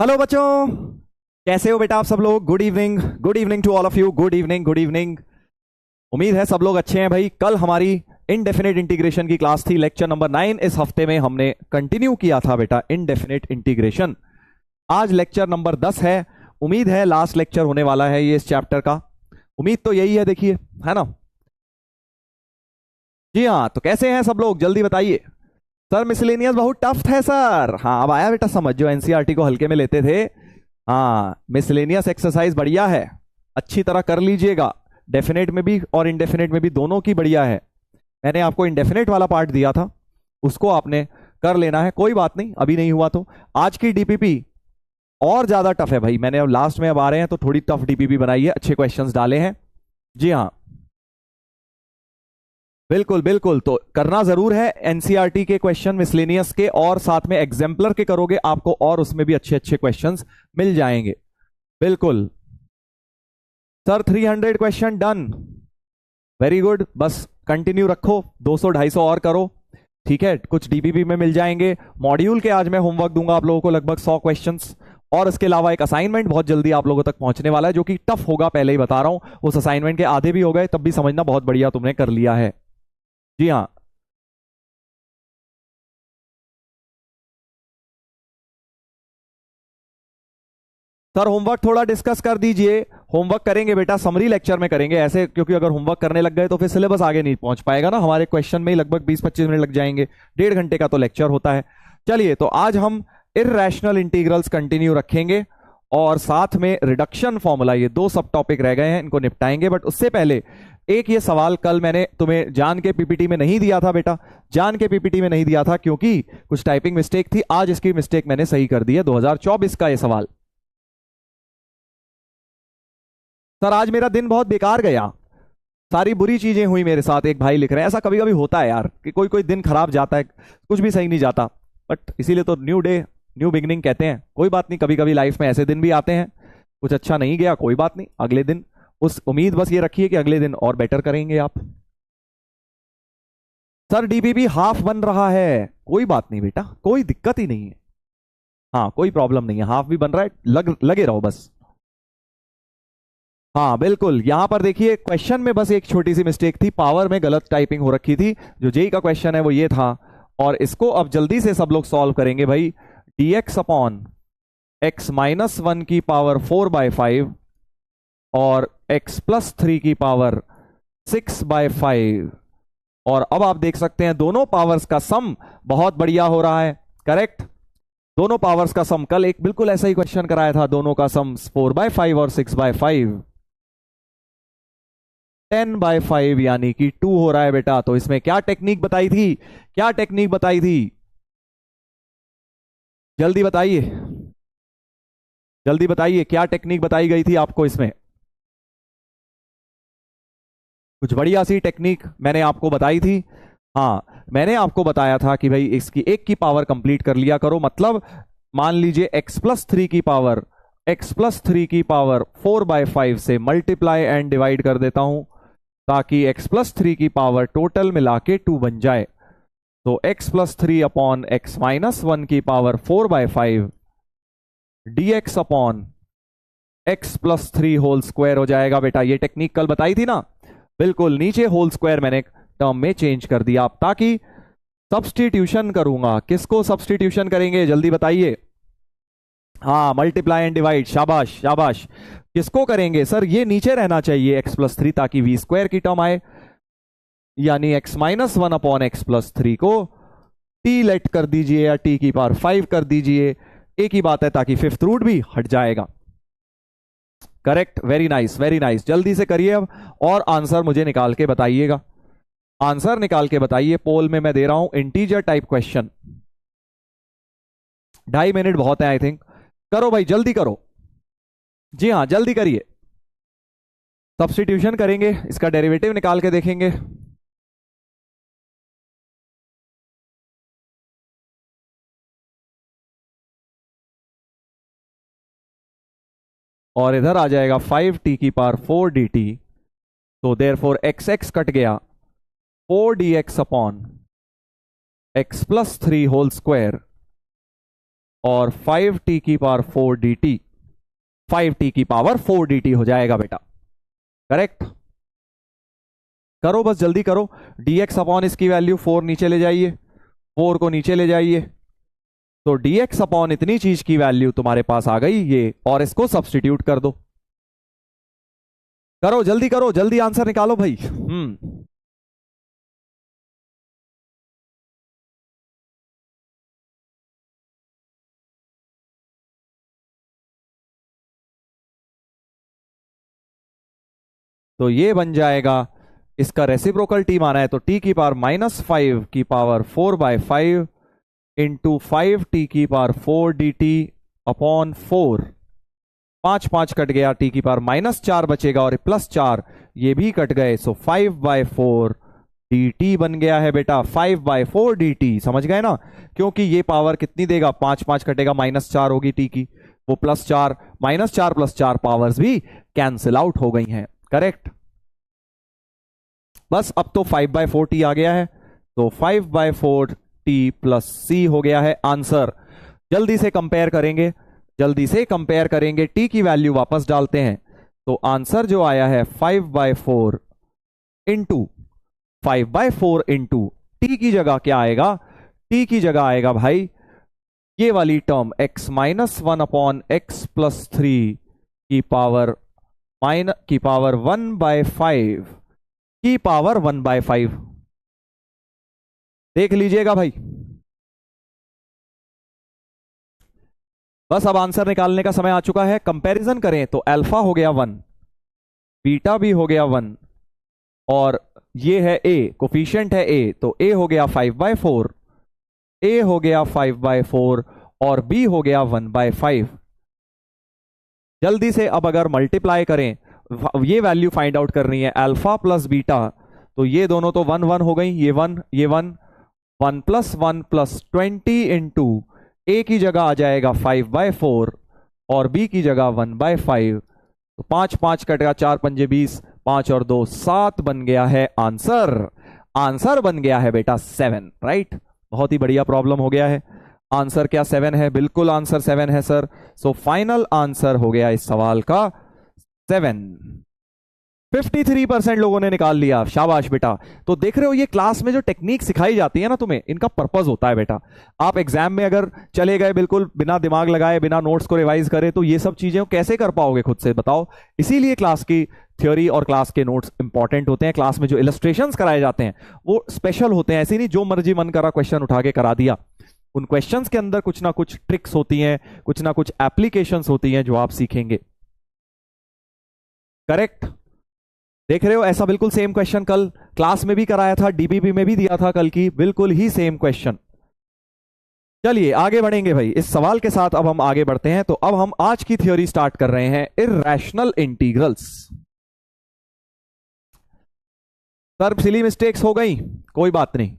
Hello बच्चों, कैसे हो बेटा आप सब लोग। Good evening, good evening to all of you. Good evening, good evening. उम्मीद है सब लोग अच्छे हैं भाई। कल हमारी इनडेफिनेट इंटीग्रेशन की क्लास थी, लेक्चर नंबर 9। इस हफ्ते में हमने कंटिन्यू किया था बेटा इनडेफिनेट इंटीग्रेशन। आज लेक्चर नंबर 10 है। उम्मीद है लास्ट लेक्चर होने वाला है ये इस चैप्टर का। उम्मीद तो यही है, देखिए, है ना। जी हाँ, तो कैसे हैं सब लोग, जल्दी बताइए। सर मिसलेनियस बहुत टफ है सर। हाँ, अब आया बेटा समझ, जो एनसीईआरटी को हल्के में लेते थे। हाँ, मिसलेनियस एक्सरसाइज बढ़िया है, अच्छी तरह कर लीजिएगा। डेफिनेट में भी और इनडेफिनेट में भी, दोनों की बढ़िया है। मैंने आपको इंडेफिनेट वाला पार्ट दिया था, उसको आपने कर लेना है। कोई बात नहीं, अभी नहीं हुआ तो। आज की डीपीपी और ज्यादा टफ है भाई। मैंने अब लास्ट में अब आ रहे हैं तो थोड़ी टफ डीपीपी बनाई है, अच्छे क्वेश्चंस डाले हैं। जी हाँ, बिल्कुल बिल्कुल, तो करना जरूर है। एनसीईआरटी के क्वेश्चन मिसलेनियस के और साथ में एग्जाम्पलर के करोगे, आपको और उसमें भी अच्छे अच्छे क्वेश्चंस मिल जाएंगे। बिल्कुल sir, 300 question done. Very good, बस कंटिन्यू रखो, 200-250 और करो। ठीक है, कुछ डीपीपी में मिल जाएंगे। मॉड्यूल के आज मैं होमवर्क दूंगा आप लोगों को, लगभग 100 क्वेश्चंस। और इसके अलावा एक असाइनमेंट बहुत जल्दी आप लोगों तक पहुंचने वाला है, जो कि टफ होगा, पहले ही बता रहा हूं। उस असाइनमेंट के आधे भी हो गए तब भी समझना बहुत बढ़िया तुमने कर लिया है। जी हाँ। सर होमवर्क थोड़ा डिस्कस कर दीजिए। होमवर्क करेंगे बेटा, समरी लेक्चर में करेंगे ऐसे, क्योंकि अगर होमवर्क करने लग गए तो फिर सिलेबस आगे नहीं पहुंच पाएगा ना। हमारे क्वेश्चन में ही लगभग 20-25 मिनट लग जाएंगे, 1.5 घंटे का तो लेक्चर होता है। चलिए, तो आज हम इर्रेशनल इंटीग्रल्स कंटिन्यू रखेंगे और साथ में रिडक्शन फॉर्मूला, ये दो सब टॉपिक रह गए हैं, इनको निपटाएंगे। बट उससे पहले एक ये सवाल कल मैंने तुम्हें जान के पीपीटी में नहीं दिया था बेटा, जान के पीपीटी में नहीं दिया था क्योंकि कुछ टाइपिंग मिस्टेक थी। आज इसकी मिस्टेक मैंने सही कर दी है। 2024 का ये सवाल। सर आज मेरा दिन बहुत बेकार गया, सारी बुरी चीजें हुई मेरे साथ। एक भाई लिख रहे हैं, ऐसा कभी कभी होता है यार कि कोई कोई दिन खराब जाता है, कुछ भी सही नहीं जाता। बट इसीलिए तो न्यू डे न्यू बिगनिंग कहते हैं। कोई बात नहीं, कभी कभी लाइफ में ऐसे दिन भी आते हैं। कुछ अच्छा नहीं गया, कोई बात नहीं, अगले दिन उस उम्मीद बस ये रखिए कि अगले दिन और बेटर करेंगे आप। सर डीपीपी हाफ बन रहा है। कोई बात नहीं बेटा, कोई दिक्कत ही नहीं है। हाँ, कोई प्रॉब्लम नहीं है, हाफ भी बन रहा है, लगे रहो बस। हाँ बिल्कुल, यहां पर देखिए क्वेश्चन में बस एक छोटी सी मिस्टेक थी, पावर में गलत टाइपिंग हो रखी थी। जो जेई का क्वेश्चन है वो ये था, और इसको अब जल्दी से सब लोग सॉल्व करेंगे भाई। dx अपॉन एक्स माइनस 1 की पावर 4/5 और x प्लस 3 की पावर 6/5। और अब आप देख सकते हैं दोनों पावर्स का सम बहुत बढ़िया हो रहा है। करेक्ट, दोनों पावर्स का सम, कल एक बिल्कुल ऐसा ही क्वेश्चन कराया था, दोनों का सम 4/5 और 6/5। 10/5 यानी कि 2 हो रहा है बेटा। तो इसमें क्या टेक्निक बताई थी, क्या टेक्निक बताई थी, जल्दी बताइए, जल्दी बताइए, क्या टेक्निक बताई गई थी आपको इसमें। कुछ बढ़िया सी टेक्निक मैंने आपको बताई थी। हाँ, मैंने आपको बताया था कि भाई इसकी एक की पावर कंप्लीट कर लिया करो। मतलब मान लीजिए x+3 की पावर 4/5 से मल्टीप्लाई एंड डिवाइड कर देता हूं, ताकि x+3 की पावर टोटल मिला के 2 बन जाए। तो x+3 अपॉन x-1 की power 4/5 dx upon x+3 whole square हो जाएगा बेटा। ये टेक्निक कल बताई थी ना, बिल्कुल नीचे होल स्क्वायर मैंने टर्म में चेंज कर दिया, ताकि सब्सटीट्यूशन करूंगा। किसको सब्सटीट्यूशन करेंगे जल्दी बताइए। हाँ, मल्टीप्लाई एंड डिवाइड, शाबाश शाबाश। किसको करेंगे सर, ये नीचे रहना चाहिए x+3, ताकि v स्क्वायर की टर्म आए। यानी x-1 अपॉन x+3 को t लेट कर दीजिए या t की पावर 5 कर दीजिए, एक ही बात है, ताकि फिफ्थ रूट भी हट जाएगा। Correct, very nice very nice, जल्दी से करिए अब और आंसर मुझे निकाल के बताइएगा। आंसर निकाल के बताइए, पोल में मैं दे रहा हूं इंटीजर टाइप क्वेश्चन। 2.5 मिनट बहुत है आई थिंक। करो भाई, जल्दी करो। जी हाँ, जल्दी करिए। सब्स्टिट्यूशन करेंगे, इसका डेरिवेटिव निकाल के देखेंगे। और इधर आ जाएगा 5t की पावर 4dt। तो therefore X X cut गया, 4dx upon x+3 whole square और 5t की पावर 4 dt, 5t की पावर 4 dt हो जाएगा बेटा। करेक्ट, करो बस जल्दी करो। dx अपॉन इसकी वैल्यू 4 नीचे ले जाइए, 4 को नीचे ले जाइए, तो dx अपॉन इतनी चीज की वैल्यू तुम्हारे पास आ गई ये, और इसको सब्स्टिट्यूट कर दो। करो जल्दी, करो जल्दी, आंसर निकालो भाई। तो ये बन जाएगा, इसका रेसिप्रोकल t माना है तो t की पावर -5 की पावर 4/5 इंटू 5t की पावर 4 dt अपॉन 4। 5 5 कट गया, t की पावर -4 बचेगा और +4 ये भी कट गए, सो 5/4 dt बन गया है बेटा। 5/4 dt, समझ गए ना, क्योंकि ये पावर कितनी देगा, 5 5 कटेगा, -4 होगी t की, वो +4, -4 +4 पावर्स भी कैंसिल आउट हो गई हैं। करेक्ट, बस अब तो 5/4t आ गया है, तो 5/4t प्लस c हो गया है आंसर। जल्दी से कंपेयर करेंगे, जल्दी से कंपेयर करेंगे, t की वैल्यू वापस डालते हैं, तो आंसर जो आया है 5/4 इंटू 5/4 इंटू t की जगह क्या आएगा, t की जगह आएगा भाई ये वाली term x -1 upon x plus 3 की पावर 1/5 की पावर 1/5। देख लीजिएगा भाई, बस अब आंसर निकालने का समय आ चुका है। कंपैरिजन करें तो अल्फा हो गया 1, बीटा भी हो गया 1, और ये है a, कोफिशिएंट है a, तो a हो गया 5/4, a हो गया 5/4 और b हो गया 1/5। जल्दी से अब अगर मल्टीप्लाई करें, ये वैल्यू फाइंड आउट करनी है अल्फा प्लस बीटा, तो ये दोनों तो 1 1 हो गई, ये 1 ये 1, 1 + 1 + 20 इंटू ए की जगह आ जाएगा 5/4 और बी की जगह 1/5, तो 5 5 कटेगा, 4 पंजे 20, 5 और 2 7 बन गया है आंसर। आंसर बन गया है बेटा 7, राइट। बहुत ही बढ़िया प्रॉब्लम हो गया है। आंसर क्या 7 है? बिल्कुल आंसर 7 है सर। सो फाइनल आंसर हो गया इस सवाल का 7। 53% लोगों ने निकाल लिया, शाबाश बेटा। तो देख रहे हो ये क्लास में जो टेक्निक सिखाई जाती है ना तुम्हें, इनका पर्पस होता है बेटा। आप एग्जाम में अगर चले गए बिल्कुल बिना दिमाग लगाए, बिना नोट्स को रिवाइज करे, तो ये सब चीजें कैसे कर पाओगे खुद से, बताओ। इसीलिए क्लास की थ्योरी और क्लास के नोट्स इंपॉर्टेंट होते हैं। क्लास में जो इलस्ट्रेशंस कराए जाते हैं वो स्पेशल होते हैं, ऐसे नहीं जो मर्जी मन करा क्वेश्चन उठा के करा दिया। उन क्वेश्चंस के अंदर कुछ ना कुछ ट्रिक्स होती हैं, कुछ ना कुछ एप्लीकेशंस होती हैं जो आप सीखेंगे। करेक्ट, देख रहे हो ऐसा बिल्कुल सेम क्वेश्चन कल क्लास में भी कराया था, डीबीपी में भी दिया था कल की, बिल्कुल ही सेम क्वेश्चन। चलिए आगे बढ़ेंगे भाई इस सवाल के साथ। अब हम आगे बढ़ते हैं, तो अब हम आज की थ्योरी स्टार्ट कर रहे हैं, irrational integrals. Sir silly mistakes हो गई, कोई बात नहीं,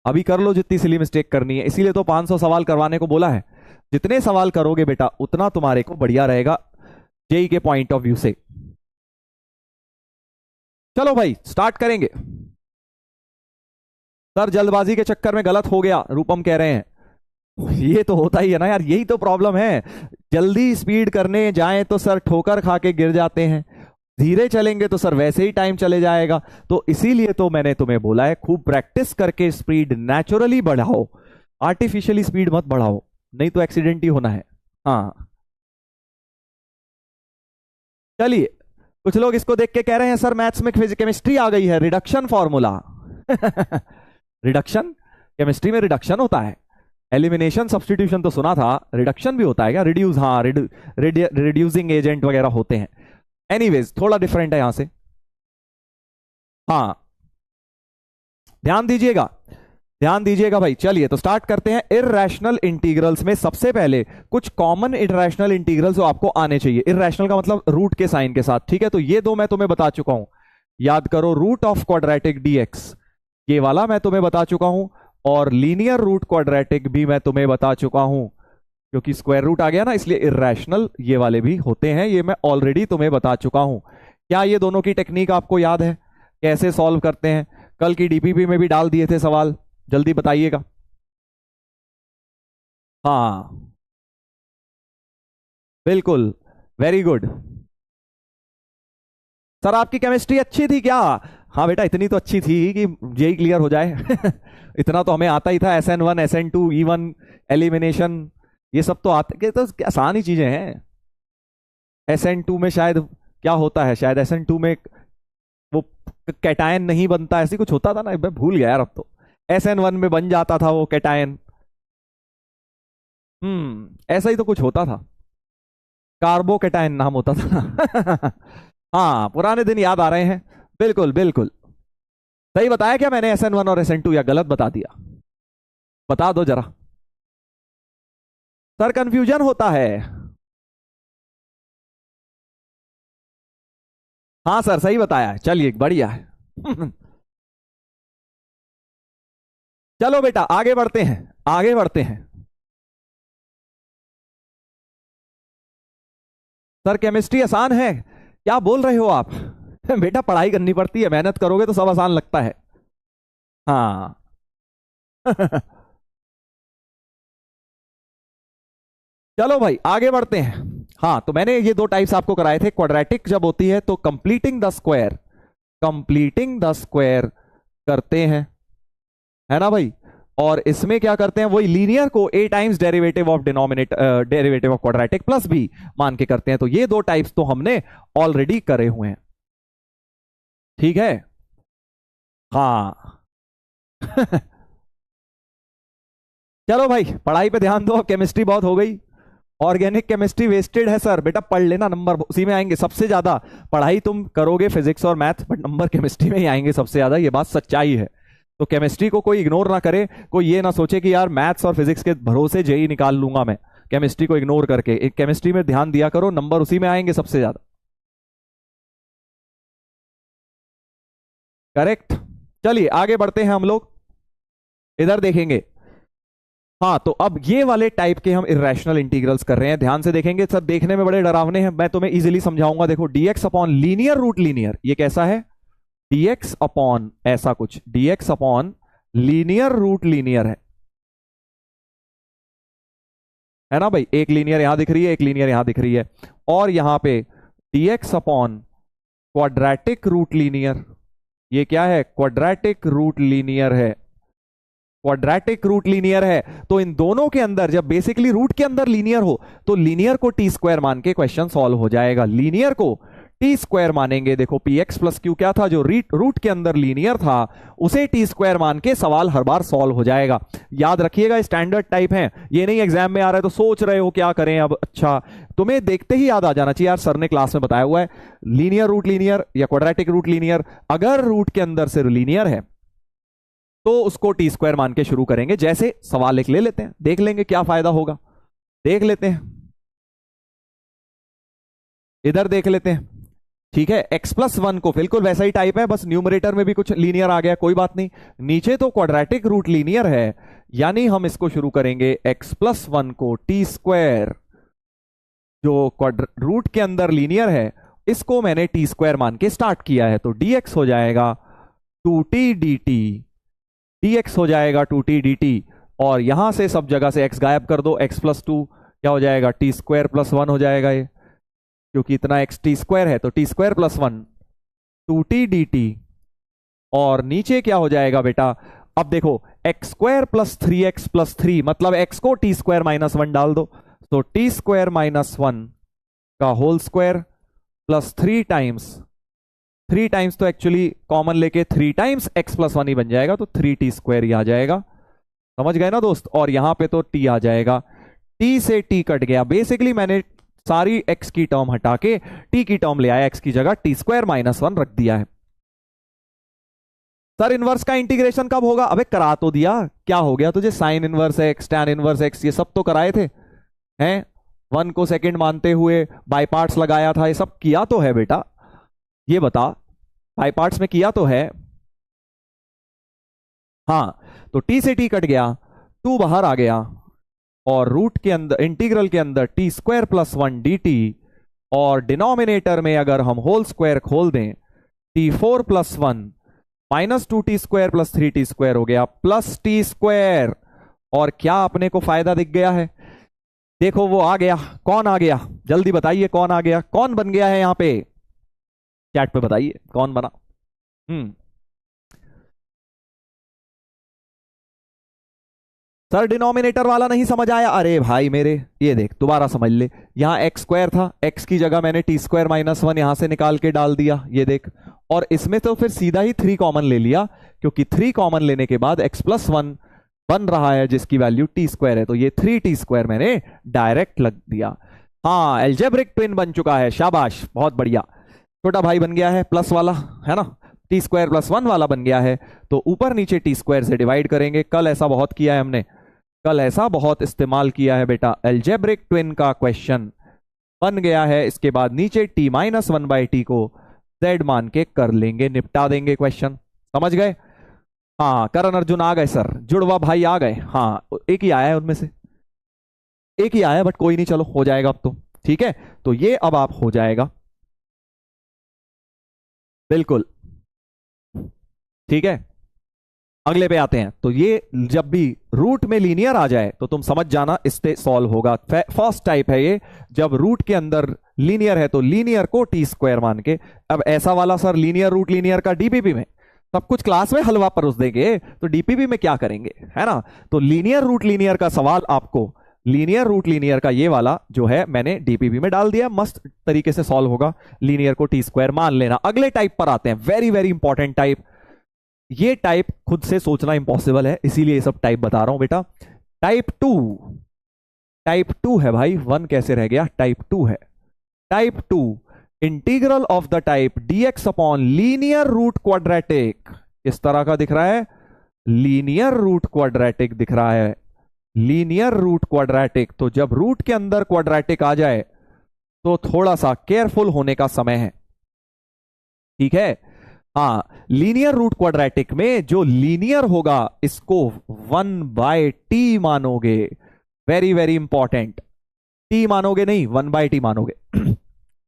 अभी कर लो जितनी सिली मिस्टेक करनी है, इसीलिए तो 500 सवाल करवाने को बोला है। जितने सवाल करोगे बेटा उतना तुम्हारे को बढ़िया रहेगा जेई के पॉइंट ऑफ व्यू से। चलो भाई स्टार्ट करेंगे। सर जल्दबाजी के चक्कर में गलत हो गया, रूपम कह रहे हैं। ये तो होता ही है ना यार, यही तो प्रॉब्लम है। जल्दी स्पीड करने जाएं तो सर ठोकर खा के गिर जाते हैं, धीरे चलेंगे तो सर वैसे ही टाइम चले जाएगा। तो इसीलिए तो मैंने तुम्हें बोला है खूब प्रैक्टिस करके स्पीड नेचुरली बढ़ाओ, आर्टिफिशियली स्पीड मत बढ़ाओ, नहीं तो एक्सीडेंट ही होना है। हाँ चलिए, कुछ लोग इसको देख के कह रहे हैं सर मैथ्स में केमिस्ट्री आ गई है, रिडक्शन फॉर्मूला। रिडक्शन, केमिस्ट्री में रिडक्शन होता है। एलिमिनेशन सब्स्टिट्यूशन तो सुना था, रिडक्शन भी होता है क्या? रिड्यूस, हाँ रिड्यूसिंग एजेंट वगैरह होते हैं। एनीवेज थोड़ा डिफरेंट है यहां से। हाँ ध्यान दीजिएगा, ध्यान दीजिएगा भाई। चलिए तो स्टार्ट करते हैं। इर्रेशनल इंटीग्रल्स में सबसे पहले कुछ कॉमन इर्रेशनल इंटीग्रल्स जो आपको आने चाहिए। इर्रेशनल का मतलब रूट के साइन के साथ, ठीक है। तो ये दो मैं तुम्हें बता चुका हूं, याद करो, रूट ऑफ क्वाड्रेटिक डीएक्स ये वाला मैं तुम्हें बता चुका हूं, और लीनियर रूट क्वाड्रेटिक भी मैं तुम्हें बता चुका हूं, क्योंकि स्क्वायर रूट आ गया ना, इसलिए इर्रेशनल ये वाले भी होते हैं, ये मैं ऑलरेडी तुम्हें बता चुका हूं। क्या ये दोनों की टेक्निक आपको याद है, कैसे सॉल्व करते हैं? कल की डीपीपी में भी डाल दिए थे सवाल, जल्दी बताइएगा। हाँ बिल्कुल, वेरी गुड। सर आपकी केमिस्ट्री अच्छी थी क्या? हाँ बेटा, इतनी तो अच्छी थी कि जेई क्लियर हो जाए। इतना तो हमें आता ही था, SN1 SN2 E1 एलिमिनेशन, ये सब तो आते, तो आसान ही चीजें हैं। SN2 में शायद क्या होता है, शायद SN2 में वो कैटायन नहीं बनता, ऐसी कुछ होता था ना, मैं भूल गया यार अब तो। SN1 में बन जाता था वो कैटायन। ऐसा ही तो कुछ होता था, कार्बो कैटायन नाम होता था ना। हाँ, पुराने दिन याद आ रहे हैं। बिल्कुल बिल्कुल। सही बताया क्या मैंने SN1 और SN2, या गलत बता दिया? बता दो जरा। सर कंफ्यूजन होता है। हाँ सर, सही बताया, चलिए बढ़िया है। चलो बेटा आगे बढ़ते हैं, आगे बढ़ते हैं। सर केमिस्ट्री आसान है, क्या बोल रहे हो आप? बेटा पढ़ाई करनी पड़ती है, मेहनत करोगे तो सब आसान लगता है। हाँ। चलो भाई आगे बढ़ते हैं। हाँ, तो मैंने ये दो टाइप्स आपको कराए थे। क्वाड्रेटिक जब होती है तो completing the square, completing the square करते हैं, है ना भाई। और इसमें क्या करते हैं, वही लीनियर को a times derivative of denominate derivative of quadratic plus b मान के करते हैं। तो ये दो टाइप्स तो हमने ऑलरेडी करे हुए हैं, ठीक है। हाँ। चलो भाई पढ़ाई पे ध्यान दो, अब केमिस्ट्री बहुत हो गई। ऑर्गेनिक केमिस्ट्री वेस्टेड है सर, बेटा पढ़ लेना, नंबर उसी में आएंगे सबसे ज्यादा। पढ़ाई तुम करोगे फिजिक्स और मैथ, बट नंबर केमिस्ट्री में ही आएंगे सबसे ज्यादा, ये बात सच्चाई है। तो केमिस्ट्री को कोई इग्नोर ना करे, कोई ये ना सोचे कि यार मैथ्स और फिजिक्स के भरोसे जेई निकाल लूंगा मैं, केमिस्ट्री को इग्नोर करके। एक केमिस्ट्री में ध्यान दिया करो, नंबर उसी में आएंगे सबसे ज्यादा। करेक्ट। चलिए आगे बढ़ते हैं हम लोग, इधर देखेंगे। हाँ, तो अब ये वाले टाइप के हम इरेशनल इंटीग्रल्स कर रहे हैं, ध्यान से देखेंगे सर, देखने में बड़े डरावने हैं, मैं तुम्हें इजीली समझाऊंगा। देखो dx upon linear root linear, ये कैसा है? dx अपॉन ऐसा कुछ, dx upon linear root linear है ना भाई। एक लीनियर यहां दिख रही है, एक लीनियर यहां दिख रही है, और यहां पे dx upon quadratic root linear, ये क्या है? क्वाड्रेटिक रूट लीनियर है, क्वाड्रेटिक रूट लीनियर है। तो इन दोनों के अंदर, जब बेसिकली रूट के अंदर लीनियर हो, तो लीनियर को टी स्क्वायर मान के क्वेश्चन सॉल्व हो जाएगा। लीनियर को टी स्क्वायर मानेंगे, देखो पी एक्स प्लस क्यू क्या था, जो रूट के अंदर लीनियर था उसे टी स्क्वायर मान के सवाल हर बार सॉल्व हो जाएगा। याद रखिएगा, स्टैंडर्ड टाइप है, ये नहीं एग्जाम में आ रहा है तो सोच रहे हो क्या करें अब। अच्छा, तुम्हें देखते ही याद आ जाना चाहिए यार, सर ने क्लास में बताया हुआ है, लीनियर रूट लीनियर या क्वाड्रेटिक रूट लीनियर, अगर रूट के अंदर से लीनियर है तो उसको टी स्क्वायर मान के शुरू करेंगे। जैसे सवाल एक ले लेते हैं, देख लेंगे क्या फायदा होगा, देख लेते हैं, इधर देख लेते हैं। ठीक है, x प्लस वन को बिल्कुल वैसा ही टाइप है, बस न्यूमरेटर में भी कुछ लीनियर आ गया, कोई बात नहीं। नीचे तो क्वाड्रेटिक रूट लीनियर है, यानी हम इसको शुरू करेंगे x प्लस वन को टी स्क्वायर, जो रूट के अंदर लीनियर है इसको मैंने टी स्क्वायर मान के स्टार्ट किया है। तो dx हो जाएगा 2t dt, dx हो जाएगा 2t dt, और यहां से सब जगह से x गायब कर दो, x प्लस टू क्या हो जाएगा? टी स्क्वायर प्लस वन हो जाएगा ये, क्योंकि इतना एक्स टी स्क्वायर है, तो t square plus one 2t dt, और नीचे क्या हो जाएगा बेटा? अब देखो x square plus three x plus three, मतलब एक्स को टी स्क्वायर माइनस वन डाल दो, तो टी स्क्वायर माइनस वन का whole square plus three times तो एक्चुअली कॉमन लेके three times x plus one ही बन जाएगा, तो थ्री टी स्क्वायर ही आ जाएगा। समझ गए ना दोस्त? और यहां पे तो टी आ जाएगा, टी से टी कट गया, बेसिकली मैंने सारी x की टर्म हटा के t की टर्म ले आया, x की जगह टी स्क्वायर माइनस वन रख दिया है। सर इनवर्स का इंटीग्रेशन कब होगा? अबे करा तो दिया, क्या हो गया तुझे? Sine inverse x, tan inverse x, ये सब तो कराए थे, हैं? वन को सेकंड मानते हुए बाई पार्ट्स लगाया था, ये सब किया तो है बेटा, ये बता, बाई पार्ट्स में किया तो है। हाँ, तो t से t कट गया, टू बाहर आ गया, और रूट के अंदर, इंटीग्रल के अंदर T square plus one D T, और डिनोमिनेटर में अगर हम होल स्क्वायर खोल दें, T four plus one minus two T square plus three t square हो गया प्लस टी स्क्वायर, और क्या अपने को फायदा दिख गया है? देखो वो आ गया, कौन आ गया, जल्दी बताइए कौन आ गया, कौन बन गया है यहाँ पे, चैट पे बताइए कौन बना। हम्म। सर डिनोमिनेटर वाला नहीं समझ आया, अरे भाई मेरे, ये देख दोबारा समझ ले। यहाँ एक्स स्क्वायर था, एक्स की जगह मैंने टी स्क्वायर माइनस वन यहां से निकाल के डाल दिया, ये देख। और इसमें तो फिर सीधा ही थ्री कॉमन ले लिया, क्योंकि थ्री कॉमन लेने के बाद एक्स प्लस वन बन रहा है जिसकी वैल्यू टी स्क्वायर है, तो ये थ्री टी स्क्वायर मैंने डायरेक्ट लग दिया। हाँ एल्जेब्रिक ट्विन बन चुका है, शाबाश बहुत बढ़िया। छोटा भाई बन गया है प्लस वाला, है ना, टी स्क्वायर प्लस वन वाला बन गया है। तो ऊपर नीचे टी स्क्वायर से डिवाइड करेंगे, कल ऐसा बहुत किया है हमने, कल ऐसा बहुत इस्तेमाल किया है बेटा। एल्जेब्रिक ट्विन का क्वेश्चन बन गया है, इसके बाद नीचे T minus one by T को जेड मान के कर लेंगे, निपटा देंगे क्वेश्चन, समझ गए। हाँ करण अर्जुन आ गए सर, जुड़वा भाई आ गए, हाँ एक ही आया है उनमें से, एक ही आया है, बट कोई नहीं, चलो हो जाएगा अब तो, ठीक है। तो ये अब आप हो जाएगा, बिल्कुल ठीक है। अगले पे आते हैं, तो ये जब भी रूट में लीनियर आ जाए तो तुम समझ जाना इससे सॉल्व होगा। फर्स्ट टाइप है ये, जब रूट के अंदर लीनियर है तो लीनियर को टी स्क्वायर मान के। अब ऐसा वाला सर लीनियर रूट लीनियर का डीपीपी में सब कुछ क्लास में हलवा परोस देंगे, तो डीपीपी में क्या करेंगे, है ना। तो लीनियर रूट लीनियर का सवाल आपको, लीनियर रूट लीनियर का ये वाला जो है मैंने डीपीपी में डाल दिया, मस्त तरीके से सॉल्व होगा, लीनियर को टी स्क्वायर मान लेना। अगले टाइप पर आते हैं, वेरी वेरी इंपॉर्टेंट टाइप। ये टाइप खुद से सोचना इंपॉसिबल है, इसीलिए ये सब टाइप बता रहा हूं बेटा। टाइप टू, टाइप टू है भाई, वन कैसे रह गया, टाइप टू है। Type two, integral of the type DX upon linear root quadratic, इस तरह का दिख रहा है, लीनियर रूट क्वाड्रेटिक दिख रहा है, लीनियर रूट क्वाड्रेटिक। तो जब रूट के अंदर क्वाड्रेटिक आ जाए तो थोड़ा सा केयरफुल होने का समय है, ठीक है। हाँ लीनियर रूट क्वाड्रेटिक में जो लीनियर होगा इसको वन बाय टी मानोगे, वेरी वेरी इंपॉर्टेंट, टी मानोगे नहीं, वन बाय टी मानोगे।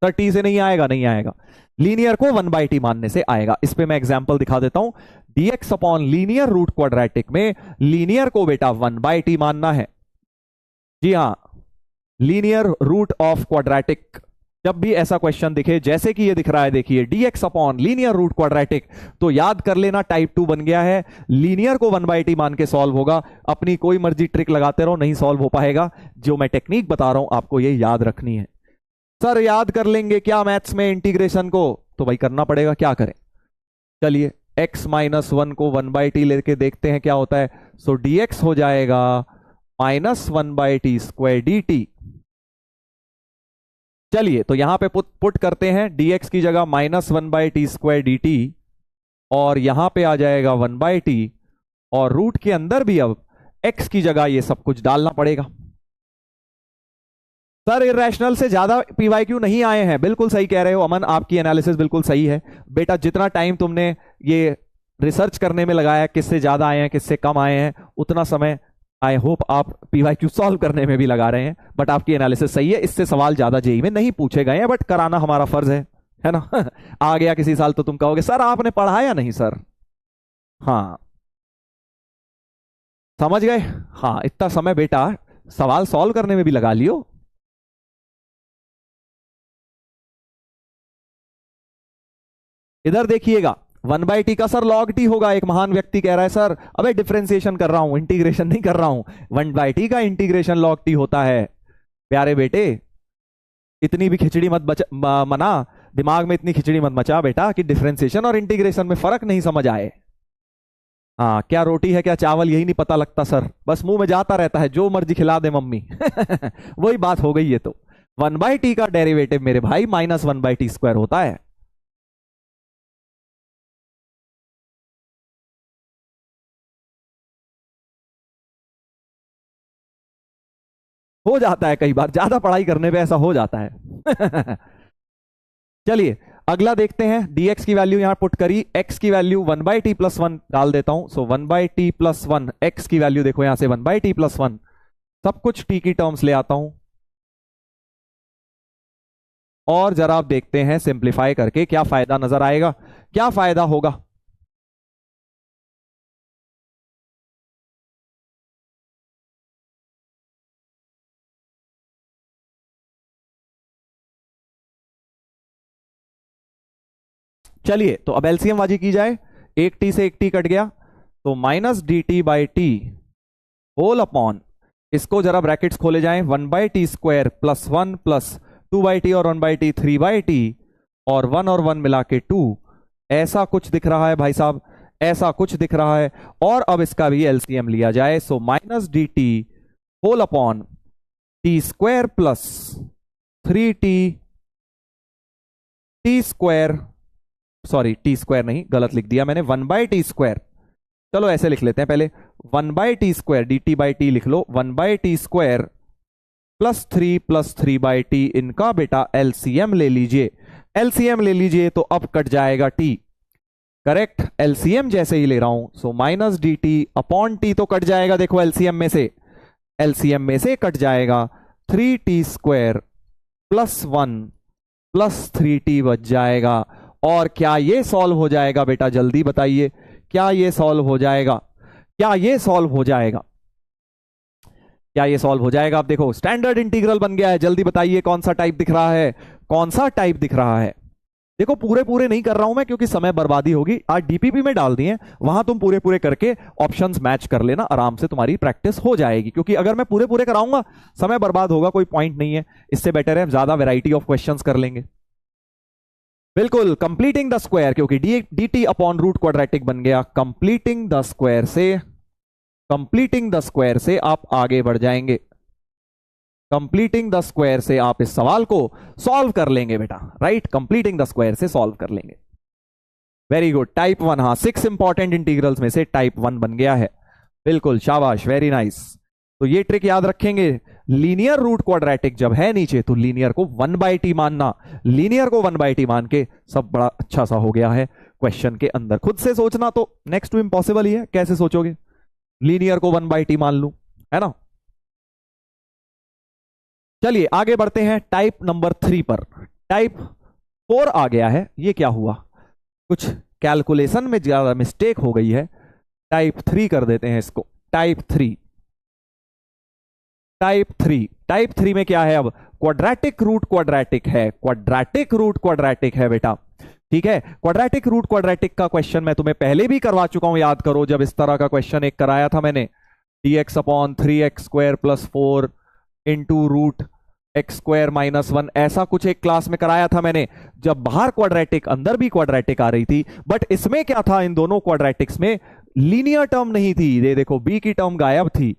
सर टी से नहीं आएगा, नहीं आएगा, लीनियर को वन बाय टी मानने से आएगा। इस पे मैं एग्जांपल दिखा देता हूं, DX upon linear root quadratic में लीनियर को बेटा वन बाय टी मानना है, जी हाँ, लीनियर रूट ऑफ क्वाड्रेटिक। जब भी ऐसा क्वेश्चन दिखे, जैसे कि ये दिख रहा है देखिए, DX upon linear root quadratic, तो याद कर लेना टाइप टू बन गया है, लीनियर को वन बाई टी मान के सॉल्व होगा। अपनी कोई मर्जी ट्रिक लगाते रहो, नहीं सॉल्व हो पाएगा। जो मैं टेक्निक बता रहा हूं आपको ये याद रखनी है। सर याद कर लेंगे क्या मैथ्स में इंटीग्रेशन को, तो भाई करना पड़ेगा, क्या करें। चलिए x माइनस वन को वन बाई टी लेके देखते हैं क्या होता है। सो डीएक्स हो जाएगा minus one by T square D T. चलिए तो यहां पे पुट करते हैं, dx की जगह minus one by T square D T, और यहां पे आ जाएगा वन बाई टी, और रूट के अंदर भी अब x की जगह ये सब कुछ डालना पड़ेगा। सर इरेशनल से ज्यादा पीवाईक्यू नहीं आए हैं, बिल्कुल सही कह रहे हो अमन, आपकी एनालिसिस बिल्कुल सही है बेटा। जितना टाइम तुमने ये रिसर्च करने में लगाया, किससे ज्यादा आए हैं किससे कम आए हैं, उतना समय आई होप आप पीवाईक्यू सॉल्व करने में भी लगा रहे हैं। बट आपकी एनालिसिस सही है, इससे सवाल ज्यादा जेई में नहीं पूछे गए हैं, बट कराना हमारा फर्ज है ना। आ गया किसी साल तो तुम कहोगे सर आपने पढ़ा या नहीं सर, हाँ समझ गए। हाँ इतना समय बेटा सवाल सॉल्व करने में भी लगा लियो। इधर देखिएगा, वन बाई टी का सर लॉग टी होगा, एक महान व्यक्ति कह रहा है सर, अबे डिफरेंशिएशन कर रहा हूं, इंटीग्रेशन नहीं कर रहा हूं, वन बाई टी का इंटीग्रेशन लॉग टी होता है। प्यारे बेटे इतनी भी खिचड़ी मत मना, दिमाग में इतनी खिचड़ी मत मचा बेटा कि डिफरेंशिएशन और इंटीग्रेशन में फर्क नहीं समझ आए। हाँ क्या रोटी है क्या चावल यही नहीं पता लगता सर, बस मुंह में जाता रहता है जो मर्जी खिला दे मम्मी। वही बात हो गई है। तो वन बाई टी का डेरिवेटिव मेरे भाई minus one by T square होता है। हो जाता है कई बार, ज्यादा पढ़ाई करने पे ऐसा हो जाता है। चलिए अगला देखते हैं, dx की वैल्यू यहां पुट करी, x की value one by T plus one डाल देता हूं। So one by T plus one, x की वैल्यू देखो यहां से one by T plus one, सब कुछ t की टर्म्स ले आता हूं, और जरा आप देखते हैं सिंप्लीफाई करके क्या फायदा नजर आएगा, क्या फायदा होगा। चलिए तो अब एलसीएम बाजी की जाए, एक टी से एक टी कट गया, तो minus D T by T whole upon, इसको जरा ब्रैकेट्स खोले जाएं, 1/t² प्लस 1 प्लस 2/t और 1/t 3/t और 1 और 1 मिला के 2, ऐसा कुछ दिख रहा है भाई साहब, ऐसा कुछ दिख रहा है। और अब इसका भी एलसीएम लिया जाए, so minus D T whole upon t² plus 3t t², sorry t² नहीं, गलत लिख दिया मैंने, 1/t², चलो ऐसे लिख लेते हैं पहले, 1/t² dt बाई टी लिख लो, 1/t² प्लस 3 इनका बेटा एलसीएम ले लीजिए, एलसीएम ले लीजिए तो अब कट जाएगा t, करेक्ट, एलसीएम जैसे ही ले रहा हूं, सो minus D T upon T तो कट जाएगा, देखो एलसीएम में से, एलसीएम में से कट जाएगा, 3t² प्लस 1 प्लस 3t बच जाएगा। और क्या ये सॉल्व हो जाएगा बेटा, जल्दी बताइए, क्या ये सॉल्व हो जाएगा, क्या ये सॉल्व हो जाएगा, क्या ये सॉल्व हो जाएगा? आप देखो स्टैंडर्ड इंटीग्रल बन गया है, जल्दी बताइए कौन सा टाइप दिख रहा है, कौन सा टाइप दिख रहा है? देखो पूरे पूरे नहीं कर रहा हूं मैं क्योंकि समय बर्बादी होगी, आज डीपीपी में डाल दिए, वहां तुम पूरे पूरे करके ऑप्शंस मैच कर लेना, आराम से तुम्हारी प्रैक्टिस हो जाएगी, क्योंकि अगर मैं पूरे पूरे कराऊंगा समय बर्बाद होगा, कोई पॉइंट नहीं है, इससे बेटर है ज्यादा वैरायटी ऑफ क्वेश्चंस कर लेंगे। बिल्कुल, कंप्लीटिंग द स्क्वायर, क्योंकि D T upon root quadratic बन गया, कंप्लीटिंग द स्क्वायर से, कंप्लीटिंग द स्क्वायर से आप आगे बढ़ जाएंगे, कंप्लीटिंग द स्क्वायर से आप इस सवाल को सॉल्व कर लेंगे बेटा, राइट, कंप्लीटिंग द स्क्वायर से सॉल्व कर लेंगे। वेरी गुड, टाइप 1, हाँ 6 इंपॉर्टेंट इंटीग्रल्स में से टाइप 1 बन गया है, बिल्कुल शाबाश, वेरी नाइस। तो ये ट्रिक याद रखेंगे, लीनियर रूट क्वाड्रेटिक जब है नीचे तो लीनियर को 1/t मानना, लीनियर को 1/t मान के सब बड़ा अच्छा सा हो गया है क्वेश्चन के अंदर। खुद से सोचना तो नेक्स्ट टू इम्पॉसिबल ही है, कैसे सोचोगे, लीनियर को 1/t मान लूं, है ना। चलिए आगे बढ़ते हैं टाइप नंबर 3 पर, टाइप 4 आ गया है, ये क्या हुआ, कुछ कैलकुलेशन में ज्यादा मिस्टेक हो गई है, टाइप 3 कर देते हैं इसको, टाइप 3, टाइप 3, टाइप 3 में क्या है, अब क्वाड्रेटिक रूट क्वाड्रेटिक है, क्वाड्रेटिक रूट क्वाड्रेटिक है बेटा, ठीक है। क्वाड्रेटिक रूट क्वाड्रेटिक का क्वेश्चन मैं तुम्हें पहले भी करवा चुका हूं, याद करो, जब इस तरह का क्वेश्चन एक कराया था मैंने, dx upon 3x² plus 4 into root x² minus 1, ऐसा कुछ एक क्लास में कराया था मैंने, जब बाहर क्वाड्रेटिक अंदर भी क्वाड्रेटिक आ रही थी, बट इसमें क्या था, इन दोनों क्वाड्रेटिक्स में लीनियर टर्म नहीं थी, ये देखो b की टर्म गायब थी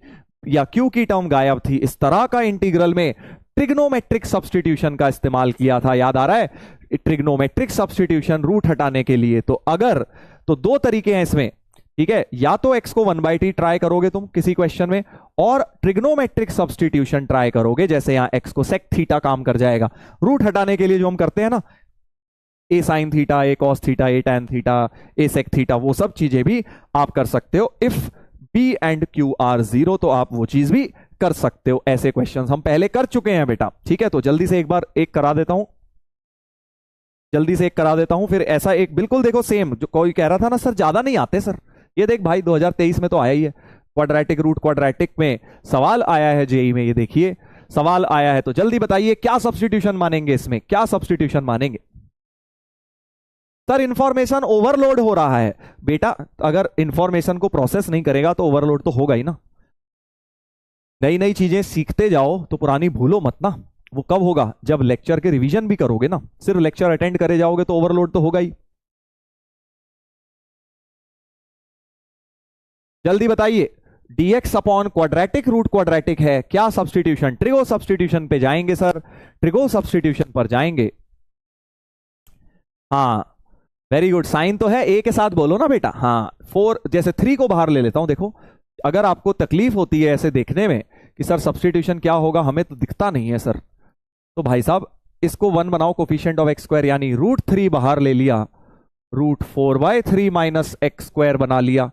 या q की टर्म गायब थी, इस तरह का इंटीग्रल में ट्रिग्नोमेट्रिक सब्स्टिट्यूशन का इस्तेमाल किया था, याद आ रहा है, ट्रिग्नोमेट्रिक सब्स्टिट्यूशन रूट हटाने के लिए। तो अगर, तो दो तरीके हैं इसमें, ठीक है, या तो x को 1/t ट्राई करोगे तुम किसी क्वेश्चन में, और ट्रिग्नोमेट्रिक सब्स्टिट्यूशन ट्राई करोगे, जैसे यहां x को सेक थीटा काम कर जाएगा, रूट हटाने के लिए जो हम करते हैं ना, a sin theta, a cos theta, a tan theta, a sec theta, वो सब चीजें भी आप कर सकते हो। If p and q are 0 तो आप वो चीज भी कर सकते हो, ऐसे क्वेश्चंस हम पहले कर चुके हैं बेटा, ठीक है। तो जल्दी से एक बार एक करा देता हूं, जल्दी से एक करा देता हूं, फिर ऐसा एक बिल्कुल देखो सेम, जो कोई कह रहा था ना सर ज्यादा नहीं आते सर, ये देख भाई 2023 में तो आया ही है, क्वाड्रेटिक रूट क्वाड्रेटिक में सवाल आया है जेई में, ये देखिए सवाल आया है, तो जल्दी बताइए क्या सब्स्टिट्यूशन मानेंगे इसमें, क्या सब्स्टिट्यूशन मानेंगे? सर इंफॉर्मेशन ओवरलोड हो रहा है बेटा, अगर इंफॉर्मेशन को प्रोसेस नहीं करेगा तो ओवरलोड तो होगा ही ना, नई नई चीजें सीखते जाओ तो पुरानी भूलो मत ना, वो कब होगा, जब लेक्चर के रिवीजन भी करोगे ना, सिर्फ लेक्चर अटेंड करे जाओगे तो ओवरलोड तो होगा ही। जल्दी बताइए, dx upon quadratic root quadratic है, क्या सब्स्टिट्यूशन, ट्रिगो सब्स्टिट्यूशन पे जाएंगे सर, ट्रिगो सब्स्टिट्यूशन पर जाएंगे, हाँ वेरी गुड, साइन तो है, ए के साथ बोलो ना बेटा, हाँ 4, जैसे 3 को बाहर ले लेता हूं, देखो अगर आपको तकलीफ होती है ऐसे देखने में कि सर सब्स्टिट्यूशन क्या होगा, हमें तो दिखता नहीं है सर, तो भाई साहब इसको 1 बनाओ, कोफिशिएंट ऑफ x² यानी √3 बाहर ले लिया, √4/3 माइनस x² बना लिया,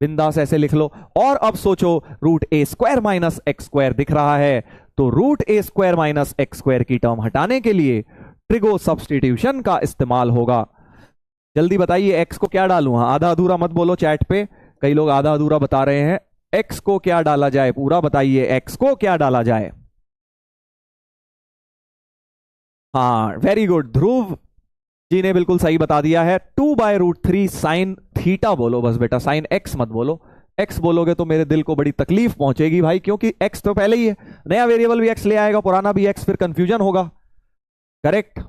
बिंदास ऐसे लिख लो। और अब सोचो √a² माइनस x² दिख रहा है, तो √a² माइनस x² की टर्म हटाने के लिए ट्रिगो सब्स्टिट्यूशन का इस्तेमाल होगा। जल्दी बताइए x को क्या डालूं, हाँ आधा अधूरा मत बोलो चैट पे, कई लोग आधा अधूरा बता रहे हैं, x को क्या डाला जाए, पूरा बताइए x को क्या डाला जाए। हाँ वेरी गुड ध्रुव, जी ने बिल्कुल सही बता दिया है। 2/√3 साइन थीटा बोलो बस बेटा, साइन एक्स मत बोलो। एक्स बोलोगे तो मेरे दिल को बड़ी तकलीफ पहुंचेगी भाई, क्योंकि एक्स तो पहले ही है, नया वेरिएबल भी एक्स ले आएगा, पुराना भी एक्स, फिर कंफ्यूजन होगा। करेक्ट,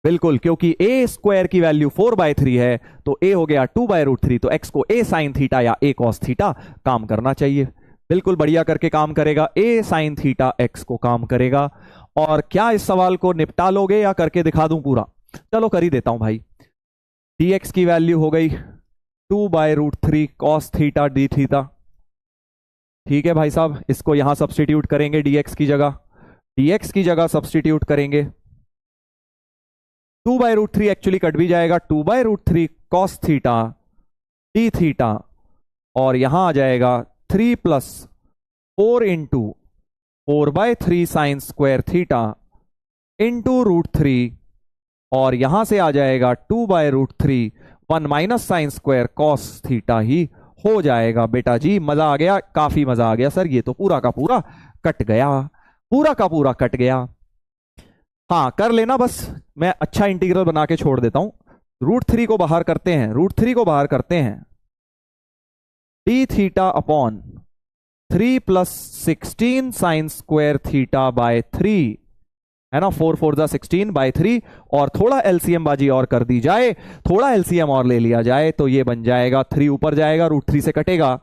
बिल्कुल, क्योंकि ए स्क्वायर की वैल्यू 4/3 है, तो ए हो गया 2/√3, तो एक्स को ए साइन थीटा या ए कॉस थीटा काम करना चाहिए। बिल्कुल बढ़िया करके काम करेगा, ए साइन थीटा एक्स को काम करेगा। और क्या इस सवाल को निपटा लोगे या करके दिखा दूं पूरा? चलो कर ही देता हूं भाई। dx की वैल्यू हो गई 2/√3 cos थीटा डी थीटा। ठीक है भाई साहब, इसको यहां सब्स्टिट्यूट करेंगे, dx की जगह सब्स्टिट्यूट करेंगे। 2/√3 एक्चुअली कट भी जाएगा, 2/√3 cos थीटा डी थीटा, और यहां आ जाएगा 3 + 4 × 4/3 साइन स्क्वायर थीटा इंटू √3, और यहां से आ जाएगा 2/√3 1 - साइन स्क्वायर कॉस थीटा ही हो जाएगा। बेटा जी मजा आ गया, काफी मजा आ गया सर, ये तो पूरा का पूरा कट गया, पूरा का पूरा कट गया। हाँ कर लेना बस, मैं अच्छा इंटीग्रल बना के छोड़ देता हूं। √3 को बाहर करते हैं, D theta upon 3 + 16 sign square theta by 3, है ना, 4 × 4 = 16/3, और थोड़ा एलसीएम बाजी और कर दी जाए, थोड़ा एलसीएम और ले लिया जाए, तो ये बन जाएगा 3 ऊपर जाएगा, √3 से कटेगा,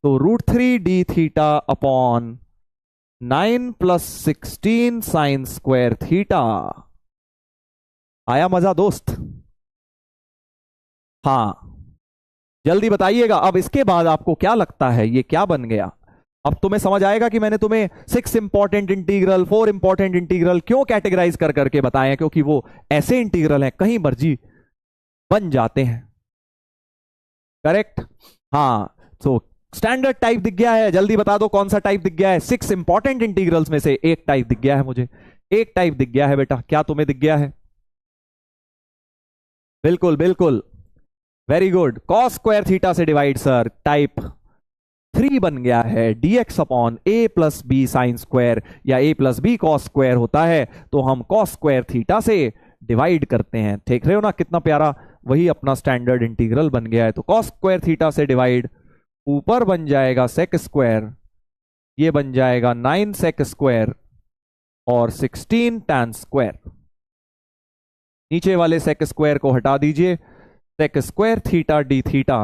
तो √3 D theta upon 9 + 16 sign square theta. आया मजा दोस्त? हाँ जल्दी बताइएगा। अब इसके बाद आपको क्या लगता है ये क्या बन गया? अब तुम्हें समझ आएगा कि मैंने तुम्हें 6 इंपॉर्टेंट इंटीग्रल, 4 इंपॉर्टेंट इंटीग्रल क्यों कैटेगराइज कर करके बताए हैं, क्योंकि वो ऐसे इंटीग्रल हैं कहीं मर्जी बन जाते हैं। करेक्ट, हाँ। तो स्टैंडर्ड टाइप दिख गया है, जल्दी बता दो कौन सा टाइप दिख गया है? 6 इंपॉर्टेंट इंटीग्रल्स में से एक टाइप दिख गया है मुझे, एक टाइप दिख गया है बेटा। क्या तुम्हें दिख गया है? बिल्कुल बिल्कुल, very good, cos square theta से डिवाइड सर, टाइप 3 बन गया है। dx upon a + b sine square या a + b कॉस स्क्वायर होता है, तो हम कॉस स्क्वायर थीटा से डिवाइड करते हैं। देख रहे हो ना कितना प्यारा, वही अपना स्टैंडर्ड इंटीग्रल बन गया है। तो कॉस स्क्वायर थीटा से डिवाइड, ऊपर बन जाएगा सेक स्क्वायर, ये बन जाएगा 9 सेक स्क्वायर और 16 टैन स्क्वायर। नीचे वाले सेक स्क्वायर को हटा दीजिए, sec square theta D theta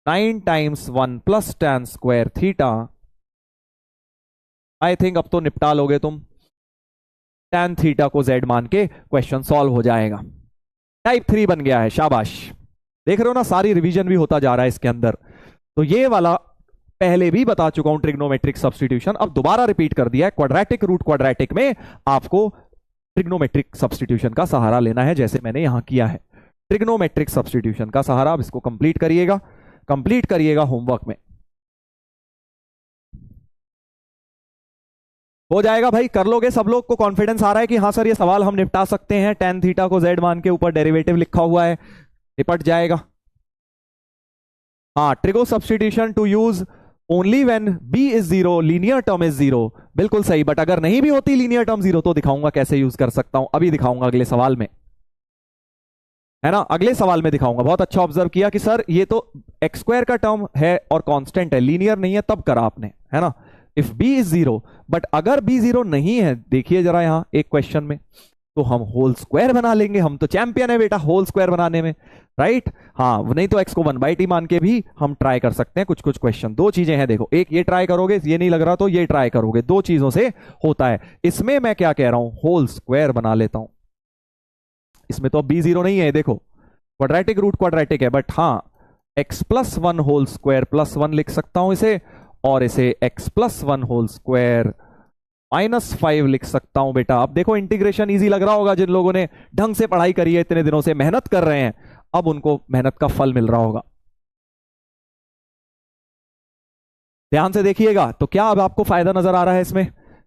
9 × 1 + tan square theta. I think अब तो निपटा लोगे तुम, टैन थीटा को z मान के क्वेश्चन सॉल्व हो जाएगा। टाइप 3 बन गया है, शाबाश। देख रहे हो ना, सारी रिवीजन भी होता जा रहा है इसके अंदर। तो ये वाला पहले भी बता चुका हूं, ट्रिग्नोमेट्रिक सब्स्टिट्यूशन, अब दोबारा रिपीट कर दिया है। क्वाड्रेटिक रूट क्वाड्रेटिक में आपको ट्रिग्नोमेट्रिक सब्स्टिट्यूशन का सहारा लेना है, जैसे मैंने यहां किया है। ट्रिग्नोमेट्रिक सब्स्टिट्यूशन का सहारा, अब इसको कंप्लीट करिएगा होमवर्क में। हो जाएगा भाई, कर लोगे, सब लोग को कॉन्फिडेंस आ रहा है कि हाँ सर ये सवाल हम निपटा सकते हैं। टैन थीटा को z मान के ऊपर डेरिवेटिव लिखा हुआ है, निपट जाएगा। हाँ, trigo substitution to use only when b is 0, linear term is 0, बिल्कुल सही। बट अगर नहीं भी होती लीनियर टर्म 0 तो दिखाऊंगा कैसे यूज कर सकता हूं, अभी दिखाऊंगा अगले सवाल में, है ना, अगले सवाल में दिखाऊंगा। बहुत अच्छा ऑब्जर्व किया कि सर ये तो x² का टर्म है और कांस्टेंट है, लीनियर नहीं है, तब करा आपने, है ना। इफ b इज 0, बट अगर b 0 नहीं है, देखिए जरा यहां एक क्वेश्चन में, तो हम होल स्क्वायर बना लेंगे। हम तो चैंपियन है बेटा होल स्क्वायर बनाने में, राइट। हाँ, नहीं तो x को 1/t मान के भी हम ट्राई कर सकते हैं कुछ कुछ क्वेश्चन। दो चीजें हैं देखो, एक ये ट्राई करोगे, ये नहीं लग रहा तो ये ट्राई करोगे, दो चीजों से होता है। इसमें मैं क्या कह रहा हूं, होल स्क्वायर बना लेता हूं। इसमें तो अब b 0 नहीं है, देखो क्वाड्रेटिक रूट क्वाड्रेटिक है, बट हाँ x + 1 होल स्क्वायर +1 लिख सकता हूं इसे, और इसे x + 1 होल स्क्वायर -5 लिख सकता हूं बेटा। अब देखो इंटीग्रेशन इजी लग रहा होगा, जिन लोगों ने ढंग से पढ़ाई करी है, इतने दिनों से मेहनत कर रहे हैं, अब उनको मेहनत का फल मिल रहा होगा। ध्यान से देखिएगा, तो क्या अब आपको फायदा नजर आ रहा है इसमें?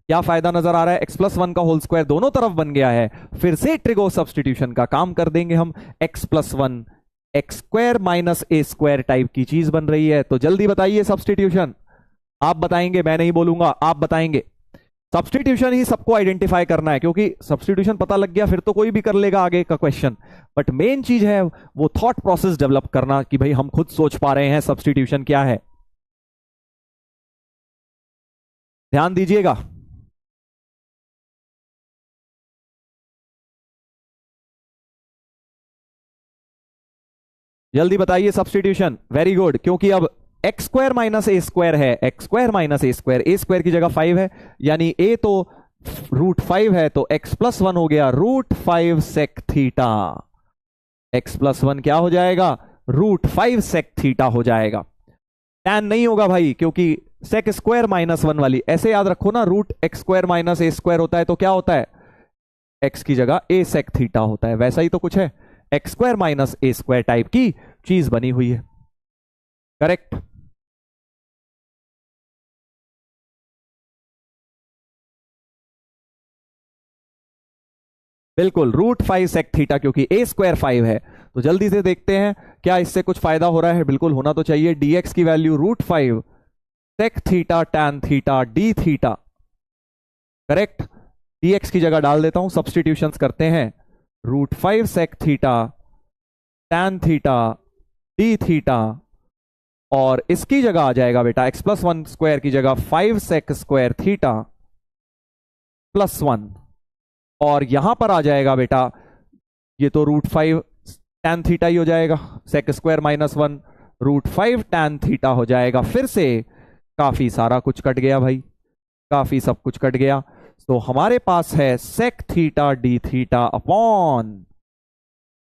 क्या फायदा नजर आ रहा है? x + 1 का होल स्क्वायर दोनों तरफ बन गया है। फिर से ट्रिगो सब्स्टिट्यूशन का काम कर देंगे हम। x + 1 x² - a² टाइप की चीज बन रही है। तो जल्दी बताइए सब्स्टिट्यूशन, आप बताएंगे, मैं नहीं बोलूंगा, आप बताएंगे। सब्स्टिट्यूशन ही सबको आइडेंटिफाई करना है, क्योंकि सब्स्टिट्यूशन पता लग गया फिर तो कोई भी कर लेगा आगे का क्वेश्चन। बट मेन चीज है वो थॉट प्रोसेस डेवलप करना कि भाई हम खुद सोच पा रहे हैं सब्स्टिट्यूशन क्या है। ध्यान दीजिएगा। जल्दी बताइए सब्स्टिट्यूशन। वेरी गुड, क्योंकि अब एक्स स्क्वायर माइनस ए स्क्वायर है, एक्स स्क्वायर माइनस ए स्क्वायर की जगह 5 है, यानी ए तो √5 है, तो x प्लस 1 हो गया √5 सेक थीटा। x प्लस 1 क्या हो जाएगा? √5 सेक थीटा हो जाएगा। टैन नहीं होगा भाई, क्योंकि सेक स्क्वायर माइनस 1 वाली ऐसे याद रखो ना, √x स्क्वायर माइनस ए स्क्वायर होता है तो क्या होता है? x की जगह a सेक थीटा होता है। वैसा ही तो कुछ है, एक्स स्क्वायर माइनस ए स्क्वायर टाइप की चीज बनी हुई है। करेक्ट। बिल्कुल, √5 सेक थीटा, क्योंकि ए स्क्वायर 5 है। तो जल्दी से देखते हैं क्या इससे कुछ फायदा हो रहा है। बिल्कुल होना तो चाहिए। dx की value √5 sec theta tan theta D theta. Correct. dx की जगह डाल देता हूं, सब्स्टिट्यूशंस करते हैं। √5 sec theta tan theta D theta, और इसकी जगह आ जाएगा बेटा x प्लस 1 स्क्वायर की जगह 5 सेक स्क्वायर थीटा प्लस 1, और यहां पर आ जाएगा बेटा ये तो √5 टैन थीटा ही हो जाएगा, sec square minus 1 √5 tan theta हो जाएगा। फिर से काफी सारा कुछ कट गया भाई, काफी सब कुछ कट गया। तो हमारे पास है sec theta D theta upon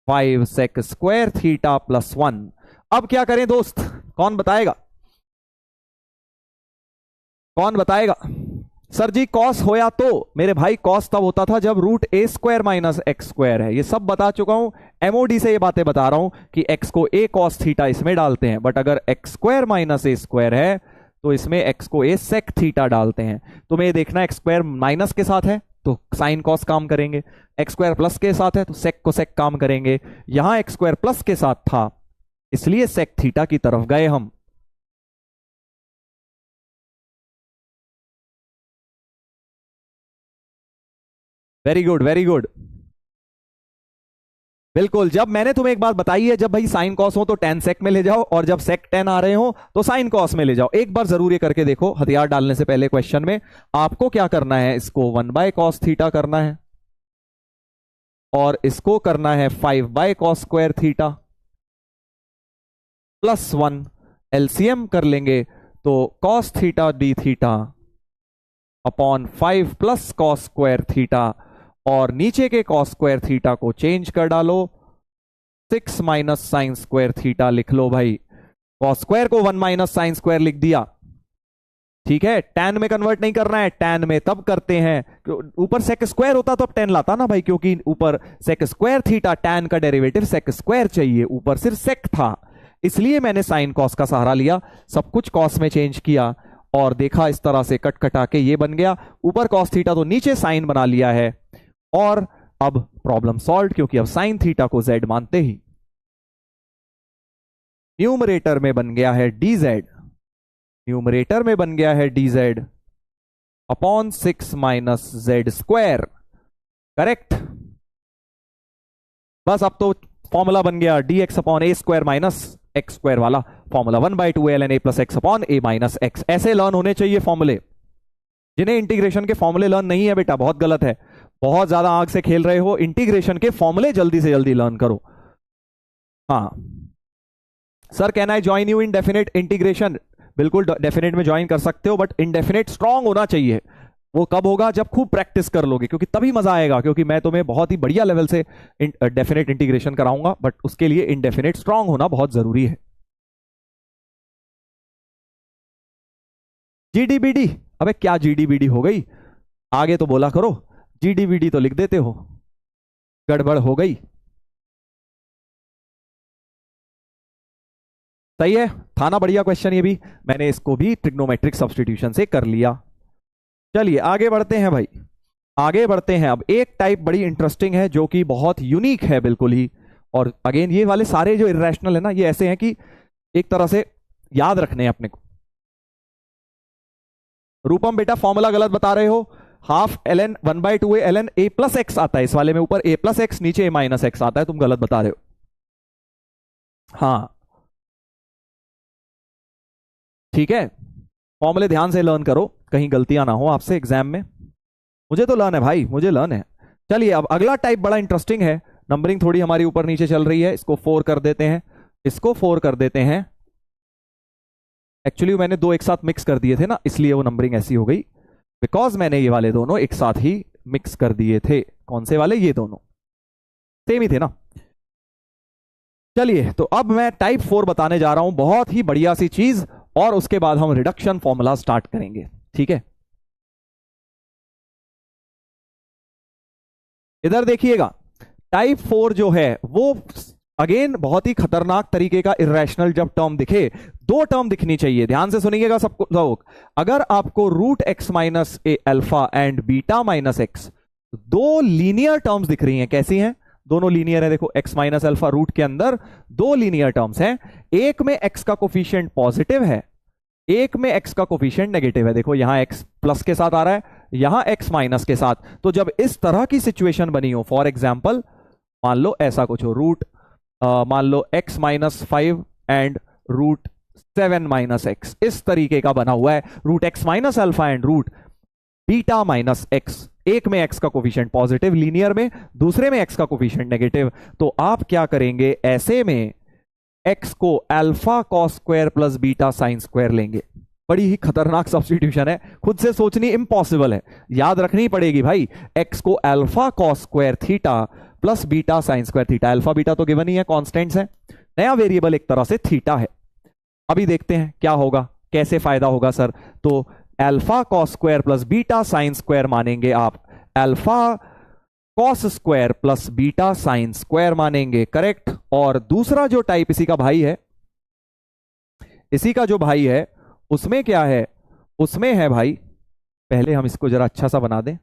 5 sec square theta plus 1। अब क्या करें दोस्त, कौन बताएगा? कौन बताएगा? सर जी कॉस होया तो मेरे भाई, कॉस तब होता था जब √a square minus x square है। ये सब बता चुका हूं, एमओडी से ये बातें बता रहा हूं कि x को a cos थीटा इसमें डालते हैं, बट अगर x स्क्वायर माइनस ए स्क्वायर है तो इसमें x को a सेक थीटा डालते हैं। तो मैं देखना x स्क्वायर माइनस के साथ है तो साइन कॉस काम करेंगे, x स्क्वायर प्लस के साथ है तो सेक को सेक काम करेंगे। यहां x स्क्वायर प्लस के साथ था इसलिए सेक थीटा की तरफ गए हम। Very good very good. बिल्कुल, जब मैंने तुम्हें एक बात बताई है, जब भाई साइन कॉस हो तो टेन सेक में ले जाओ, और जब सेक टेन आ रहे हो तो साइन कॉस में ले जाओ। एक बार जरूर ये करके देखो, हथियार डालने से पहले क्वेश्चन में आपको क्या करना है, इसको 1/cos थीटा करना है और इसको करना है 5/cos square theta plus 1। LCM कर लेंगे तो cos theta D theta upon 5 plus cos square theta, और नीचे के cos स्क्वायर थीटा को चेंज कर डालो, 6 माइनस साइन स्क्वायर थीटा लिख लो भाई। cos स्क्वायर को 1 माइनस साइन स्क्वायर लिख दिया, ठीक है। टैन में कन्वर्ट नहीं करना है, टैन में तब करते हैं, ऊपर सेक स्क्वायर होता तो अब टैन लाता ना भाई, क्योंकि ऊपर सेक स्क्वायर थीटा, टैन का डेरिवेटिव सेक स्क्वायर चाहिए, ऊपर सिर्फ सेक था, इसलिए मैंने साइन कॉस का सहारा लिया। सब कुछ कॉस में चेंज किया और देखा इस तरह से कट कटा के ये बन गया, ऊपर कॉस थीटा तो नीचे साइन बना लिया है, और अब प्रॉब्लम सॉल्व, क्योंकि अब साइन थीटा को z मानते ही न्यूमरेटर में बन गया है dz, न्यूमरेटर में बन गया है dz upon 6 minus z square. Correct. बस अब तो फॉर्मूला बन गया dx upon a square minus x square वाला formula, 1/2 ln a plus x upon a minus x. ऐसे लर्न होने चाहिए फॉर्मूले। जिन्हें इंटीग्रेशन के फॉर्मूले लर्न नहीं है बेटा, बहुत गलत है, बहुत ज्यादा आग से खेल रहे हो। इंटीग्रेशन के फॉर्मूले जल्दी से जल्दी लर्न करो। हाँ sir, can I join you in definite integration? बिल्कुल डेफिनेट में ज्वाइन कर सकते हो, बट इनडेफिनेट स्ट्रांग होना चाहिए। वो कब होगा? जब खूब प्रैक्टिस कर लोगे, क्योंकि तभी मजा आएगा, क्योंकि मैं तुम्हें बहुत ही बढ़िया लेवल से डेफिनेट इंटीग्रेशन कराऊंगा, बट उसके लिए इनडेफिनेट स्ट्रांग होना बहुत जरूरी है। जीडीबीडी? अबे क्या जीडीबीडी हो गई, आगे तो बोला करो। जीडीबीडी तो लिख देते हो, गड़बड़ हो गई। सही है, था ना बढ़िया क्वेश्चन ये भी, मैंने इसको भी ट्रिग्नोमेट्रिक सब्स्टिट्यूशन से कर लिया। चलिए आगे बढ़ते हैं भाई, आगे बढ़ते हैं। अब एक टाइप बड़ी इंटरेस्टिंग है जो कि बहुत यूनिक है बिल्कुल ही, और अगेन ये वाले सारे जो इरेशनल है ना, ये ऐसे हैं कि एक तरह से याद रखने हैं अपने को। रूपम बेटा फॉर्मूला गलत बता रहे हो, half ln 1/2 ln a plus x आता है, इस वाले में ऊपर a प्लस एक्स नीचे a माइनस एक्स आता है, तुम गलत बता रहे हो। हाँ ठीक है, फॉर्मूले ध्यान से लर्न करो, कहीं गलतियां ना हो आपसे एग्जाम में। मुझे तो लर्न है भाई, मुझे लर्न है। चलिए अब अगला टाइप बड़ा इंटरेस्टिंग है, नंबरिंग थोड़ी हमारी ऊपर नीचे चल रही है, इसको 4 कर देते हैं, इसको 4 कर देते हैं। एक्चुअली मैंने दो एक साथ मिक्स कर दिए थे ना, इसलिए वो नंबरिंग ऐसी हो गई, बिकॉज मैंने ये वाले दोनों एक साथ ही मिक्स कर दिए थे। कौन से वाले? ये दोनों सेम ही थे ना। चलिए तो अब मैं टाइप 4 बताने जा रहा हूं, बहुत ही बढ़िया सी चीज, और उसके बाद हम रिडक्शन फॉर्मूला स्टार्ट करेंगे। ठीक है, इधर देखिएगा, टाइप 4 जो है वो अगेन बहुत ही खतरनाक तरीके का इरेशनल जब टर्म दिखे, दो टर्म दिखनी चाहिए, ध्यान से सुनिएगा सबको लोग। अगर आपको root x minus A alpha and beta minus X दो लीनियर टर्म्स दिख रही हैं, कैसी हैं? दोनों लीनियर है। देखो एक्स माइनस अल्फा रूट के अंदर दो लीनियर टर्म्स हैं, एक में एक्स का कोफिशिएंट पॉजिटिव है, एक में एक्स का कोफिशिएंट नेगेटिव है। देखो यहां एक्स प्लस के साथ आ रहा है, यहां एक्स माइनस के साथ। तो जब इस तरह की सिचुएशन बनी हो, फॉर एग्जाम्पल मान लो ऐसा कुछ हो, रूट मान लो x minus 5 and root 7 minus x, इस तरीके का बना हुआ है, root x minus alpha and root beta minus x. एक में एक्स का कोफिशिएंट पॉजिटिव लीनियर में, दूसरे में एक्स का कोफिशिएंट नेगेटिव। तो आप क्या करेंगे, ऐसे में एक्स को alpha cos square plus beta sine square लेंगे। बड़ी ही खतरनाक सब्स्टिट्यूशन है, खुद से सोचनी इम्पॉसिबल है, याद रखनी पड़ेगी भाई। एक्स को alpha cos square theta plus beta sine square theta, alpha beta तो गिवन ही है, कांस्टेंट्स हैं, नया वेरिएबल एक तरह से थीटा है। अभी देखते हैं क्या होगा, कैसे फायदा होगा सर। तो alpha cos square plus beta sine square मानेंगे आप, alpha cos square plus beta sine square मानेंगे, करेक्ट। और दूसरा जो टाइप इसी का भाई है, इसी का जो भाई है उसमें क्या है, उसमें है भाई, पहले हम इसको जरा अच्छा सा बना दें,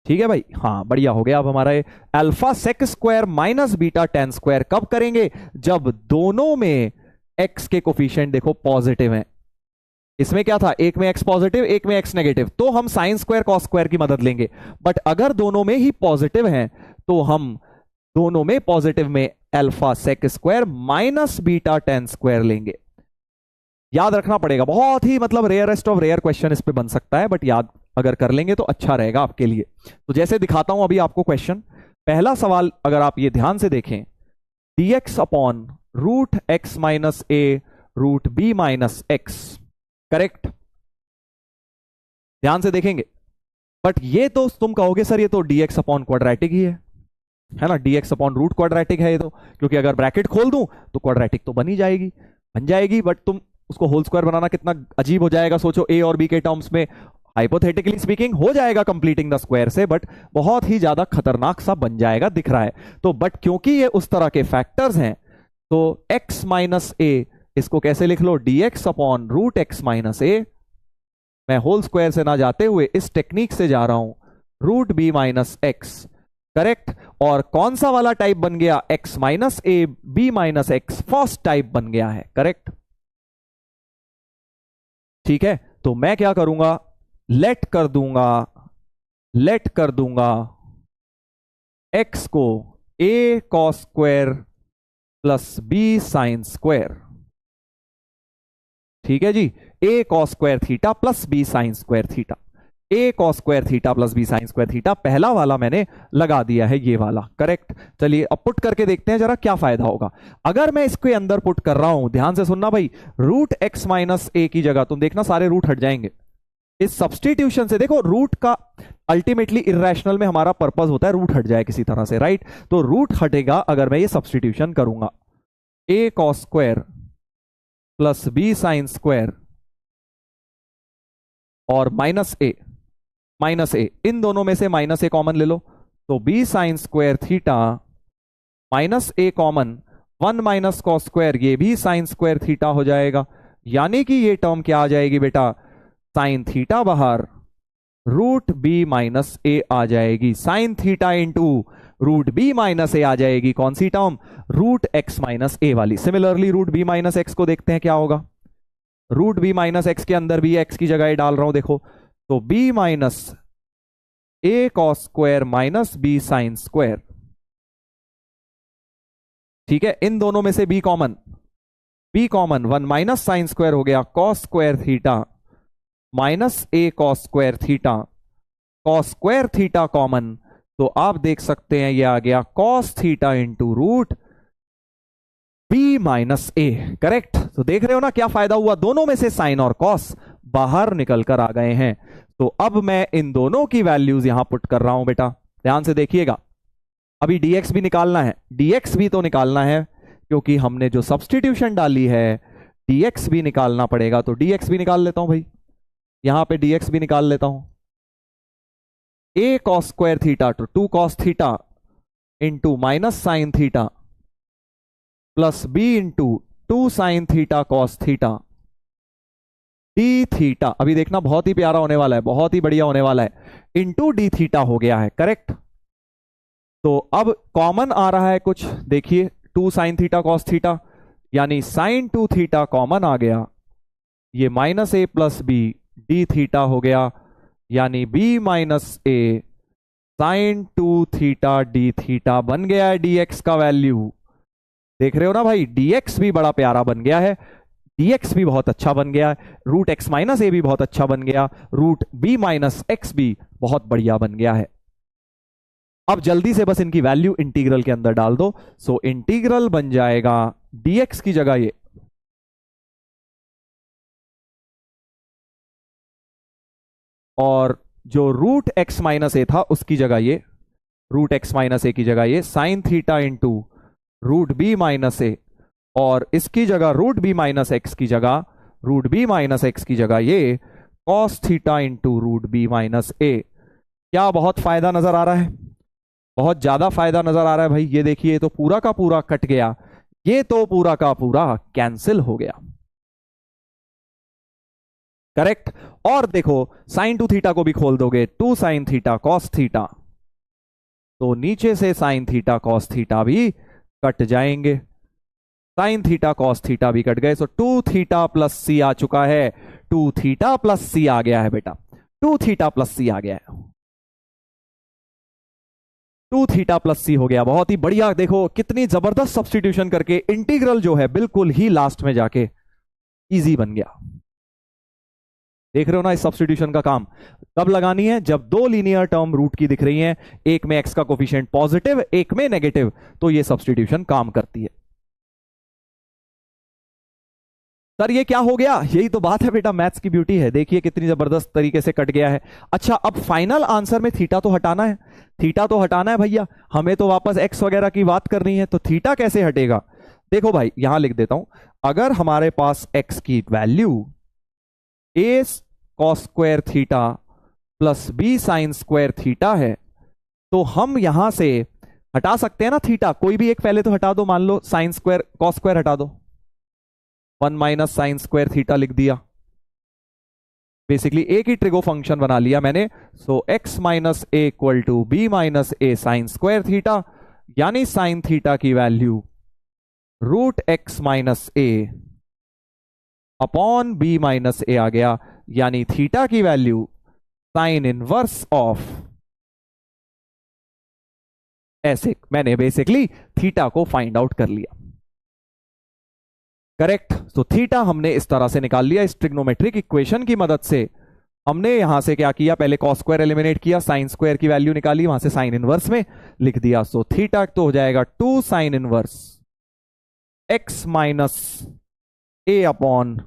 ठीक है भाई, हाँ बढ़िया हो गया। अब हमारा alpha sec square minus beta tan square कब करेंगे, जब दोनों में एक्स के कोफिशिएंट देखो पॉजिटिव हैं। इसमें क्या था, एक में एक्स पॉजिटिव एक में एक्स नेगेटिव, तो हम साइन स्क्वायर कॉस स्क्वायर की मदद लेंगे। बट अगर दोनों में ही पॉजिटिव हैं तो हम दोनों में पॉजिटिव में alpha sec square minus beta tan square लेंगे। याद रखना पड़ेगा, बहुत ही मतलब रेयरेस्ट ऑफ रेयर क्वेश्चन इस पे बन सकता है, बट याद अगर कर लेंगे तो अच्छा रहेगा आपके लिए। तो जैसे दिखाता हूं अभी आपको क्वेश्चन, पहला सवाल अगर आप ये ध्यान से देखें, dx upon root x minus a root b minus x, correct, ध्यान से देखेंगे। बट ये तो तुम कहोगे सर ये तो dx अपॉन क्वाड्रेटिक ही है ना, dx अपॉन रूट क्वाड्रेटिक है ये तो, क्योंकि अगर ब्रैकेट खोल दूं तो क्वाड्रेटिक तो बन जाएगी, बट तुम उसको होल स्क्वायर बनाना कितना अजीब हो जाएगा, सोचो a और b के टर्म्स में, हाइपोथेटिकली स्पीकिंग हो जाएगा कंप्लीटिंग द स्क्वायर से, बट बहुत ही ज्यादा खतरनाक सा बन जाएगा दिख रहा है। तो बट क्योंकि ये उस तरह के फैक्टर्स हैं, तो x माइनस ए इसको कैसे लिख लो, dx upon root x minus a, मैं होल स्क्वायर से ना जाते हुए इस टेक्निक से जा रहा हूं, root b minus x, correct. और कौन सा वाला टाइप बन गया, x minus a b minus x, first type बन गया है, करेक्ट, ठीक है। तो मैं क्या करूंगा, लेट कर दूंगा x को a cos square plus b sine square, ठीक है जी, a cos square theta plus b sine square theta, a cos square theta plus b sine square theta, पहला वाला मैंने लगा दिया है ये वाला, करेक्ट। चलिए अब पुट करके देखते हैं जरा क्या फायदा होगा। अगर मैं इसके अंदर पुट कर रहा हूं, ध्यान से सुनना भाई, रूट एक्स माइनस ए की जगह तुम देखना सारे रूट हट जाएंगे। इस सब्सटीट्यूशन से देखो, रूट का अल्टीमेटली इरेशनल में हमारा पर्पस होता है रूट हट जाए किसी तरह से, राइट। तो रूट हटेगा अगर मैं ये सब्सटीट्यूशन करूंगा, a cos square plus b sine square और माइनस ए, इन दोनों में से माइनस ए कॉमन ले लो, तो b sine square theta minus a common, 1 minus cos square, ये भी साइन स्क्वायर थीटा हो जाएगा, यानी कि ये टर्म क्या आ जाएगी बेटा, साइन थीटा बाहर, रूट बी माइनस ए आ जाएगी, sine theta into root b minus a आ जाएगी, कौन सी term, root x minus a वाली। Similarly root b minus x को देखते हैं क्या होगा, रूट बी माइनस एक्स के अंदर भी एक्स की जगह डाल रहा हूं देखो, तो b minus a cos square minus b sine square. ठीक है, इन दोनों में से b common, one minus sine square हो गया cos square theta minus a cos square theta, cos square theta common, तो आप देख सकते हैं ये आ गया cos theta into root b minus a. Correct. तो देख रहे हो ना क्या फायदा हुआ, दोनों में से साइन और कॉस बाहर निकल कर आ गए हैं। तो अब मैं इन दोनों की वैल्यूज यहां पुट कर रहा हूं बेटा, ध्यान से देखिएगा। अभी dx भी निकालना है, dx भी तो निकालना है क्योंकि हमने जो सब्स्टिट्यूशन डाली है dx भी निकालना पड़ेगा। तो dx भी निकाल लेता हूं भाई, यहां पे dx भी निकाल लेता हूं। a cos square theta two 2 cos theta into minus sine theta plus b into 2 sine theta cos theta D theta. अभी देखना बहुत ही प्यारा होने वाला है, बहुत ही बढ़िया होने वाला है, इंटू डी थीटा हो गया है। करेक्ट। तो अब कॉमन आ रहा है कुछ, देखिए 2 साइन थीटा कॉस थीटा, यानी साइन 2 थीटा कॉमन आ गया, ये माइनस ए प्लस बी डी थीटा हो गया, यानी B minus a sign 2 theta D theta बन गया है dx का वैल्यू। देख रहे हो ना भाई, dx भी बड़ा प्यारा बन गया है, dx भी बहुत अच्छा बन गया है, रूट एक्स माइनस ए भी बहुत अच्छा बन गया, रूट बी माइनस एक्स भी बहुत बढ़िया बन गया है। अब जल्दी से बस इनकी वैल्यू इंटीग्रल के अंदर डाल दो। सो इंटीग्रल बन जाएगा dx की जगह ये, और जो रूट एक्स माइनस ए था उसकी जगह ये, रूट एक्स माइनस ए की जगह ये sine theta into root b minus a, और इसकी जगह रूट बी माइनस एक्स की जगह, रूट बी माइनस एक्स की जगह ये cos theta into root b minus a. क्या बहुत फायदा नजर आ रहा है, बहुत ज्यादा फायदा नजर आ रहा है भाई। ये देखिए तो पूरा का पूरा कट गया, ये तो पूरा का पूरा कैंसिल हो गया। करेक्ट। और देखो साइन 2 थीटा को भी खोल दोगे, 2 साइन थीटा कॉस थीटा, तो नीचे से साइन थीटा कॉस थीटा भी कट जाएंगे, साइन थीटा कॉस थीटा भी कट गए। सो 2 थीटा प्लस सी आ चुका है, 2 थीटा प्लस सी आ गया है बेटा, 2 थीटा प्लस सी आ गया है, 2 थीटा प्लस सी हो गया। बहुत ही बढ़िया, देखो कितनी जबरदस्त सब्स्टिट्यूशन करके इंटीग्रल जो है बिल्कुल ही लास्ट में जाके इजी बन गया। देख रहे हो ना इस सब्स्टिट्यूशन का काम कब लगानी है, जब दो लीनियर टर्म रूट की दिख रही हैं, एक में एक्स का कोफिशिएंट पॉजिटिव एक में नेगेटिव, तो ये सब्स्टिट्यूशन काम करती है। सर ये क्या हो गया, यही तो बात है बेटा, मैथ्स की ब्यूटी है। देखिए कितनी जबरदस्त तरीके से कट गया है। अच्छा अब फाइनल आंसर में थीटा तो हटाना है, थीटा तो हटाना है भैया, हमें तो वापस एक्स वगैरह की बात करनी है, तो थीटा कैसे हटेगा। देखो भाई यहां लिख देता हूं, अगर हमारे पास एक्स की value a cos square theta plus b sine square theta है, तो हम यहां से हटा सकते हैं ना थीटा, कोई भी एक पहले तो हटा दो, मान लो साइन स्क्वायर कॉस स्क्वायर हटा दो, 1 माइनस साइन स्क्वायर थीटा लिख दिया, बेसिकली एक ही ट्रिगो फंक्शन बना लिया मैंने। So x minus a equal to b minus a sine square theta, यानी साइन थीटा की value root x minus a upon b minus a आ गया, यानी थीटा की वैल्यू साइन इनवर्स ऑफ, ऐसे मैंने बेसिकली थीटा को फाइंड आउट कर लिया। करेक्ट। तो थीटा हमने इस तरह से निकाल लिया, इस ट्रिग्नोमेट्रिक इक्वेशन की मदद से हमने यहां से क्या किया, पहले कॉस स्क्वायर एलिमिनेट किया, साइन स्क्वायर की वैल्यू निकाली, वहां से साइन इनवर्स में लिख दिया। सो थीटा तो हो जाएगा 2 sine inverse x minus a upon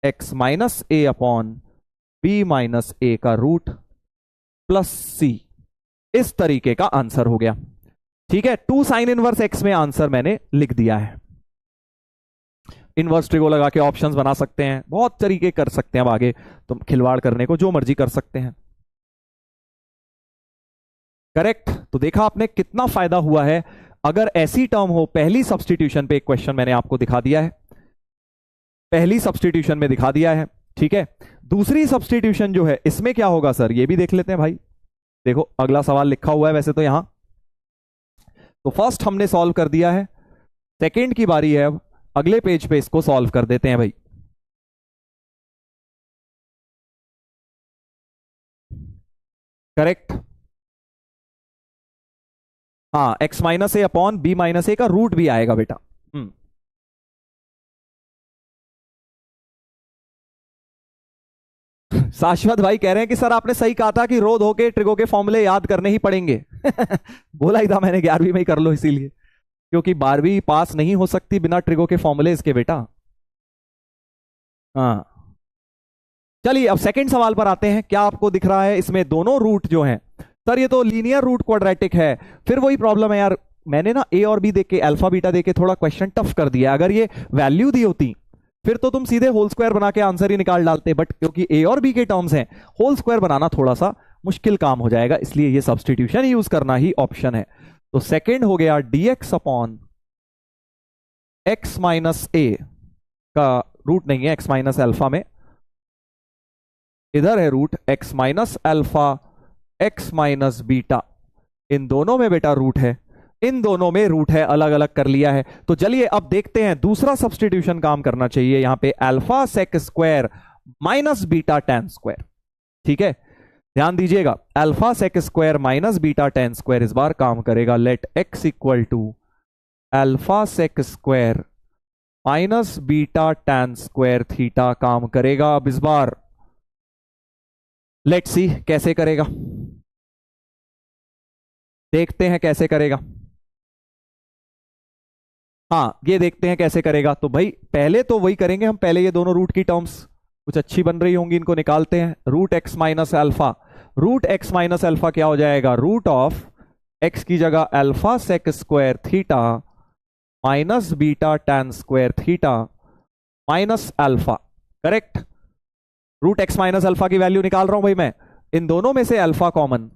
x minus a upon b minus ए का रूट प्लस सी, इस तरीके का आंसर हो गया। ठीक है, 2 साइन इनवर्स एक्स में आंसर मैंने लिख दिया है। इनवर्स ट्रिगो लगा के ऑप्शंस बना सकते हैं, बहुत तरीके कर सकते हैं, अब आगे तुम खिलवाड़ करने को जो मर्जी कर सकते हैं। करेक्ट। तो देखा आपने कितना फायदा हुआ है अगर ऐसी टर्म हो। पहली सब्स्टिट्यूशन पे एक क्वेश्चन मैंने आपको दिखा दिया है, पहली सब्स्टिट्यूशन में दिखा दिया है। ठीक है, दूसरी सब्स्टिट्यूशन जो है इसमें क्या होगा सर, ये भी देख लेते हैं भाई। देखो अगला सवाल लिखा हुआ है वैसे तो यहां, तो फर्स्ट हमने सॉल्व कर दिया है, सेकंड की बारी है, अब अगले पेज पे इसको सॉल्व कर देते हैं भाई। करेक्ट। हाँ, x minus a upon b minus ए का रूट भी आएगा बेटा। शाश्वत भाई कह रहे हैं कि सर आपने सही कहा था कि रो धो के ट्रिगो के फॉर्मूले याद करने ही पड़ेंगे। बोला ही था मैंने 11वीं में ही कर लो, इसीलिए, क्योंकि 12वीं पास नहीं हो सकती बिना ट्रिगो के फॉर्मूले इसके बेटा। हाँ, चलिए अब सेकंड सवाल पर आते हैं। क्या आपको दिख रहा है इसमें दोनों रूट जो हैं, सर ये तो लीनियर रूट क्वाड्रेटिक है। फिर वही प्रॉब्लम है यार, मैंने ना ए और बी देख के, अल्फा बीटा देख के थोड़ा क्वेश्चन टफ कर दिया। अगर ये वैल्यू दी होती फिर तो तुम सीधे होल स्क्वायर बना के आंसर ही निकाल डालते, बट क्योंकि ए और बी के टर्म्स हैं, होल स्क्वायर बनाना थोड़ा सा मुश्किल काम हो जाएगा, इसलिए ये सब्सटीट्यूशन यूज करना ही ऑप्शन है। तो सेकेंड हो गया dx अपॉन एक्स माइनस ए का रूट नहीं है एक्स माइनस अल्फा में, इधर है root x minus alpha x minus beta, इन दोनों में बेटा रूट है, इन दोनों में रूट है, अलग अलग कर लिया है। तो चलिए अब देखते हैं दूसरा सब्सटीट्यूशन काम करना चाहिए यहां पे, alpha sec square minus beta tan square. ठीक है, ध्यान दीजिएगा, alpha sec square minus beta tan square इस बार काम करेगा। Let x equal to alpha sec square minus beta tan square theta काम करेगा। अब इस बार लेट सी कैसे करेगा, देखते हैं कैसे करेगा। हाँ, ये देखते हैं कैसे करेगा। तो भाई पहले तो वही करेंगे हम, पहले ये दोनों रूट की टर्म्स कुछ अच्छी बन रही होंगी, इनको निकालते हैं। Root x minus alpha, root x minus alpha क्या हो जाएगा, रूट ऑफ एक्स की जगह alpha sec square theta minus beta tan square theta minus alpha. Correct, root x minus alpha की वैल्यू निकाल रहा हूं भाई मैं, इन दोनों में से alpha common,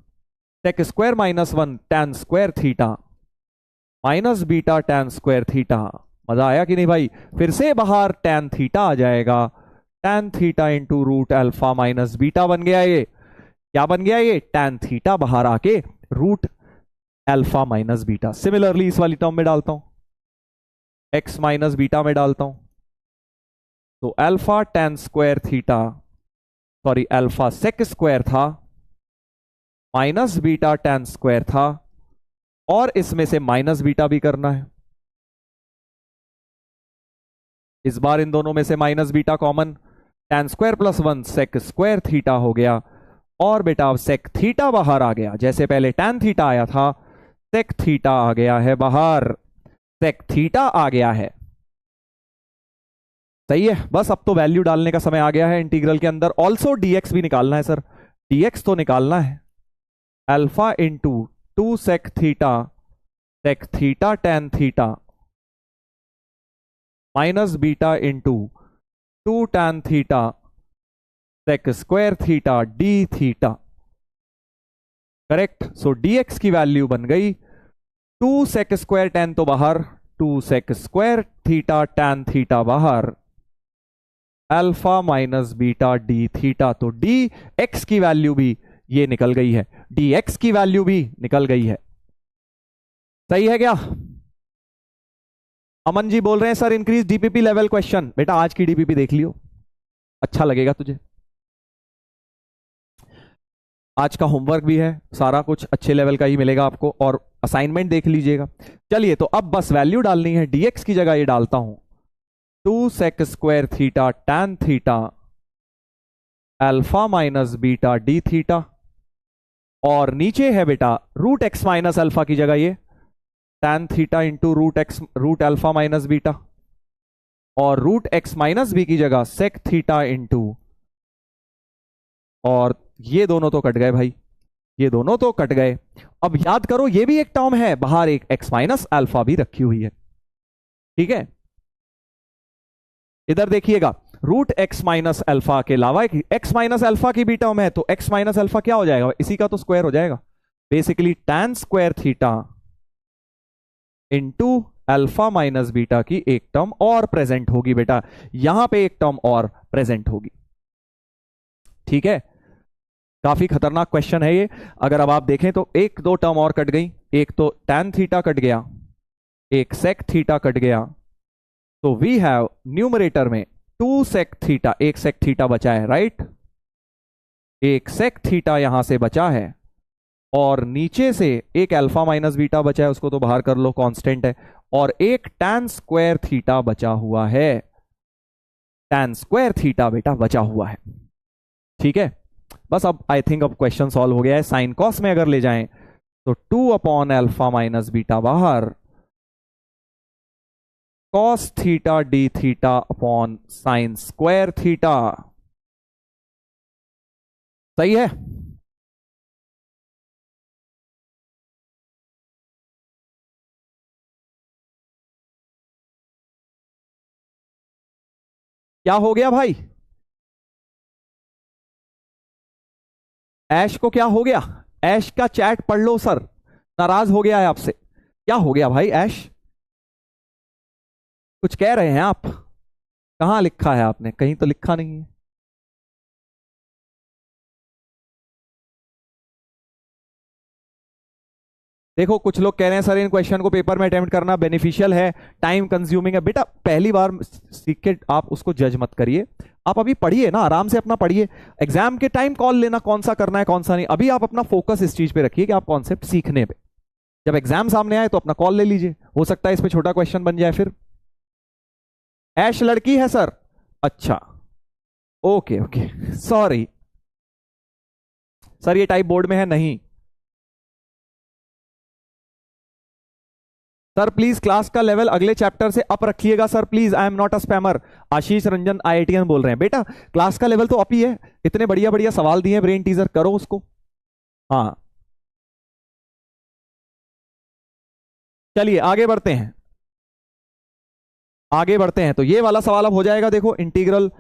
sec square minus one tan square theta minus beta tan square theta. मजा आया कि नहीं भाई, फिर से बाहर टेन थीटा आ जाएगा, tan theta into root alpha minus beta बन गया। ये क्या बन गया, ये टेन थीटा बाहर आके root alpha minus beta. Similarly इस वाली टर्म में डालता हूं, एक्स माइनस बीटा में डालता हूं, तो alpha tan square theta, sorry alpha sec square था माइनस बीटा टेन स्क्वायर था, और इसमें से माइनस बीटा भी करना है। इस बार इन दोनों में से minus beta common, tan square plus one sec square theta हो गया, और बेटा अब सेक थीटा बाहर आ गया, जैसे पहले टेन थीटा आया था सेक थीटा आ गया है बाहर, सेक थीटा आ गया है। सही है, बस अब तो वैल्यू डालने का समय आ गया है इंटीग्रल के अंदर। ऑल्सो डीएक्स भी निकालना है सर, डीएक्स तो निकालना है, alpha into two sec theta tan theta minus beta into two tan theta sec square theta D theta. Correct, so dx की वैल्यू बन गई टू सेक स्क्वायर टेन तो बाहर, two sec square theta tan theta बाहर, alpha minus beta d theta. तो d x की value भी ये निकल गई है, डी एक्स की वैल्यू भी निकल गई है। सही है क्या? अमन जी बोल रहे हैं sir increase DPP level question. बेटा आज की डीपीपी देख लियो, अच्छा लगेगा तुझे। आज का होमवर्क भी है, सारा कुछ अच्छे लेवल का ही मिलेगा आपको, और असाइनमेंट देख लीजिएगा। चलिए तो अब बस वैल्यू डालनी है, डीएक्स की जगह ये डालता हूं, two sec square theta tan theta alpha minus beta d theta, और नीचे है बेटा रूट एक्स माइनस अल्फा की जगह ये tan theta into root alpha minus beta, और रूट एक्स माइनस बी की जगह सेक थीटा इंटू, और ये दोनों तो कट गए भाई, ये दोनों तो कट गए। अब याद करो ये भी एक टर्म है, बाहर एक एक्स माइनस अल्फा भी रखी हुई है। ठीक है, इधर देखिएगा, रूट एक्स माइनस अल्फा के अलावा एक एक्स माइनस अल्फा की भी टर्म है, तो एक्स माइनस अल्फा क्या हो जाएगा, इसी का तो स्क्वायर हो जाएगा, basically tan square theta into alpha minus beta की एक टर्म और प्रेजेंट होगी बेटा, यहां पे एक टर्म और प्रेजेंट होगी। ठीक है, काफी खतरनाक क्वेश्चन है ये। अगर अब आप देखें तो एक दो टर्म और कट गई, एक तो टैन थीटा कट गया, एक सेक थीटा कट गया, तो वी हैव न्यूमरेटर में टू सेक थीटा, एक सेक थीटा बचा है, राइट, एक सेक थीटा यहां से बचा है, और नीचे से एक अल्फा माइनस बीटा बचा है, उसको तो बाहर कर लो, कांस्टेंट है, और एक tan स्क्वायर थीटा बचा हुआ है, tan स्क्वायर थीटा बेटा बचा हुआ है। ठीक है, बस अब आई थिंक अब क्वेश्चन सॉल्व हो गया है। साइन कॉस में अगर ले जाएं तो 2 अपॉन अल्फा माइनस बीटा बाहर, cos theta D theta upon sine square theta. सही है। क्या हो गया भाई? ऐश को क्या हो गया? ऐश का चैट पढ़ लो सर, नाराज हो गया है आपसे। क्या हो गया भाई ऐश? कुछ कह रहे हैं आप? कहां लिखा है आपने? कहीं तो लिखा नहीं है। देखो कुछ लोग कह रहे हैं सर इन क्वेश्चन को पेपर में अटेम्प्ट करना बेनिफिशियल है, टाइम कंज्यूमिंग है। बेटा पहली बार सीख के आप उसको जज मत करिए, आप अभी पढ़िए ना, आराम से अपना पढ़िए। एग्जाम के टाइम कॉल लेना कौन सा करना है कौन सा नहीं, अभी आप अपना फोकस इस चीज पे रखिए कि आप कॉन्सेप्ट सीखने पे, जब एग्जाम सामने आए तो अपना कॉल ले लीजिए, हो सकता है इस पे छोटा क्वेश्चन बन जाए फिर। ऐश लड़की है सर? अच्छा, ओके ओके, सॉरी सर, ये टाइप बोर्ड में है नहीं। सर प्लीज क्लास का लेवल अगले चैप्टर से अप रखिएगा sir please, I am not a spammer. Ashish Ranjan IITian बोल रहे हैं। बेटा क्लास का लेवल तो अप ही है, इतने बढ़िया बढ़िया सवाल दिए, ब्रेन टीजर करो उसको। हाँ चलिए आगे बढ़ते हैं, आगे बढ़ते हैं। तो ये वाला सवाल अब हो जाएगा, देखो इंटीग्रल,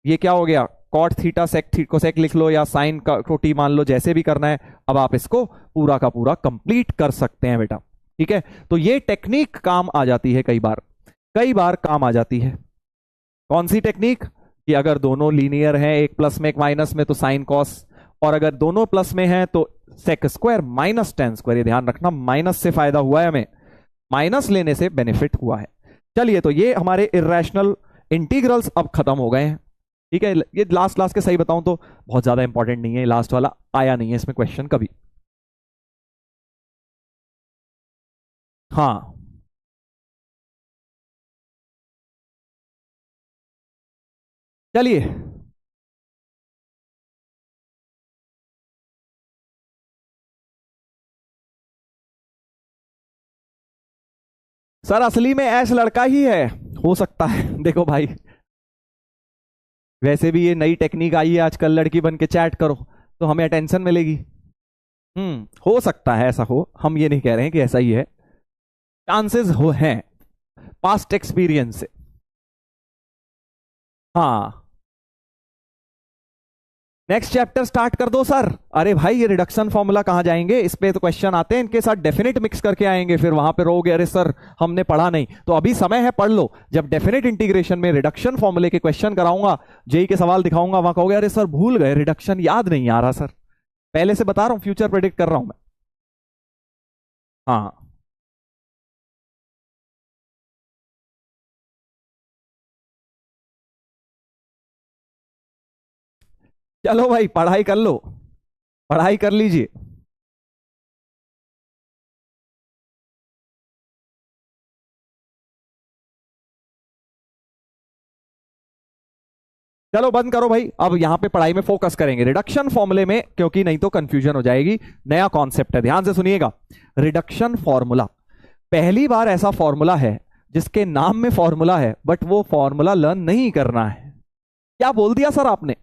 ये क्या हो गया, कॉट थीटा सेक थीटा को सेक लिख लो या साइन को टी मान लो, जैसे भी करना है। अब आप इसको पूरा का पूरा कंप्लीट कर सकते हैं बेटा। ठीक है, तो ये टेक्निक काम आ जाती है, कई बार काम आ जाती है। कौन सी टेक्निक? कि अगर दोनों लीनियर हैं, एक प्लस में एक माइनस में, तो साइन कॉस, और अगर दोनों प्लस में हैं तो sec square minus tan square. ये ध्यान रखना, माइनस से फायदा हुआ है हमें, माइनस लेने से बेनिफिट हुआ है। चलिए तो ये हमारे इरेशनल इंटीग्रल्स अब खत्म हो गए हैं। ठीक है, ये लास्ट लास्ट के सही बताऊं तो बहुत ज्यादा इंपॉर्टेंट नहीं है, लास्ट वाला आया नहीं है इसमें क्वेश्चन कभी। हाँ चलिए, सर असली में ऐश लड़का ही है, हो सकता है। देखो भाई, वैसे भी ये नई टेक्निक आई है आजकल, लड़की बन के चैट करो तो हमें अटेंशन मिलेगी। हो सकता है ऐसा हो, हम ये नहीं कह रहे हैं कि ऐसा ही है, चांसेस हो हैं पास्ट एक्सपीरियंस से। हाँ नेक्स्ट चैप्टर स्टार्ट कर दो सर। अरे भाई ये रिडक्शन फॉर्मूला कहां जाएंगे, इस पे तो क्वेश्चन आते हैं, इनके साथ डेफिनेट मिक्स करके आएंगे, फिर वहां पे रहोगे अरे सर हमने पढ़ा नहीं। तो अभी समय है, पढ़ लो। जब डेफिनेट इंटीग्रेशन में रिडक्शन फॉर्मूले के क्वेश्चन कराऊंगा, जेई के सवाल दिखाऊंगा, वहां कहोगे अरे सर भूल गए, रिडक्शन याद नहीं आ रहा सर। पहले से बता रहा हूं, फ्यूचर प्रेडिक्ट कर रहा हूं मैं। हाँ चलो भाई पढ़ाई कर लो, पढ़ाई कर लीजिए। चलो बंद करो भाई, अब यहां पे पढ़ाई में फोकस करेंगे रिडक्शन फॉर्मूले में, क्योंकि नहीं तो कंफ्यूजन हो जाएगी। नया कॉन्सेप्ट है, ध्यान से सुनिएगा। रिडक्शन फॉर्मूला, पहली बार ऐसा फॉर्मूला है जिसके नाम में फॉर्मूला है बट वो फॉर्मूला लर्न नहीं करना है। क्या बोल दिया सर आपने?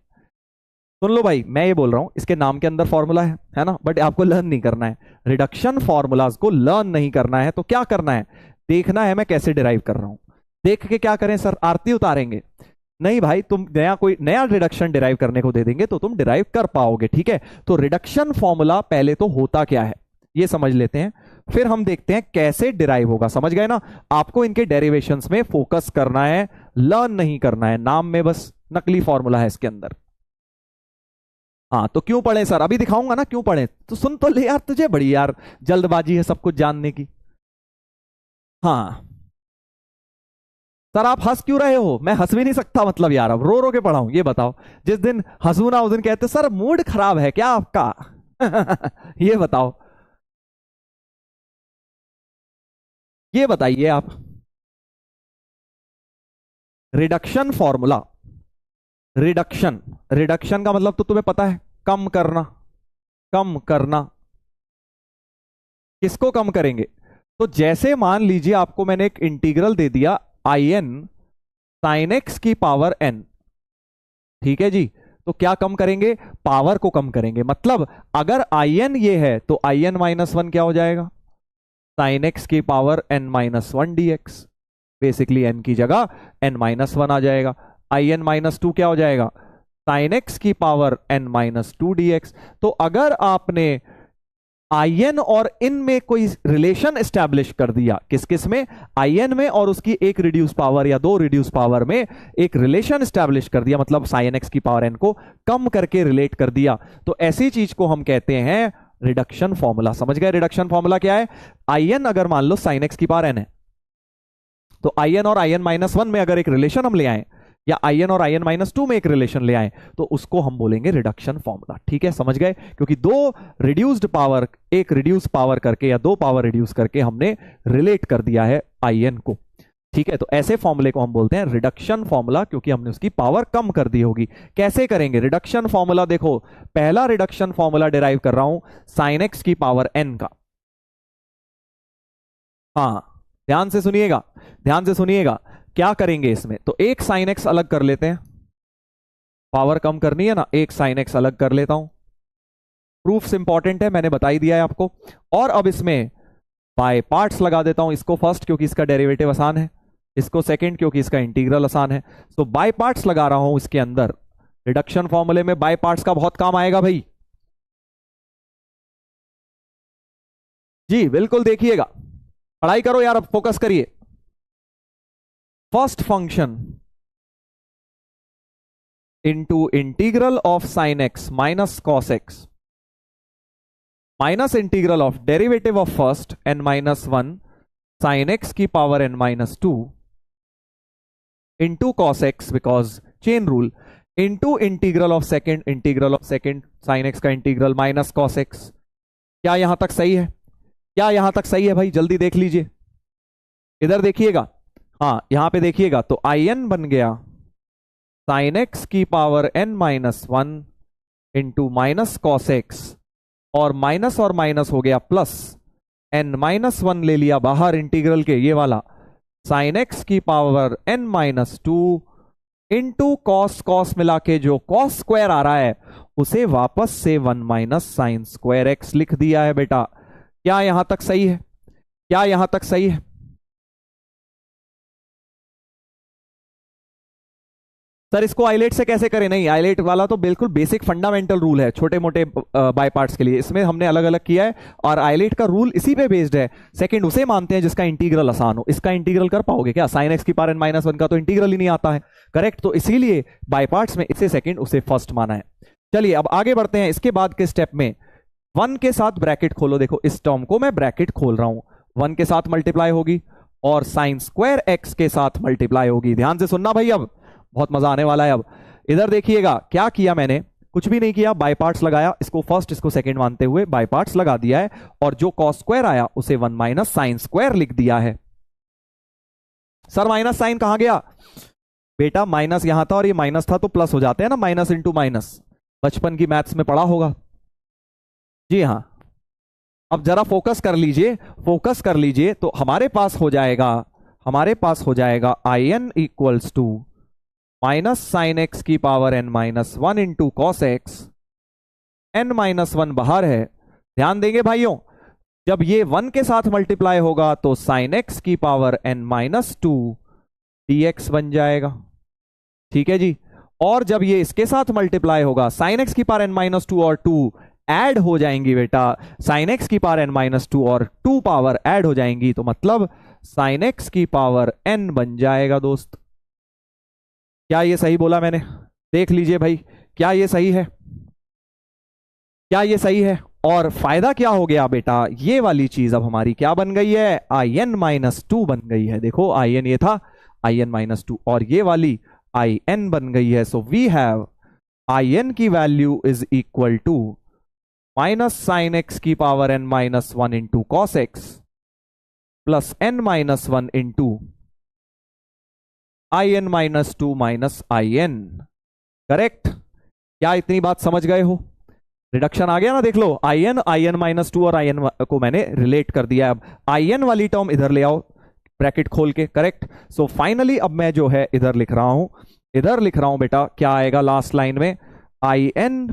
सुन लो भाई, मैं ये बोल रहा हूं इसके नाम के अंदर फॉर्मूला है ना, बट आपको लर्न नहीं करना है। रिडक्शन फॉर्मूलाज को लर्न नहीं करना है, तो क्या करना है, देखना है मैं कैसे डिराइव कर रहा हूं। देख के क्या करें सर, आरती उतारेंगे? नहीं भाई, तुम नया कोई नया रिडक्शन डिराइव करने को दे देंगे तो तुम डिराइव कर पाओगे। ठीक है, तो रिडक्शन फॉर्मूला पहले तो होता क्या है ये समझ लेते हैं, फिर हम देखते हैं कैसे डिराइव होगा। समझ गए ना? आपको इनके डेरिवेशंस में फोकस करना है, लर्न नहीं करना है। नाम में बस नकली फॉर्मूला है इसके अंदर। हाँ तो क्यों पढ़े सर, अभी दिखाऊंगा ना क्यों पढ़े, तो सुन तो ले यार, तुझे बड़ी यार जल्दबाजी है सब कुछ जानने की। हाँ सर आप हंस क्यों रहे हो? मैं हंस भी नहीं सकता मतलब यार, अब रो रो के पढ़ाऊं ये बताओ? जिस दिन हंसू ना उस दिन कहते सर मूड खराब है क्या आपका। ये बताओ, ये बताइए आप। रिडक्शन फॉर्मूला, रिडक्शन, रिडक्शन का मतलब तो तुम्हें पता है, कम करना, कम करना। किसको कम करेंगे? तो जैसे मान लीजिए आपको मैंने एक इंटीग्रल दे दिया आई एन साइन एक्स की पावर एन, ठीक है जी। तो क्या कम करेंगे? पावर को कम करेंगे। मतलब अगर आई एन ये है तो आई एन माइनस वन क्या हो जाएगा? साइन एक्स की power n minus one d x. Basically n की जगह एन माइनस वन आ जाएगा। आई एन माइनस टू क्या हो जाएगा? साइन एक्स की power n minus two d x. तो अगर आपने आई एन और इन में कोई रिलेशन एस्टैब्लिश कर दिया, किस किस में? आई एन में और उसकी एक रिड्यूस पावर या दो रिड्यूस पावर में एक रिलेशन एस्टैब्लिश कर दिया, मतलब साइन एक्स की पावर एन को कम करके रिलेट कर दिया, तो ऐसी चीज को हम कहते हैं रिडक्शन फॉर्मूला। समझ गए रिडक्शन फॉर्मूला क्या है? आई एन अगर मान लो साइन एक्स की पावर एन है, तो आई एन और आई एन माइनस वन में अगर एक रिलेशन हम ले आए, या आई एन और आई एन माइनस टू में एक रिलेशन ले आए, तो उसको हम बोलेंगे रिडक्शन फॉर्मूला। ठीक है, समझ गए? क्योंकि दो रिड्यूस्ड पावर, एक रिड्यूस पावर करके या दो पावर रिड्यूस करके हमने रिलेट कर दिया है आई एन को। ठीक है, तो ऐसे फॉर्मूले को हम बोलते हैं रिडक्शन फॉर्मूला, क्योंकि हमने उसकी पावर कम कर दी होगी। कैसे करेंगे रिडक्शन फॉर्मूला? देखो, पहला रिडक्शन फॉर्मूला डिराइव कर रहा हूं साइन एक्स की पावर एन का। हाँ, ध्यान से सुनिएगा, ध्यान से सुनिएगा। क्या करेंगे इसमें? तो एक साइन एक्स अलग कर लेते हैं, पावर कम करनी है ना, एक साइन एक्स अलग कर लेता हूं। प्रूफ्स इंपॉर्टेंट है, मैंने बता ही दिया है आपको। और अब इसमें बाय पार्ट्स लगा देता हूं, इसको फर्स्ट क्योंकि इसका डेरिवेटिव आसान है, इसको सेकंड क्योंकि इसका इंटीग्रल आसान है। तो बाय पार्ट्स लगा रहा हूं इसके अंदर। रिडक्शन फॉर्मूले में बाय पार्ट्स का बहुत काम आएगा भाई। जी बिल्कुल, देखिएगा, पढ़ाई करो यार, अब फोकस करिए। First function into integral of sine x minus cos x minus integral of derivative of first n minus one sine x की power n minus two into cos x, because chain rule, into integral of second sine x का integral minus cos x. क्या यहां तक सही है? क्या यहां तक सही है भाई? जल्दी देख लीजिए, इधर देखिएगा। हाँ, यहां पे देखिएगा, तो आई एन बन गया साइन एक्स की power n minus one into minus cos x, और माइनस हो गया प्लस, एन माइनस वन ले लिया बाहर इंटीग्रल के, ये वाला साइन एक्स की power n minus two into cos, cos मिला के जो कॉस स्क्वायर आ रहा है उसे वापस से one minus sine square x लिख दिया है बेटा। क्या यहां तक सही है? क्या यहां तक सही है? सर इसको आइलेट से कैसे करें? नहीं, आइलेट वाला तो बिल्कुल बेसिक फंडामेंटल रूल है छोटे मोटे बाय पार्ट्स के लिए, इसमें हमने अलग अलग किया है, और आइलेट का रूल इसी पे बेस्ड है। सेकंड उसे मानते हैं जिसका इंटीग्रल आसान हो। इसका इंटीग्रल कर पाओगे क्या? साइन एक्स की पावर एन माइनस वन का तो इंटीग्रल ही नहीं आता है, करेक्ट? तो इसीलिए बाय पार्ट्स में इसे सेकंड उसे फर्स्ट माना है। चलिए अब आगे बढ़ते हैं। इसके बाद के स्टेप में वन के साथ ब्रैकेट खोलो। देखो, इस टर्म को मैं ब्रैकेट खोल रहा हूं, वन के साथ मल्टीप्लाई होगी और साइन स्क्वायर एक्स के साथ मल्टीप्लाई होगी। ध्यान से सुनना भाई, अब बहुत मजा आने वाला है। अब इधर देखिएगा, क्या किया मैंने? कुछ भी नहीं किया, बाय पार्ट्स लगाया, इसको फर्स्ट इसको सेकंड मानते हुए बाय पार्ट्स लगा दिया है, और जो कॉस स्क्वायर आया उसे वन माइनस साइन स्क्वायर लिख दिया है। सर माइनस साइन कहां गया? बेटा माइनस यहां था और ये माइनस था तो प्लस हो जाते हैं ना, माइनस इंटू माइनस, बचपन की मैथ्स में पढ़ा होगा। जी हाँ, अब जरा फोकस कर लीजिए, फोकस कर लीजिए। तो हमारे पास हो जाएगा I n equals to minus sine x की power n minus one into cos x, n minus one बाहर है। ध्यान देंगे भाइयों, जब ये वन के साथ मल्टीप्लाई होगा तो साइन एक्स की power n minus two d x बन जाएगा। ठीक है जी। और जब ये इसके साथ मल्टीप्लाई होगा, साइन एक्स की पावर एन माइनस टू और टू ऐड हो जाएंगी बेटा, साइन एक्स की पावर एन माइनस टू और टू पावर ऐड हो जाएंगी, तो मतलब साइन एक्स की पावर एन बन जाएगा दोस्त। क्या ये सही बोला मैंने? देख लीजिए भाई, क्या ये सही है? क्या ये सही है? और फायदा क्या हो गया बेटा? ये वाली चीज अब हमारी क्या बन गई है? आई एन माइनस टू बन गई है। देखो आई एन ये था, आई एन माइनस टू, और ये वाली आई एन बन गई है। So we have I n की value is equal to minus sine x की power n minus one into cos x plus n minus one into I n minus two minus I n. Correct? क्या इतनी बात समझ गए हो? Reduction आ गया ना, देख लो, आई एन माइनस टू और आई एन को मैंने रिलेट कर दिया। अब आई एन वाली टर्म इधर ले आओ ब्रैकेट खोल के। करेक्ट? सो फाइनली अब मैं जो है इधर लिख रहा हूं बेटा, क्या आएगा लास्ट लाइन में, आई एन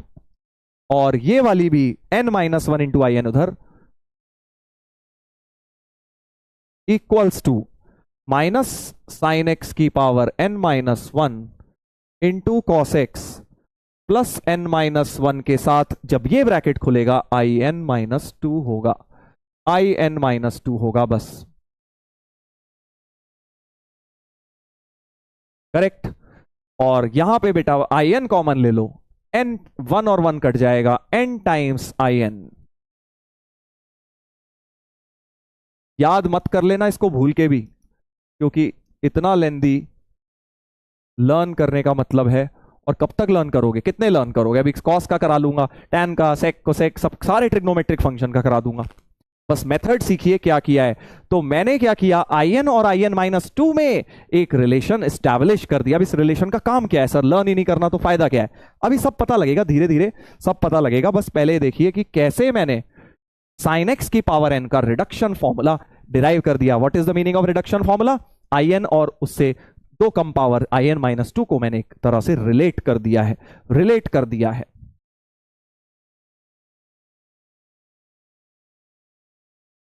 और ये वाली भी n minus one into I n उधर equals to minus sine x की power n minus one into cos x plus n minus one के साथ जब ये ब्रैकेट खुलेगा आई एन माइनस टू होगा, आई एन माइनस टू होगा बस। करेक्ट? और यहां पे बेटा आई एन कॉमन ले लो, n वन और वन कट जाएगा, n टाइम्स आई एन। याद मत कर लेना इसको भूल के भी, क्योंकि इतना लेंदी लर्न करने का मतलब है। और कब तक लर्न करोगे, कितने लर्न करोगे? अभी कॉस का करा लूंगा, टैन का, सेक, कोसेक, सब सारे ट्रिग्नोमेट्रिक फंक्शन का करा दूंगा। बस मेथड सीखिए क्या किया है। तो मैंने क्या किया, आई एन और आई एन माइनस टू में एक रिलेशन एस्टैब्लिश कर दिया। अब इस रिलेशन का काम क्या है सर, लर्न ही नहीं करना तो फायदा क्या है? अभी सब पता लगेगा, धीरे धीरे सब पता लगेगा। बस पहले देखिए कि कैसे मैंने साइन एक्स की पावर एन का रिडक्शन फॉर्मूला डिराइव कर दिया। What is the meaning of reduction formula? I n और उससे दो कम power I n minus two को मैंने एक तरह से रिलेट कर दिया है।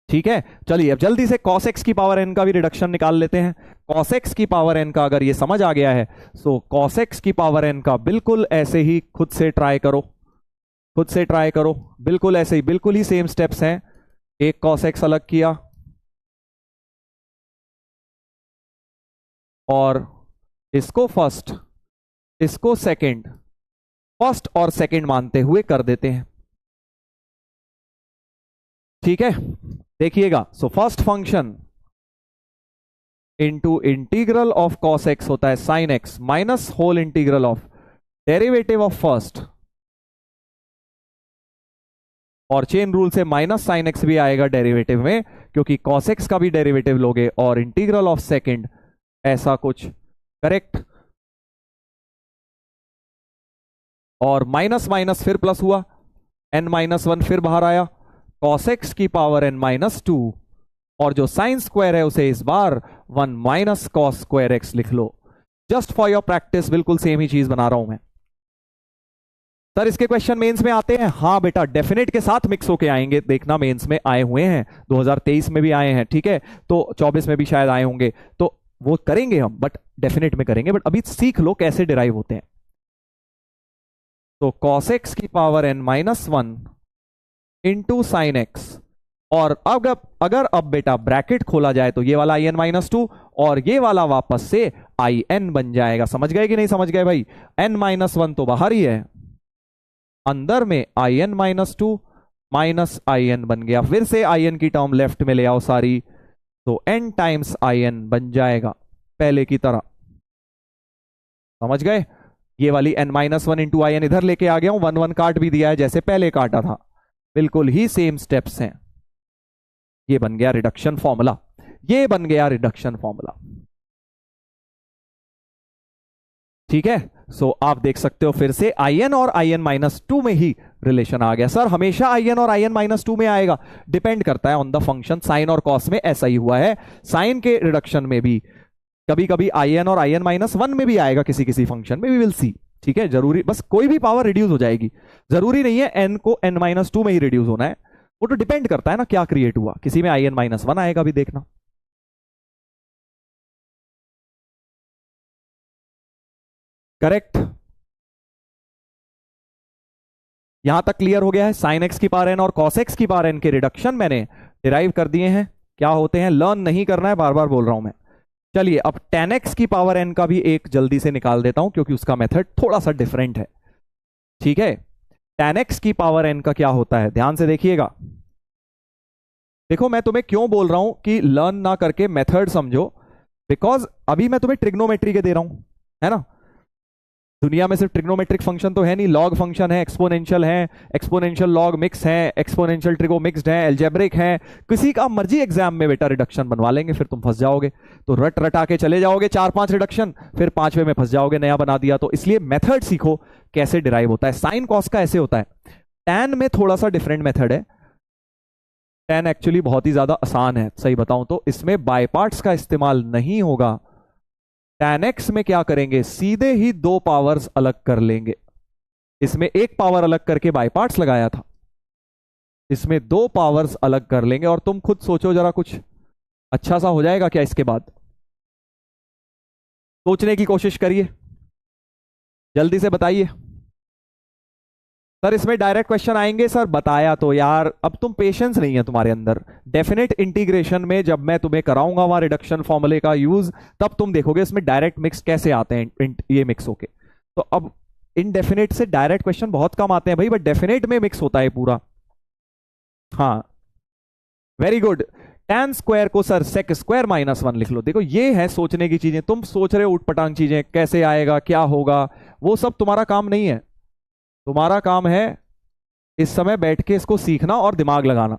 ठीक है, चलिए अब जल्दी से cos x की पावर n का भी रिडक्शन निकाल लेते हैं। cos x की पावर n का अगर ये समझ आ गया है, तो cos x की पावर n का बिल्कुल ऐसे ही खुद से ट्राई करो, बिल्कुल ऐसे ही, बिल्कुल ही सेम स्टेप्स हैं। एक cos x अलग किया और इसको फर्स्ट, इसको सेकंड, फर्स्ट और सेकंड मानते हुए कर देते हैं। ठीक है, देखिएगा। So first function into integral of cos x होता है sine x minus whole integral of derivative of first, और चेन रूल से माइनस साइन एक्स भी आएगा डेरिवेटिव में, क्योंकि कॉस एक्स का भी डेरिवेटिव लोगे, और इंटीग्रल ऑफ सेकंड, ऐसा कुछ। करेक्ट? और माइनस माइनस फिर प्लस हुआ, n माइनस वन फिर बाहर आया, cos x की पावर n माइनस टू, और जो साइन स्क्वायर है उसे इस बार one minus cos square x लिख लो। जस्ट फॉर योर प्रैक्टिस बिल्कुल सेम ही चीज बना रहा हूं मैं। सर इसके क्वेश्चन मेंस में आते हैं? हाँ बेटा, डेफिनेट के साथ मिक्स होके आएंगे, देखना मेंस में आए हुए हैं, 2023 में भी आए हैं। ठीक है, तो 24 में भी शायद आए होंगे, तो वो करेंगे हम, बट डेफिनेट में करेंगे। बट अभी सीख लो कैसे डिराइव होते हैं। तो cos x की power n minus one into sine x, और अगर अब बेटा ब्रैकेट खोला जाए तो ये वाला आई एन माइनस टू और ये वाला वापस से आई एन बन जाएगा। समझ गए कि नहीं समझ गए भाई? n माइनस वन तो बाहर ही है, अंदर में I n minus two minus I n बन गया। फिर से आई एन की टर्म लेफ्ट में ले आओ सारी, तो n टाइम्स आई एन बन जाएगा पहले की तरह। समझ गए? ये वाली n minus one into I n इधर लेके आ गया हूं, वन वन काट भी दिया है जैसे पहले काटा था, बिल्कुल ही सेम स्टेप्स हैं। ये बन गया रिडक्शन फॉर्मूला, ये बन गया रिडक्शन फॉर्मूला। ठीक है, सो आप देख सकते हो फिर से आई एन और आई एन माइनस टू में ही रिलेशन आ गया। सर हमेशा आई एन और आई एन माइनस टू में आएगा? डिपेंड करता है ऑन द फंक्शन। साइन और कॉस में ऐसा ही हुआ है, साइन के रिडक्शन में भी कभी कभी आई एन और आई एन माइनस वन में भी आएगा, किसी किसी फंक्शन में, वी विल सी। ठीक है, जरूरी बस कोई भी पावर रिड्यूस हो जाएगी, जरूरी नहीं है एन को एन माइनस टू में ही रिड्यूस होना है, वो तो डिपेंड करता है ना क्या क्रिएट हुआ। किसी में आई एन माइनस वन आएगा भी, देखना। करेक्ट? यहां तक क्लियर हो गया है? साइन एक्स की पावर एन और कॉस एक्स की पावर एन के रिडक्शन मैंने डिराइव कर दिए हैं। क्या होते हैं लर्न नहीं करना है, बार बार बोल रहा हूं मैं। चलिए अब tan x की पावर n का भी एक जल्दी से निकाल देता हूं, क्योंकि उसका मेथड थोड़ा सा डिफरेंट है। ठीक है, tan x की पावर n का क्या होता है, ध्यान से देखिएगा। देखो मैं तुम्हें क्यों बोल रहा हूं कि लर्न ना करके मेथड समझो, बिकॉज अभी मैं तुम्हें ट्रिग्नोमेट्री के दे रहा हूं, है ना। दुनिया में सिर्फ ट्रिग्नोमेट्रिक फंक्शन तो है नहीं, लॉग फंक्शन है, एक्सपोनेंशियल है, एक्सपोनेंशियल लॉग मिक्स है, एक्सपोनेंशियल ट्रिगो मिक्स्ड है, एल्जेब्रिक है। किसी का मर्जी एग्जाम में बेटा रिडक्शन बनवा लेंगे, फिर तुम फंस जाओगे। तो रट रटा के चले जाओगे 4-5 रिडक्शन, फिर 5वें में फंस जाओगे, नया बना दिया। तो इसलिए मेथड सीखो कैसे डिराइव होता है। साइन कॉस का ऐसे होता है, टैन में थोड़ा सा डिफरेंट मेथड है। टैन एक्चुअली बहुत ही ज्यादा आसान है, सही बताऊं तो इसमें बाय पार्ट्स का इस्तेमाल नहीं होगा। tan x में क्या करेंगे, सीधे ही 2 पावर्स अलग कर लेंगे। इसमें 1 पावर अलग करके बाय पार्ट्स लगाया था, इसमें 2 पावर्स अलग कर लेंगे। और तुम खुद सोचो जरा, कुछ अच्छा सा हो जाएगा क्या इसके बाद? सोचने की कोशिश करिए, जल्दी से बताइए। सर इसमें डायरेक्ट क्वेश्चन आएंगे सर, बताया तो यार, अब तुम पेशेंस नहीं है तुम्हारे अंदर। डेफिनेट इंटीग्रेशन में जब मैं तुम्हें कराऊंगा वहां रिडक्शन फॉर्मूले का यूज, तब तुम देखोगे इसमें डायरेक्ट मिक्स कैसे आते हैं, ये मिक्स होके। तो अब इनडेफिनेट से डायरेक्ट क्वेश्चन बहुत कम आते हैं भाई, बट डेफिनेट में मिक्स होता है पूरा। हाँ वेरी गुड। tan स्क्वायर को सर sec स्क्वायर -1 लिख लो। देखो ये है सोचने की चीजें, तुम सोच रहे हो उटपटांग चीजें, कैसे आएगा, क्या होगा, वो सब तुम्हारा काम नहीं है। तुम्हारा काम है इस समय बैठ के इसको सीखना और दिमाग लगाना।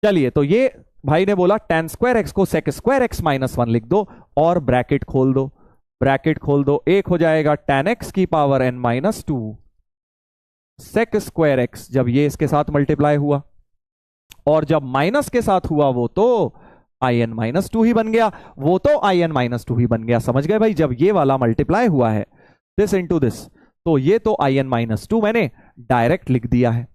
चलिए, तो ये भाई ने बोला tan स्क्वायर एक्स को sec स्क्वायर x -1 लिख दो और ब्रैकेट खोल दो, ब्रैकेट खोल दो। एक हो जाएगा tan x की power n-2 sec square x, जब ये इसके साथ मल्टीप्लाई हुआ, और जब माइनस के साथ हुआ वो तो in-2 ही बन गया, वो तो in-2 ही बन गया। समझ गए भाई? जब ये वाला मल्टीप्लाई हुआ है दिस इंटू दिस, तो ये तो in-2 मैंने डायरेक्ट लिख दिया है।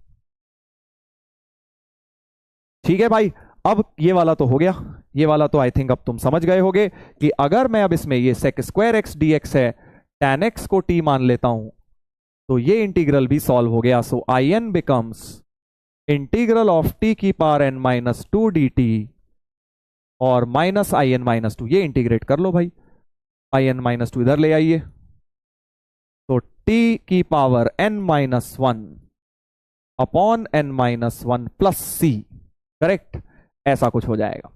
ठीक है भाई, अब ये वाला तो हो गया, ये वाला तो आई थिंक अब तुम समझ गए होगे कि अगर मैं अब इसमें ये sec स्क्वायर एक्स dx है, tan x को t मान लेता हूं, तो ये इंटीग्रल भी सॉल्व हो गया। सो in becomes integral of t की पावर n-2 dt और माइनस in-2, ये इंटीग्रेट कर लो भाई, in-2 इधर ले आइए, तो t की power n-1 upon n-1 plus c, correct? ऐसा कुछ हो जाएगा,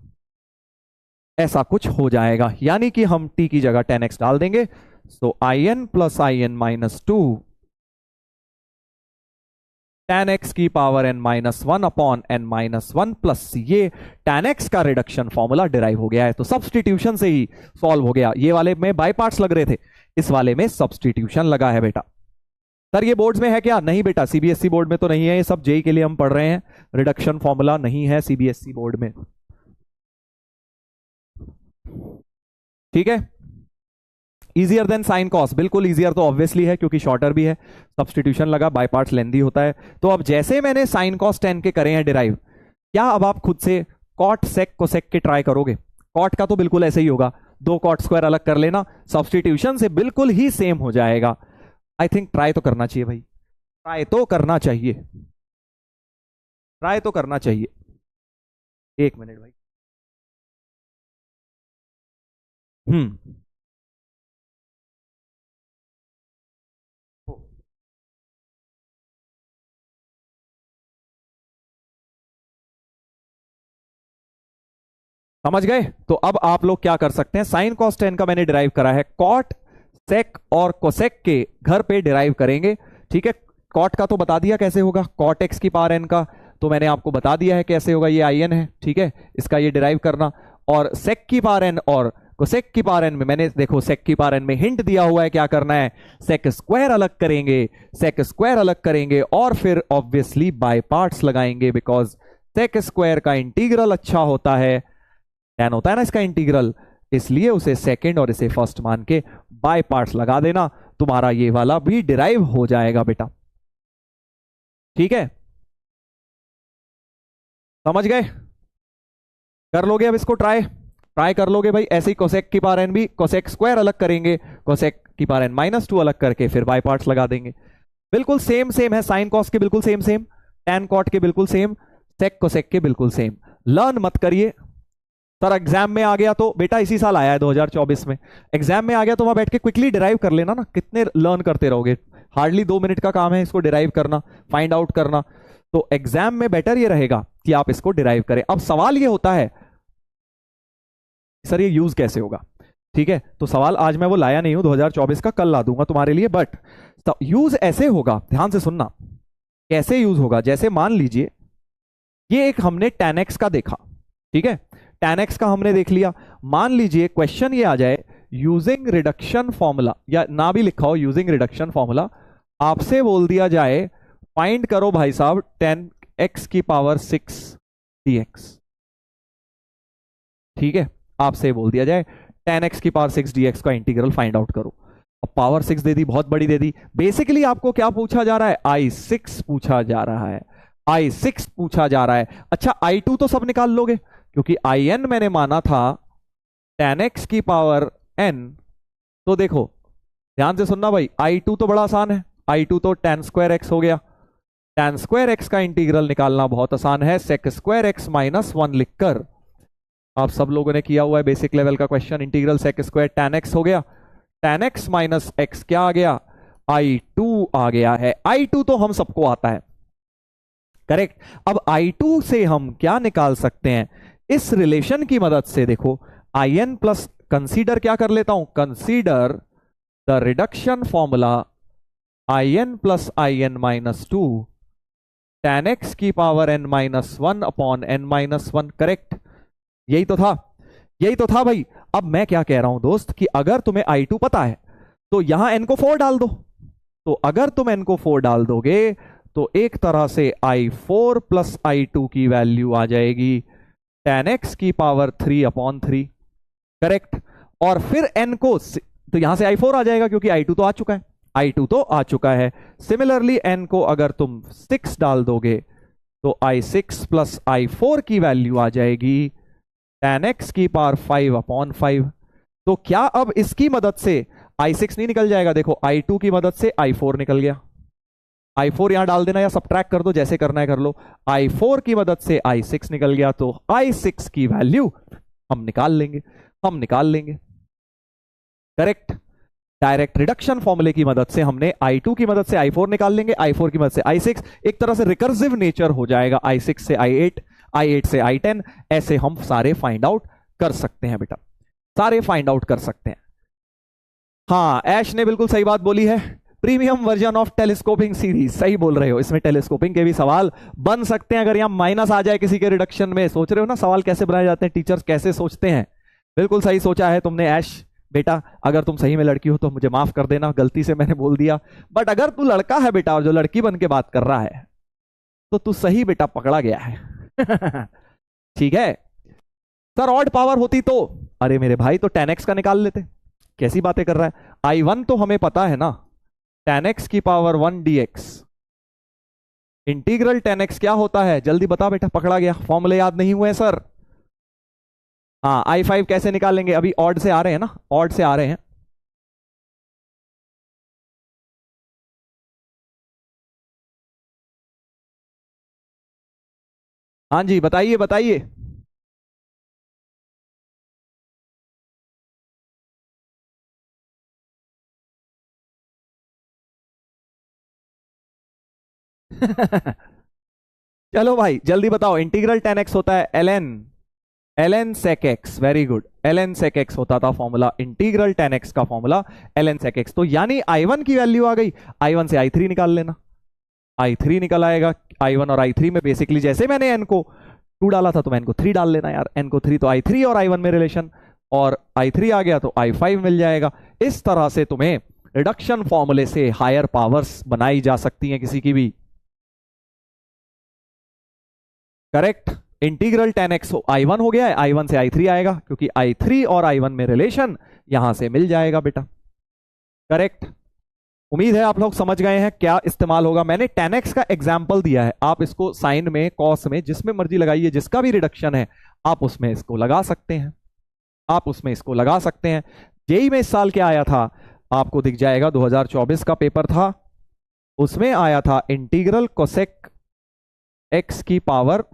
ऐसा कुछ हो जाएगा, यानी कि हम t की जगह tan x डाल देंगे। सो in plus in-2 tan x की power n-1 upon n-1 plus c, ये tan x का रिडक्शन फॉर्मूला डिराइव हो गया है। तो सब्स्टिट्यूशन से ही सॉल्व हो गया। ये वाले में बाय पार्ट्स लग रहे थे, इस वाले में सब्स्टिट्यूशन लगा है बेटा। सर ये बोर्ड्स में है क्या? नहीं बेटा, सीबीएसई बोर्ड में तो नहीं है, ये सब जेई के लिए हम पढ़ रहे हैं, रिडक्शन फॉर्मूला नहीं है सीबीएसई बोर्ड में। ठीक है, इजियर देन साइन कॉस, बिल्कुल इजियर तो ऑब्वियसली है क्योंकि शॉर्टर भी है, सब्स्टिट्यूशन लगा, बाय पार्ट्स लेंदी होता है। तो अब जैसे मैंने साइन कॉस 10 के करे हैं डिराइव, क्या अब आप खुद से कॉट सेक कोसेक के ट्राई करोगे? कॉट का तो बिल्कुल ऐसे ही होगा, 2 कॉट स्क्वायर अलग कर लेना, सब्स्टिट्यूशन से बिल्कुल ही सेम हो जाएगा। आई थिंक ट्राई तो करना चाहिए भाई, ट्राई तो करना चाहिए, ट्राई तो करना चाहिए। एक मिनट भाई। समझ गए? तो अब आप लोग क्या कर सकते हैं, साइन कॉस 10 का मैंने डिराइव करा है, कॉट सेक और कोसेक के घर पे डिराइव करेंगे। ठीक है, कॉट का तो बता दिया कैसे होगा, कॉट एक्स की पावर एन का तो मैंने आपको बता दिया है कैसे होगा, ये आई एन है। ठीक है, इसका ये डिराइव करना, और सेक की पावर एन और कोसेक की पावर एन में मैंने देखो सेक की पावर एन में हिंट दिया हुआ है क्या करना है, सेक स्क्वायर अलग करेंगे, सेक स्क्वायर अलग करेंगे और फिर ऑब्वियसली बाय पार्ट्स लगाएंगे, बिकॉज सेक स्क्वायर का इंटीग्रल अच्छा होता है, tan होता है ना इसका इंटीग्रल, इसलिए उसे सेकंड और इसे फर्स्ट मान के बाय पार्ट्स लगा देना, तुम्हारा ये वाला भी डिराइव हो जाएगा बेटा। ठीक है, समझ गए? कर लोगे अब इसको ट्राई, ट्राई कर लोगे भाई। ऐसे ही कोसेक की पावर एन भी कोसेक स्क्वायर अलग करेंगे, कोसेक की पावर एन -2 अलग करके फिर बाय पार्ट्स लगा देंगे। बिल्कुल सेम सेम है, साइन कॉस के बिल्कुल सेम सेम, टैन कॉट के बिल्कुल सेम, सेक कोसेक के बिल्कुल सेम। लर्न मत करिए सर, एग्जाम में आ गया तो बेटा, इसी साल आया है 2024 में, एग्जाम में आ गया तो वहां बैठ के क्विकली डिराइव कर लेना ना, कितने लर्न करते रहोगे, हार्डली 2 मिनट का काम है इसको डिराइव करना, फाइंड आउट करना। तो एग्जाम में बेटर ये रहेगा कि आप इसको डिराइव करें। अब सवाल ये होता है सर ये यूज कैसे होगा, ठीक है, तो सवाल आज मैं वो लाया नहीं हूं, 2024 का कल ला दूंगा तुम्हारे लिए। बट यूज ऐसे होगा, ध्यान से सुनना, कैसे यूज होगा। जैसे मान लीजिए ये एक हमने tan x का देखा, ठीक है, tan x का हमने देख लिया। मान लीजिए क्वेश्चन ये आ जाए यूजिंग रिडक्शन फॉर्मूला, या ना भी लिखा हो यूजिंग रिडक्शन फॉर्मूला, आपसे बोल दिया जाए फाइंड करो भाई साहब tan x की पावर 6 dx। ठीक है, आपसे बोल दिया जाए tan x की पावर 6 dx का इंटीग्रल फाइंड आउट करो। अब पावर 6 दे दी, बहुत बड़ी दे दी। बेसिकली आपको क्या पूछा जा रहा है, I6 पूछा जा रहा है, I6 पूछा जा रहा है। अच्छा I2 तो सब निकाल लोगे, क्योंकि In मैंने माना था tan x की पावर n। तो देखो ध्यान से सुनना भाई, I2 तो बड़ा आसान है, I2 तो tan स्क्वायर x हो गया। tan स्क्वायर x का इंटीग्रल निकालना बहुत आसान है, sec स्क्वायर x माइनस 1 लिखकर। आप सब लोगों ने किया हुआ है बेसिक लेवल का question, integral sec square tan x हो गया, tan x माइनस x क्या आ गया, I2 आ गया है। I2 तो हम सबको आता है, करेक्ट। अब I2 से हम क्या निकाल सकते हैं, इस रिलेशन की मदद से। देखो In प्लस, कंसीडर क्या कर लेता हूं, consider the reduction formula In plus In minus 2 tan x की power n minus 1 upon n minus 1, correct. यही तो था, यही तो था भाई। अब मैं क्या कह रहा हूं दोस्त, कि अगर तुम्हें I2 पता है तो यहां n को 4 डाल दो। तो अगर तुम n को 4 डाल दोगे तो एक तरह से I4 प्लस I2 की वैल्यू आ जाएगी tan x की पावर 3 अपॉन 3, करेक्ट। और फिर n को, तो यहां से I4 आ जाएगा क्योंकि I2 तो आ चुका है, I2 तो आ चुका है। सिमिलरली n को अगर तुम 6 डाल दोगे तो I6 प्लस I4 की वैल्यू आ जाएगी tan x की पावर 5 अपॉन 5। तो क्या अब इसकी मदद से I6 नहीं निकल जाएगा, देखो I2 की मदद से I4 निकल गया। I4 यहां डाल देना या सब्ट्रैक्ट कर दो, जैसे करना है कर लो। I4 की मदद से I6 निकल गया, तो I6 की वैल्यू हम निकाल लेंगे, हम निकाल लेंगे, करेक्ट। डायरेक्ट रिडक्शन फॉर्मूले की मदद से हमने I2 की मदद से I4 निकाल लेंगे, I4 की मदद से I6। एक तरह से रिकर्सिव नेचर हो जाएगा, I6 से I8, I8 से I10। ऐसे हम सारे फाइंड आउट कर सकते हैं बेटा, सारे फाइंड आउट कर सकते हैं। हाँ ऐश ने बिल्कुल सही बात बोली है, premium version of telescoping series, सही बोल रहे हो। इसमें टेलीस्कोपिंग के भी सवाल बन सकते हैं अगर यहां माइनस आ जाए किसी के रिडक्शन में। सोच रहे हो ना सवाल कैसे बनाए जाते हैं, टीचर्स कैसे सोचते हैं। बिल्कुल सही सोचा है तुमने ऐश बेटा। अगर तुम सही में लड़की हो तो मुझे माफ कर देना, गलती से मैंने बोल दिया। बट अगर तू लड़का है बेटा और जो लड़की बन के बात कर रहा है तो तू सही बेटा पकड़ा गया है। ठीक है सर, ऑड पावर होती तो, अरे मेरे भाई तो tan x का निकाल लेते। कैसी बातें कर रहा है, I1 तो हमें पता है ना, tan x की power 1 dx। Integral tan x क्या होता है, जल्दी बता बेटा, पकड़ा गया। फॉर्मूले याद नहीं हुए सर। हाँ I5 कैसे निकालेंगे, अभी ऑड से आ रहे हैं ना, ऑड से आ रहे हैं। हाँ जी बताइए बताइए। चलो भाई जल्दी बताओ, इंटीग्रल tan x होता है ln sec x, very good, ln sec x होता था फॉर्मूला, इंटीग्रल tan x का फॉर्मूला ln sec x। तो यानी I1 की वैल्यू आ गई, I1 से I3 निकाल लेना, I3 निकल आएगा। I1 और I3 में बेसिकली जैसे मैंने n को 2 डाला था तो मैं n को 3 डाल लेना यार, n को 3 तो I3 और I1 में रिलेशन, और I3 आ गया तो I5 मिल जाएगा। इस तरह से तुम्हें रिडक्शन फॉर्मूले से हायर पावर्स बनाई जा सकती हैं किसी की भी, correct. Integral tan x I1 हो गया है, I1 से I3 आएगा क्योंकि I3 और I1 में रिलेशन यहां से मिल जाएगा बेटा, करेक्ट। उम्मीद है आप लोग समझ गए हैं क्या इस्तेमाल होगा। मैंने tan x का एग्जाम्पल दिया है, आप इसको साइन में, कॉस में, जिसमें मर्जी लगाइए, जिसका भी रिडक्शन है आप उसमें इसको लगा सकते हैं, आप उसमें इसको लगा सकते हैं। जेई में इस साल क्या आया था आपको दिख जाएगा, 2024 का पेपर था, उसमें आया था इंटीग्रल कोसेक x की पावर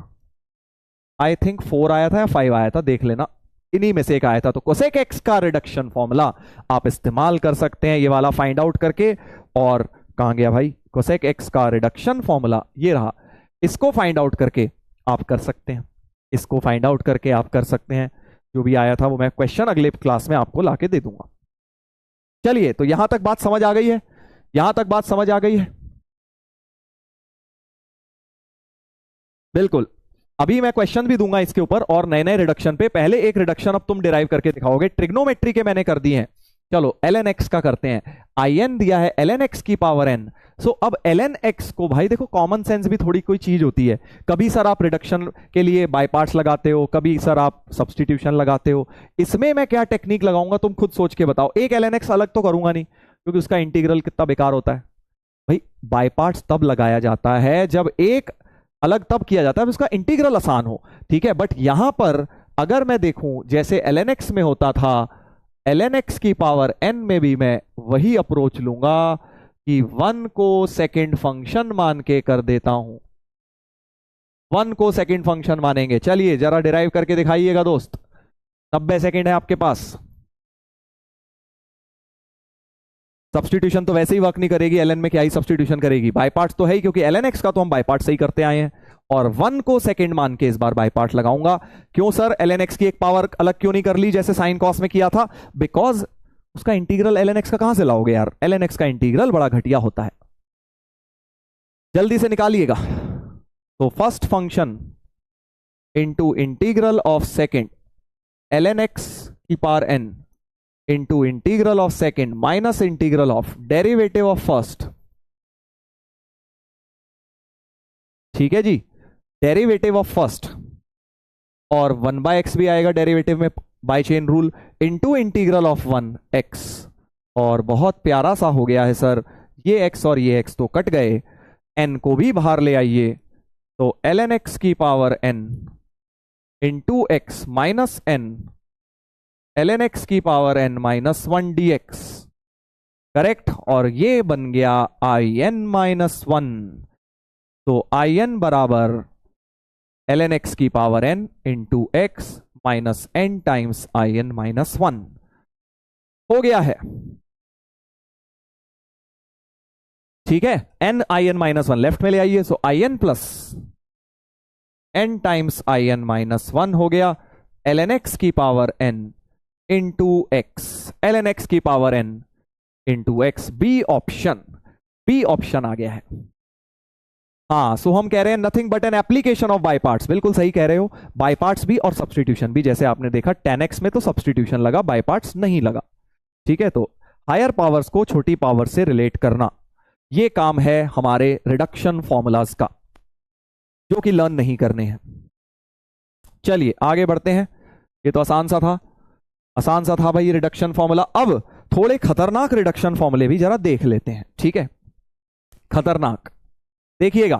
आई थिंक 4 आया था या 5 आया था, देख लेना, इन्हीं में से एक आया था। तो कोसेक x का रिडक्शन फॉर्मूला आप इस्तेमाल कर सकते हैं ये वाला फाइंड आउट करके। और कहां गया भाई, कोसेक x का रिडक्शन फॉर्मूला ये रहा, इसको फाइंड आउट करके आप कर सकते हैं, इसको फाइंड आउट करके आप कर सकते हैं। जो भी आया था वो मैं क्वेश्चन अगले क्लास में आपको लाके दे दूंगा। चलिए, तो यहां तक बात समझ आ गई है, यहां तक बात समझ आ गई है। बिल्कुल। अभी मैं क्वेश्चन भी दूंगा इसके ऊपर और नए नए रिडक्शन पे। पहले एक रिडक्शन अब तुम डिराइव करके दिखाओगे। ट्रिग्नोमेट्री के मैंने कर दिए हैं। चलो ln x का करते हैं। in दिया है ln x की पावर n। सो अब ln x को भाई देखो, कॉमन सेंस भी थोड़ी कोई चीज होती है। कभी सर आप रिडक्शन के लिए बाय पार्ट्स लगाते हो, कभी सर आप सब्सटीट्यूशन लगाते हो। इसमें मैं क्या टेक्निक लगाऊंगा तुम खुद सोच के बताओ। एक ln x अलग तो करूंगा नहीं, क्योंकि उसका इंटीग्रल कितना बेकार होता है भाई। बाय पार्ट्स तब लगाया जाता है जब एक अलग तब किया जाता है उसका इंटीग्रल आसान हो। ठीक है, बट यहां पर अगर मैं देखूं जैसे ln x में होता था, ln x की पावर n में भी मैं वही अप्रोच लूंगा कि 1 को सेकंड फंक्शन मान के कर देता हूं। 1 को सेकंड फंक्शन मानेंगे। चलिए जरा डिराइव करके दिखाइएगा दोस्त। 90 सेकंड है आपके पास। सब्सटीट्यूशन तो वैसे ही वर्क नहीं करेगी, ln में क्या ही सब्सटीट्यूशन करेगी। बाय पार्ट्स तो है ही, क्योंकि ln x का तो हम बाय पार्ट से ही करते आए हैं। और 1 को सेकंड मान के इस बार बाय पार्ट लगाऊंगा। क्यों सर ln x की एक पावर अलग क्यों नहीं कर ली जैसे साइन कॉस में किया था? बिकॉज उसका इंटीग्रल ln x का कहां से लाओगे यार? ln x का इंटीग्रल बड़ा घटिया होता है। जल्दी से निकालिएगा। तो first function into integral of second ln x की power n into integral of second minus integral of derivative of first. ठीक है जी, डेरिवेटिव ऑफ फर्स्ट और 1/x भी आएगा डेरिवेटिव में by chain rule, into integral of 1x। और बहुत प्यारा सा हो गया है सर, ये x और ये x तो कट गए, n को भी बाहर ले आइए। तो ln x की power n into x minus n ln x की power n minus 1 dx। Correct, और ये बन गया in माइनस 1। तो in बराबर ln x की power n into x minus n times in minus 1 हो गया है। ठीक है, n in माइनस 1 लेफ्ट में ले आइए। So in plus n times in minus 1 हो गया ln x की power n into x, ln x की power n into x। B option आ गया है। हाँ, सो हम कह रहे हैं nothing but an application of by parts. बिल्कुल सही कह रहे हो, बाय पार्ट्स भी और सब्सटीट्यूशन भी। जैसे आपने देखा tan x में तो सब्सटीट्यूशन लगा, बाय पार्ट्स नहीं लगा। ठीक है, तो हायर पावर्स को छोटी पावर से रिलेट करना, ये काम है हमारे रिडक्शन फॉर्मूलाज का, जो कि लर्न नहीं करने हैं। चलिए आगे बढ़ते हैं। ये तो आसान सा था भाई रिडक्शन फॉर्मूला। अब थोड़े खतरनाक रिडक्शन फॉर्मूले भी जरा देख लेते हैं। ठीक है, खतरनाक देखिएगा।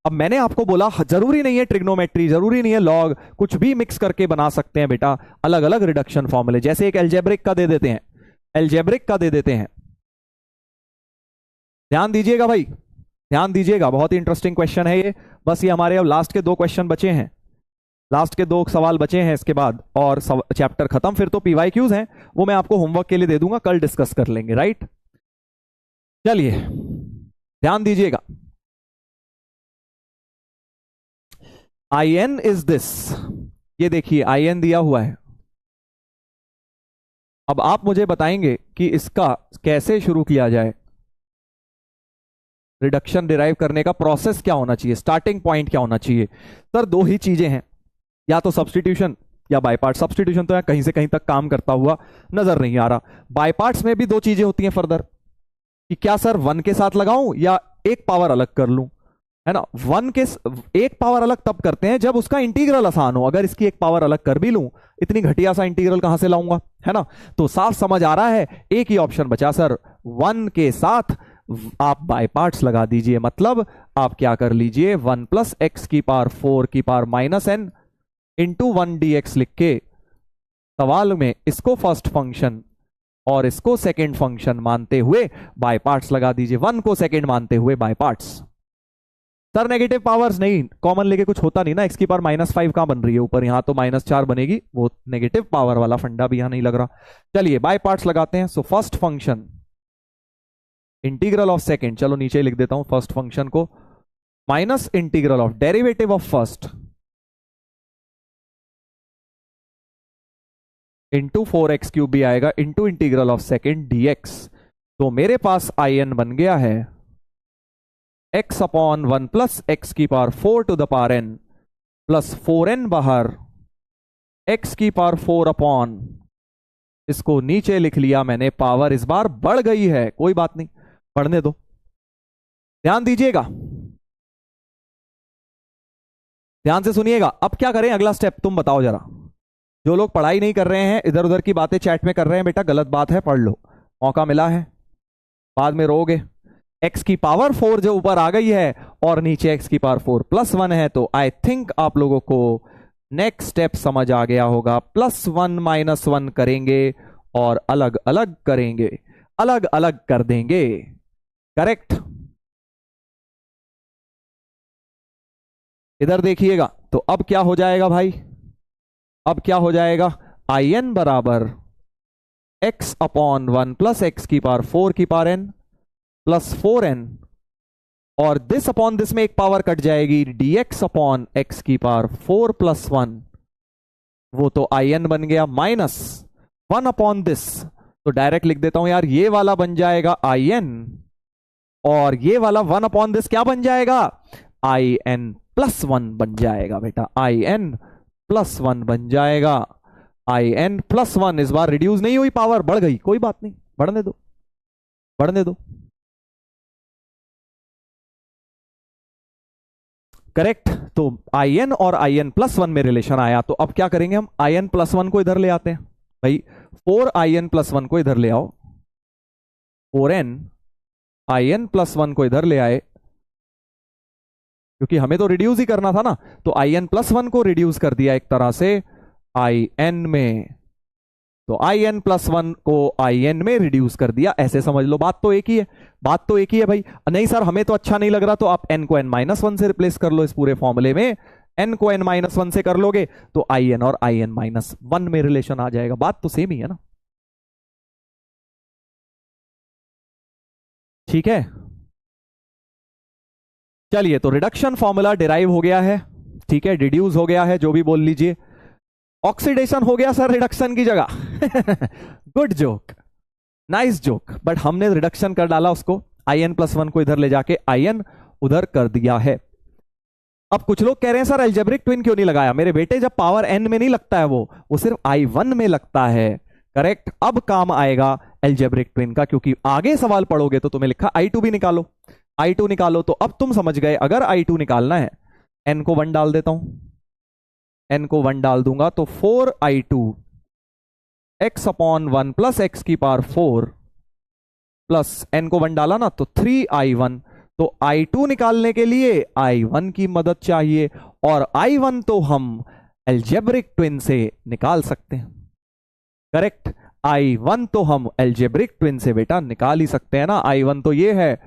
अब मैंने आपको बोला जरूरी नहीं है ट्रिग्नोमेट्री, जरूरी नहीं है लॉग, कुछ भी मिक्स करके बना सकते हैं बेटा अलग अलग रिडक्शन फॉर्मूले। जैसे एक एल्जेब्रिक का दे देते हैं, ध्यान दीजिएगा भाई, ध्यान दीजिएगा, बहुत ही इंटरेस्टिंग क्वेश्चन है ये। बस ये हमारे अब लास्ट के 2 क्वेश्चन बचे हैं, लास्ट के 2 सवाल बचे हैं इसके बाद और चैप्टर खत्म। फिर तो PYQs हैं, वो मैं आपको होमवर्क के लिए दे दूंगा, कल डिस्कस कर लेंगे। राइट, चलिए ध्यान दीजिएगा। in इज दिस, ये देखिए in दिया हुआ है। अब आप मुझे बताएंगे कि इसका कैसे शुरू किया जाए, रिडक्शन डिराइव करने का प्रोसेस क्या होना चाहिए, स्टार्टिंग पॉइंट क्या होना चाहिए। सर 2 ही चीजें हैं, या तो सब्सटीट्यूशन या बाय पार्ट। सब्सटीट्यूशन तो कहीं से कहीं तक काम करता हुआ नजर नहीं आ रहा। बाय पार्ट्स में भी 2 चीजें होती हैं फर्दर, कि क्या सर 1 के साथ लगाऊं या एक पावर अलग कर लूं, है ना। 1 के एक पावर अलग तब करते हैं जब उसका इंटीग्रल आसान हो। अगर इसकी एक पावर अलग कर भी लूं, इतनी घटिया सा इंटीग्रल कहां से लाऊंगा, है ना। तो साफ समझ आ रहा है, एक ही ऑप्शन बचा सर, 1 के साथ आप बाय पार्ट्स लगा दीजिए। मतलब आप क्या कर लीजिए, 1 प्लस एक्स की पावर 4 की power minus n into 1 dx लिख के सवाल में इसको फर्स्ट फंक्शन और इसको सेकेंड फंक्शन मानते हुए बाय पार्ट्स लगा दीजिए। 1 को सेकेंड मानते हुए by parts. Sir negative powers नहीं, कॉमन लेके कुछ होता नहीं ना। x की पावर -5 कहां बन रही है ऊपर, यहां तो -4 बनेगी, वो नेगेटिव पावर वाला फंडा भी यहां नहीं लग रहा। चलिए बाय पार्ट्स लगाते हैं। So first function integral of second, चलो नीचे लिख देता हूं फर्स्ट फंक्शन को, minus integral of derivative of first into 4x³ भी आएगा into integral of second dx। तो मेरे पास in बन गया है x अपॉन 1 प्लस एक्स की power 4 to the power n plus 4n बाहर x की पावर 4 अपॉन, इसको नीचे लिख लिया मैंने, पावर इस बार बढ़ गई है, कोई बात नहीं, पढ़ने दो, ध्यान दीजिएगा, ध्यान से सुनिएगा। अब क्या करें अगला स्टेप, तुम बताओ जरा। जो लोग पढ़ाई नहीं कर रहे हैं, इधर उधर की बातें चैट में कर रहे हैं, बेटा गलत बात है, पढ़ लो, मौका मिला है, बाद में रोगे। x की पावर 4 जो ऊपर आ गई है और नीचे x की पावर 4 प्लस 1 है, तो आई थिंक आप लोगों को नेक्स्ट स्टेप समझ आ गया होगा। +1 -1 करेंगे और अलग अलग करेंगे, अलग अलग कर देंगे, करेक्ट। इधर देखिएगा, तो अब क्या हो जाएगा भाई, अब क्या हो जाएगा, in बराबर x अपॉन 1 प्लस एक्स की पावर 4 की पावर n प्लस 4n, और दिस अपॉन दिस में एक पावर कट जाएगी, dx अपॉन एक्स की पावर 4 प्लस 1, वो तो in बन गया, माइनस 1 अपॉन दिस, तो डायरेक्ट लिख देता हूं यार, ये वाला बन जाएगा in, और ये वाला 1 अपॉन दिस क्या बन जाएगा, in प्लस 1 बन जाएगा बेटा, in प्लस 1 बन जाएगा, in प्लस 1, इस बार रिड्यूस नहीं हुई, पावर बढ़ गई, कोई बात नहीं, बढ़ने दो, बढ़ने दो, करेक्ट। तो in और in प्लस 1 में रिलेशन आया, तो अब क्या करेंगे हम, in प्लस 1 को इधर ले आते हैं भाई, 4in प्लस 1 को इधर ले आओ, 4n in प्लस 1 को इधर ले आए, क्योंकि हमें तो रिड्यूस ही करना था ना, तो in प्लस 1 को रिड्यूस कर दिया एक तरह से in में, तो in प्लस 1 को in में रिड्यूस कर दिया, ऐसे समझ लो, बात तो एक ही है, बात तो एक ही है भाई। नहीं सर हमें तो अच्छा नहीं लग रहा, तो आप n को n-1 से रिप्लेस कर लो, इस पूरे फॉर्मूले में n को n-1 से कर लोगे तो in और in-1 में रिलेशन आ जाएगा, बात तो सेम ही है ना, ठीक है। चलिए, तो रिडक्शन फॉर्मूला डिराइव हो गया है, ठीक है, डिड्यूस हो गया है, जो भी बोल लीजिए, ऑक्सीडेशन हो गया सर रिडक्शन की जगह good joke, nice joke, but हमने रिडक्शन कर डाला उसको, in प्लस 1 को इधर ले जाके in उधर कर दिया है। अब कुछ लोग कह रहे हैं सर एल्जेब्रिक ट्विन क्यों नहीं लगाया, मेरे बेटे जब पावर n में नहीं लगता है वो सिर्फ I1 में लगता है, करेक्ट। अब काम आएगा एल्जेब्रिक ट्विन का, क्योंकि आगे सवाल पढ़ोगे तो तुम्हें लिखा I2 भी निकालो, I2 निकालो, तो अब तुम समझ गए, अगर I2 निकालना है, n को 1 डाल देता हूं, n को 1 डाल दूंगा तो 4I2 x upon 1 plus x की पावर 4 प्लस n को 1 डाला ना तो 3I1, तो I2 निकालने के लिए I1 की मदद चाहिए, और I1 तो हम एल्जेब्रिक ट्विन से निकाल सकते हैं, करेक्ट। I1 तो हम एल्जेब्रिक ट्विन से बेटा निकाल ही सकते हैं ना, I1 तो ये है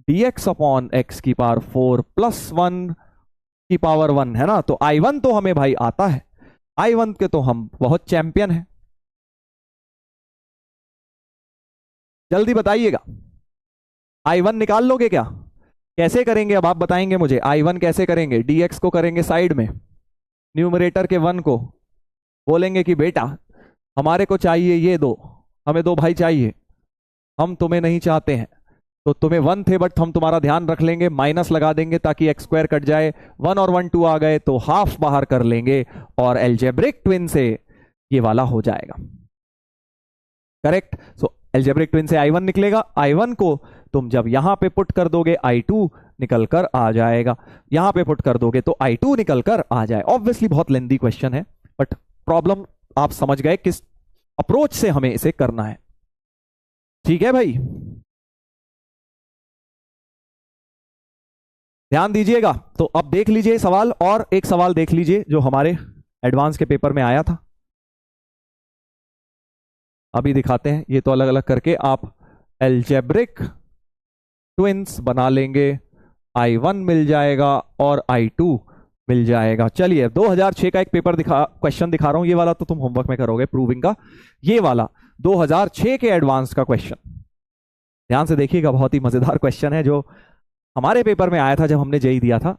dx अपॉन एक्स की पावर 4 प्लस 1 की पावर 1 है ना, तो I1 तो हमें भाई आता है, I1 के तो हम बहुत चैंपियन हैं। जल्दी बताइएगा, I1 निकाल लोगे क्या, कैसे करेंगे अब आप बताएंगे मुझे, I1 कैसे करेंगे, dx को करेंगे साइड में, न्यूमरेटर के 1 को बोलेंगे कि बेटा हमारे को चाहिए ये दो, हमें दो भाई चाहिए, हम तुम्हें नहीं चाहते हैं, तो तुम्हें 1 थे बट हम तुम्हारा ध्यान रख लेंगे, माइनस लगा देंगे ताकि x स्क्वायर कट जाए, 1 और 1 2 आ गए तो हाफ बाहर कर लेंगे, और एल्जेब्रिक ट्विन से ये वाला हो जाएगा, करेक्ट। सो एल्जेब्रिक ट्विन से I1 निकलेगा, I1 को तुम जब यहां पे पुट कर दोगे I2 निकल कर आ जाएगा, यहां पे पुट कर दोगे तो I2 निकल कर आ जाए। ऑब्वियसली बहुत लेंदी क्वेश्चन है, बट प्रॉब्लम आप समझ गए किस अप्रोच से हमें इसे करना है, ठीक है भाई, ध्यान दीजिएगा। तो अब देख लीजिए सवाल, और एक सवाल देख लीजिए जो हमारे एडवांस के पेपर में आया था, अभी दिखाते हैं, ये तो अलग अलग करके आप एल्जेब्रिक ट्विन्स बना लेंगे, I1 मिल जाएगा और I2 मिल जाएगा। चलिए 2006 का एक पेपर क्वेश्चन दिखा रहा हूं, ये वाला तो तुम होमवर्क में करोगे प्रूविंग का, ये वाला 2006 के एडवांस का क्वेश्चन, ध्यान से देखिएगा, बहुत ही मजेदार क्वेश्चन है जो हमारे पेपर में आया था जब हमने जेई दिया था,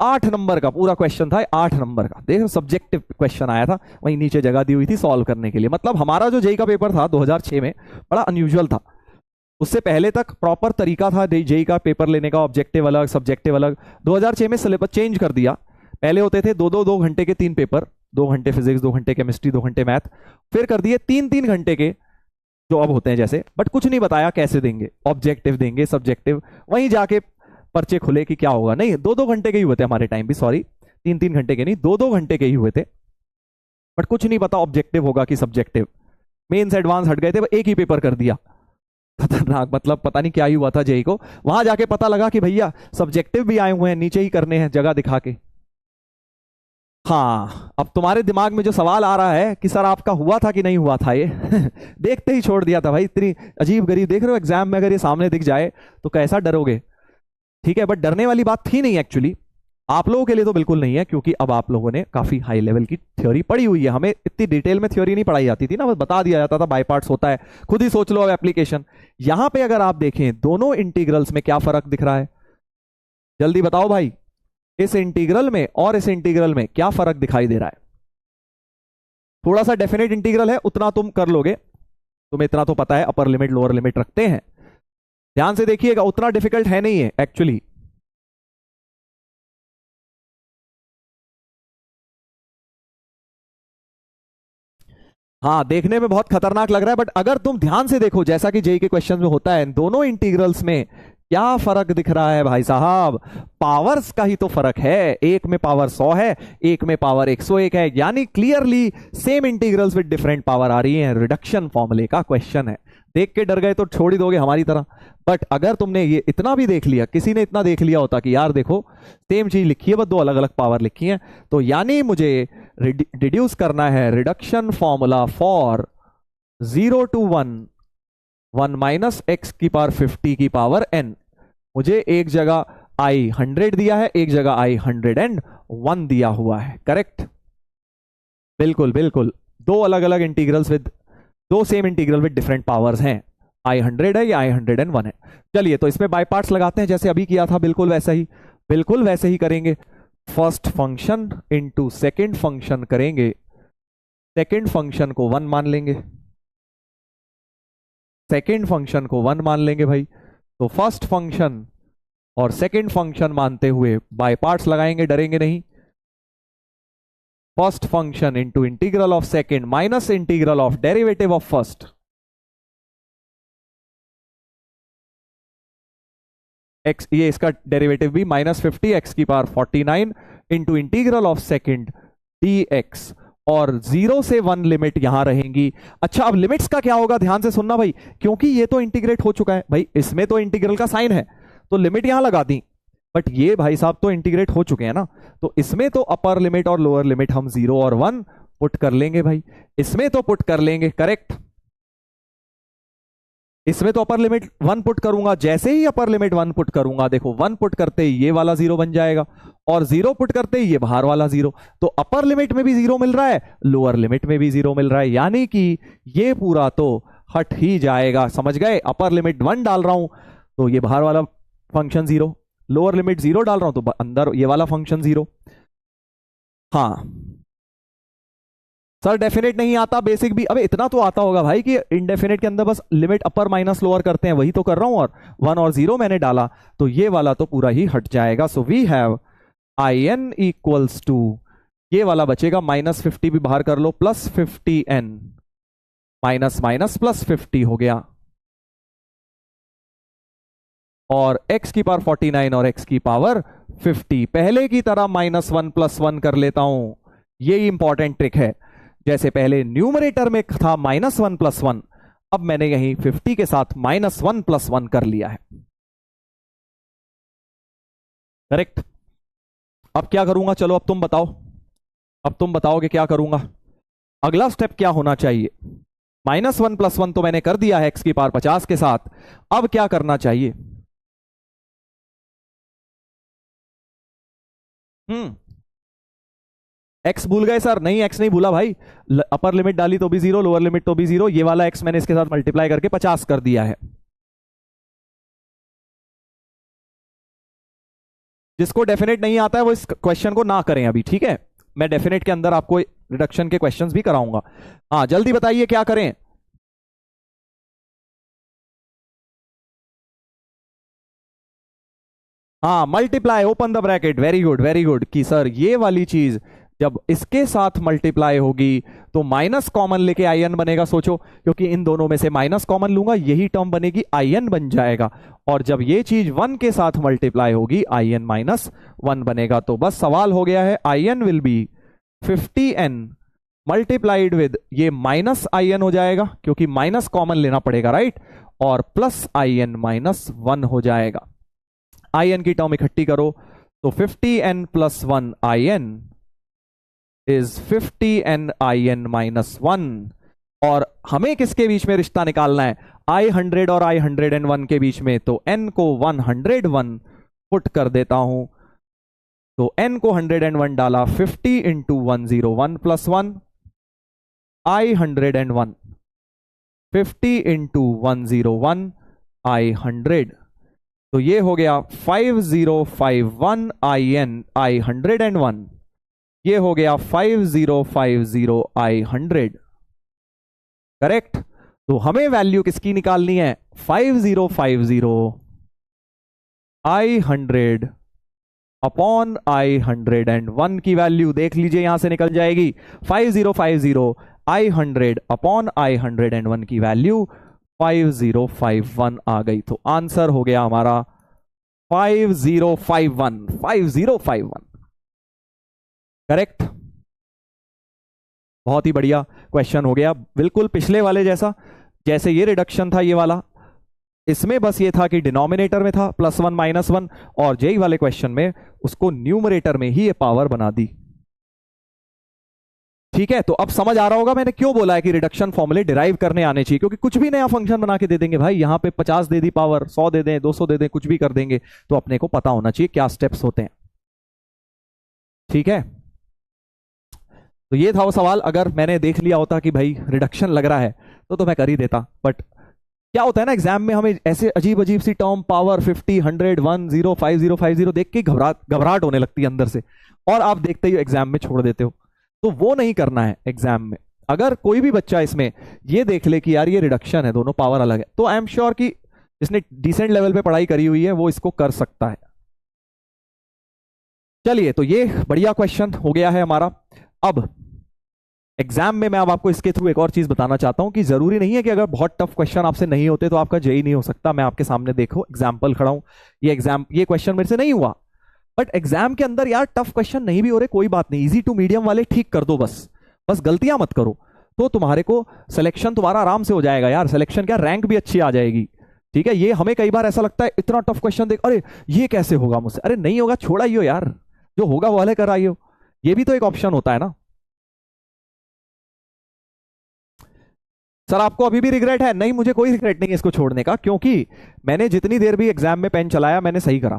8 नंबर का पूरा क्वेश्चन था, 8 नंबर का। देखो सब्जेक्टिव क्वेश्चन आया था, वहीं नीचे जगह दी हुई थी सॉल्व करने के लिए। मतलब हमारा जो जेई का पेपर था 2006 में बड़ा अनयूजुअल था। उससे पहले तक प्रॉपर तरीका था जेई का पेपर लेने का, ऑब्जेक्टिव अलग सब्जेक्टिव अलग। 2006 में सिलेबस चेंज कर दिया। पहले होते थे 2 घंटे के 3 पेपर, 2 घंटे फिजिक्स, 2 घंटे केमिस्ट्री, 2 घंटे मैथ। फिर कर दिए 3 घंटे के जो अब होते हैं जैसे, बट कुछ नहीं बताया कैसे देंगे, ऑब्जेक्टिव देंगे सब्जेक्टिव, वहीं जाके पर्चे खुले कि क्या होगा। नहीं, 2 घंटे के ही हुए थे हमारे टाइम भी, सॉरी 3 घंटे के नहीं, 2 घंटे के ही हुए थे। बट कुछ नहीं पता ऑब्जेक्टिव होगा कि सब्जेक्टिव। मेंस एडवांस हट गए थे, एक ही पेपर कर दिया। खतरनाक, मतलब पता नहीं क्या ही हुआ था जेई को। वहां जाके पता लगा कि भैया सब्जेक्टिव भी आए हुए हैं, नीचे ही करने हैं जगह दिखा के। हाँ, अब तुम्हारे दिमाग में जो सवाल आ रहा है कि सर आपका हुआ था कि नहीं हुआ था ये देखते ही छोड़ दिया था भाई। इतनी अजीब गरीब देख रहे हो, एग्जाम में अगर ये सामने दिख जाए तो कैसा डरोगे। ठीक है, बट डरने वाली बात थी नहीं एक्चुअली। आप लोगों के लिए तो बिल्कुल नहीं है, क्योंकि अब आप लोगों ने काफी हाई लेवल की थ्योरी पढ़ी हुई है। हमें इतनी डिटेल में थ्योरी नहीं पढ़ाई जाती थी ना, बस बता दिया जाता था बाय पार्ट्स होता है, खुद ही सोच लो अब एप्लीकेशन। यहां पे अगर आप देखें दोनों इंटीग्रल्स में क्या फर्क दिख रहा है, जल्दी बताओ भाई। इस इंटीग्रल में और इस इंटीग्रल में क्या फर्क दिखाई दे रहा है। थोड़ा सा डेफिनेट इंटीग्रल है, उतना तुम कर लोगे, तुम्हें इतना तो पता है अपर लिमिट लोअर लिमिट रखते हैं। ध्यान से देखिएगा, उतना डिफिकल्ट है नहीं है एक्चुअली। हाँ, देखने में बहुत खतरनाक लग रहा है, बट अगर तुम ध्यान से देखो, जैसा कि जेई के क्वेश्चन में होता है, दोनों इंटीग्रल्स में क्या फर्क दिख रहा है भाई साहब। पावर्स का ही तो फर्क है, एक में पावर 100 है, एक में पावर 101 है, यानी clearly same integrals with different power आ रही है। रिडक्शन फॉर्मूले का क्वेश्चन है। देख के डर गए तो छोड़ ही दोगे हमारी तरह। बट अगर तुमने ये इतना भी देख लिया, किसी ने इतना देख लिया होता कि यार देखो सेम चीज लिखी है बस 2 अलग अलग पावर लिखी है, तो यानी मुझे रिड्यूस करना है reduction formula for 0 to 1 1 minus x की पावर 50 की पावर n। मुझे एक जगह आई 100 दिया है, एक जगह आई 101 दिया हुआ है, करेक्ट। बिल्कुल बिल्कुल, 2 अलग अलग integrals with 2 same integral with different powers हैं। आई 100 है या आई 101 है। चलिए तो इसमें बाय पार्ट्स लगाते हैं, जैसे अभी किया था बिल्कुल वैसा ही, बिल्कुल वैसे ही करेंगे। First function into second function करेंगे, सेकंड फंक्शन को 1 मान लेंगे, सेकंड फंक्शन को 1 मान लेंगे भाई। तो फर्स्ट फंक्शन और सेकंड फंक्शन मानते हुए बाय पार्ट्स लगाएंगे, डरेंगे नहीं। First function into integral of second minus integral of derivative of first, x, ये इसका डेरिवेटिव भी -50 एक्स की power 49 into integral of second D x, और 0 से 1 लिमिट यहां रहेंगी। अच्छा, अब लिमिट्स का क्या होगा, ध्यान से सुनना भाई, क्योंकि ये तो इंटीग्रेट हो चुका है भाई, इसमें तो इंटीग्रल का साइन है तो लिमिट यहां लगा दी, बट ये भाई साहब तो इंटीग्रेट हो चुके हैं ना, तो इसमें तो अपर लिमिट और लोअर लिमिट हम 0 और 1 पुट कर लेंगे भाई, इसमें तो पुट कर लेंगे, करेक्ट। इसमें तो अपर लिमिट 1 पुट करूंगा, जैसे ही अपर लिमिट 1 पुट करूंगा, देखो 1 पुट करते ही ये वाला 0 बन जाएगा, और 0 पुट करते ही ये बाहर वाला 0। तो अपर लिमिट में भी 0 मिल रहा है, लोअर लिमिट में भी 0 मिल रहा है, यानी कि ये पूरा तो हट ही जाएगा, समझ गए। अपर लिमिट 1 डाल रहा हूं तो ये बाहर वाला फंक्शन 0, लोअर लिमिट 0 डाल रहा हूं तो अंदर ये वाला फंक्शन 0। हाँ सर डेफिनेट नहीं आता, बेसिक भी, अबे इतना तो आता होगा भाई कि इनडेफिनेट के अंदर बस लिमिट अपर माइनस लोअर करते हैं, वही तो कर रहा हूं, और 1 और 0 मैंने डाला तो ये वाला तो पूरा ही हट जाएगा। So we have I n equals to, ये वाला बचेगा -50 भी बाहर कर लो, +50n, माइनस माइनस +50 हो गया, और x की पावर 49 और x की पावर 50, पहले की तरह -1 + 1 कर लेता हूं। ये इंपॉर्टेंट ट्रिक है, जैसे पहले न्यूमरेटर में था -1 + 1, अब मैंने यहीं 50 के साथ -1 + 1 कर लिया है, करेक्ट। अब क्या करूंगा, चलो अब तुम बताओ, अब तुम बताओगे क्या करूंगा, अगला स्टेप क्या होना चाहिए। -1 + 1 तो मैंने कर दिया है x की पावर 50 के साथ, अब क्या करना चाहिए। एक्स भूल गए सर, नहीं एक्स नहीं भूला भाई, अपर लिमिट डाली तो भी 0, लोअर लिमिट तो भी 0, ये वाला एक्स मैंने इसके साथ मल्टीप्लाई करके 50 कर दिया है। जिसको डेफिनेट नहीं आता है वो इस क्वेश्चन को ना करें अभी, ठीक है। मैं डेफिनेट के अंदर आपको रिडक्शन के क्वेश्चंस भी कराऊंगा। हाँ जल्दी बताइए क्या करें। हाँ multiply, open the bracket, very good very good. कि सर ये वाली चीज जब इसके साथ मल्टीप्लाई होगी तो माइनस कॉमन लेके आई एन बनेगा। सोचो, क्योंकि इन दोनों में से माइनस कॉमन लूंगा, यही टर्म बनेगी, आई एन बन जाएगा। और जब ये चीज 1 के साथ मल्टीप्लाई होगी, आई एन माइनस 1 बनेगा। तो बस सवाल हो गया है, I n will be 50n multiplied with, ये माइनस आई एन हो जाएगा क्योंकि माइनस कॉमन लेना पड़ेगा, राइट, और प्लस आई एन माइनस 1 हो जाएगा। आई एन की टर्म इकट्ठी करो तो 50n plus 1 I n is 50n I n minus 1। और हमें किसके बीच में रिश्ता निकालना है, आई 100 और आई 101 के बीच में। तो n को 101 पुट कर देता हूं, तो n को 101 डाला, 50 इंटू 101 प्लस 1 आई 101, 50 इंटू 101 आई 100, तो ये हो गया 5051 आई एन आई 101, ये हो गया 5050 आई 100, करेक्ट। तो हमें वैल्यू किसकी निकालनी है, 5050 आई 100 अपॉन आई 101 की वैल्यू देख लीजिए यहां से निकल जाएगी। 5050 आई 100 अपॉन आई 101 की वैल्यू 5051 आ गई। तो आंसर हो गया हमारा 5051, करेक्ट। बहुत ही बढ़िया क्वेश्चन हो गया, बिल्कुल पिछले वाले जैसा। जैसे ये रिडक्शन था ये वाला, इसमें बस ये था कि डिनोमिनेटर में था +1 -1, और जेई वाले क्वेश्चन में उसको न्यूमरेटर में ही ये पावर बना दी। ठीक है, तो अब समझ आ रहा होगा मैंने क्यों बोला है कि रिडक्शन फॉर्मूले डिराइव करने आने चाहिए, क्योंकि कुछ भी नया फंक्शन बना के दे देंगे भाई, यहां पे 50 दे दी पावर, 100 दे दें, 200 दे दें, कुछ भी कर देंगे, तो अपने को पता होना चाहिए क्या स्टेप्स होते हैं। ठीक है, तो ये था वो सवाल। अगर मैंने देख लिया होता कि भाई रिडक्शन लग रहा है तो मैं कर ही देता, बट क्या होता है ना एग्जाम में हमें ऐसे अजीब अजीब सी टर्म, पावर 50, 100, 10, 50, 50 देख के घबराहट होने लगती है अंदर से, और आप देखते ही एग्जाम में छोड़ देते हो। तो वो नहीं करना है एग्जाम में। अगर कोई भी बच्चा इसमें ये देख ले कि यार ये रिडक्शन है, दोनों पावर अलग है, तो आई एम श्योर कि जिसने डिसेंट लेवल पे पढ़ाई करी हुई है वो इसको कर सकता है। चलिए, तो ये बढ़िया क्वेश्चन हो गया है हमारा। अब एग्जाम में मैं अब आपको इसके थ्रू एक और चीज बताना चाहता हूं कि जरूरी नहीं है कि अगर बहुत टफ क्वेश्चन आपसे नहीं होते तो आपका जेई नहीं हो सकता। मैं आपके सामने देखो एग्जाम्पल खड़ा हूं, ये क्वेश्चन मेरे से नहीं हुआ, बट एग्जाम के अंदर यार टफ क्वेश्चन नहीं भी हो रहे, कोई बात नहीं, इजी टू मीडियम वाले ठीक कर दो, बस गलतियां मत करो, तो तुम्हारे को सिलेक्शन तुम्हारा आराम से हो जाएगा यार। सिलेक्शन क्या, रैंक भी अच्छी आ जाएगी। ठीक है, ये हमें कई बार ऐसा लगता है इतना टफ क्वेश्चन देख, अरे ये कैसे होगा मुझसे, अरे नहीं होगा, छोड़ा ही हो यार, जो होगा वो वाले कराइयो, ये भी तो एक ऑप्शन होता है ना। सर आपको अभी भी रिग्रेट है? नहीं, मुझे कोई रिग्रेट नहीं है इसको छोड़ने का, क्योंकि मैंने जितनी देर भी एग्जाम में पेन चलाया मैंने सही करा,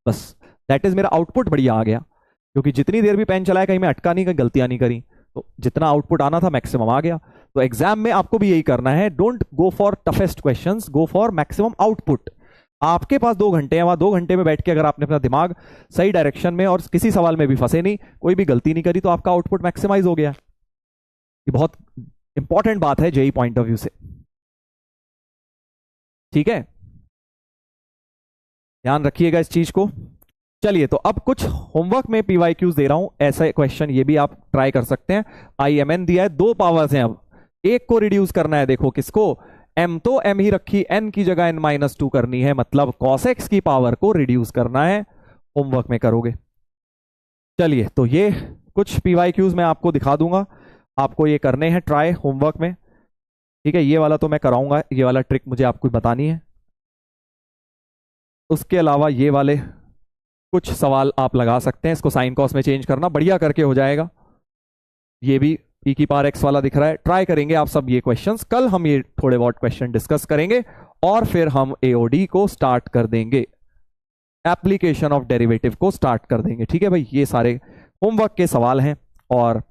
बस दैट इज, मेरा आउटपुट बढ़िया आ गया। क्योंकि जितनी देर भी पेन चलाया कहीं मैं अटका नहीं, कहीं गलतियां नहीं करी, तो जितना आउटपुट आना था मैक्सिमम आ गया। तो एग्जाम में आपको भी यही करना है, don't go for toughest questions, go for maximum output. आपके पास 2 घंटे हैं, वहां 2 घंटे में बैठ के अगर आपने अपना दिमाग सही डायरेक्शन में और किसी सवाल में भी फंसे नहीं, कोई भी गलती नहीं करी, तो आपका आउटपुट मैक्सिमाइज हो गया। ये बहुत इंपॉर्टेंट बात है जेई पॉइंट ऑफ व्यू से। ठीक है, ध्यान रखिएगा इस चीज को। चलिए, तो अब कुछ होमवर्क में पीवाईक्यूज दे रहा हूं, ऐसा क्वेश्चन ये भी आप ट्राई कर सकते हैं। IMN दिया है, 2 पावर्स हैं, अब एक को रिड्यूस करना है। देखो किसको, m तो m ही रखी, n की जगह n-2 करनी है, मतलब cos x की पावर को रिड्यूस करना है। होमवर्क में करोगे। चलिए, तो ये कुछ पीवाईक्यूज मैं आपको दिखा दूंगा, आपको ये करने हैं ट्राई होमवर्क में। ठीक है, ये वाला तो मैं कराऊंगा, ये वाला ट्रिक मुझे आपको बतानी है। उसके अलावा ये वाले कुछ सवाल आप लगा सकते हैं, इसको साइन कॉस में चेंज करना बढ़िया करके हो जाएगा। ये भी e⁻x वाला दिख रहा है, ट्राई करेंगे आप सब ये क्वेश्चंस। कल हम ये थोड़े बहुत क्वेश्चन डिस्कस करेंगे और फिर हम AOD को स्टार्ट कर देंगे, एप्लीकेशन ऑफ डेरिवेटिव को स्टार्ट कर देंगे। ठीक है भाई, ये सारे होमवर्क के सवाल हैं और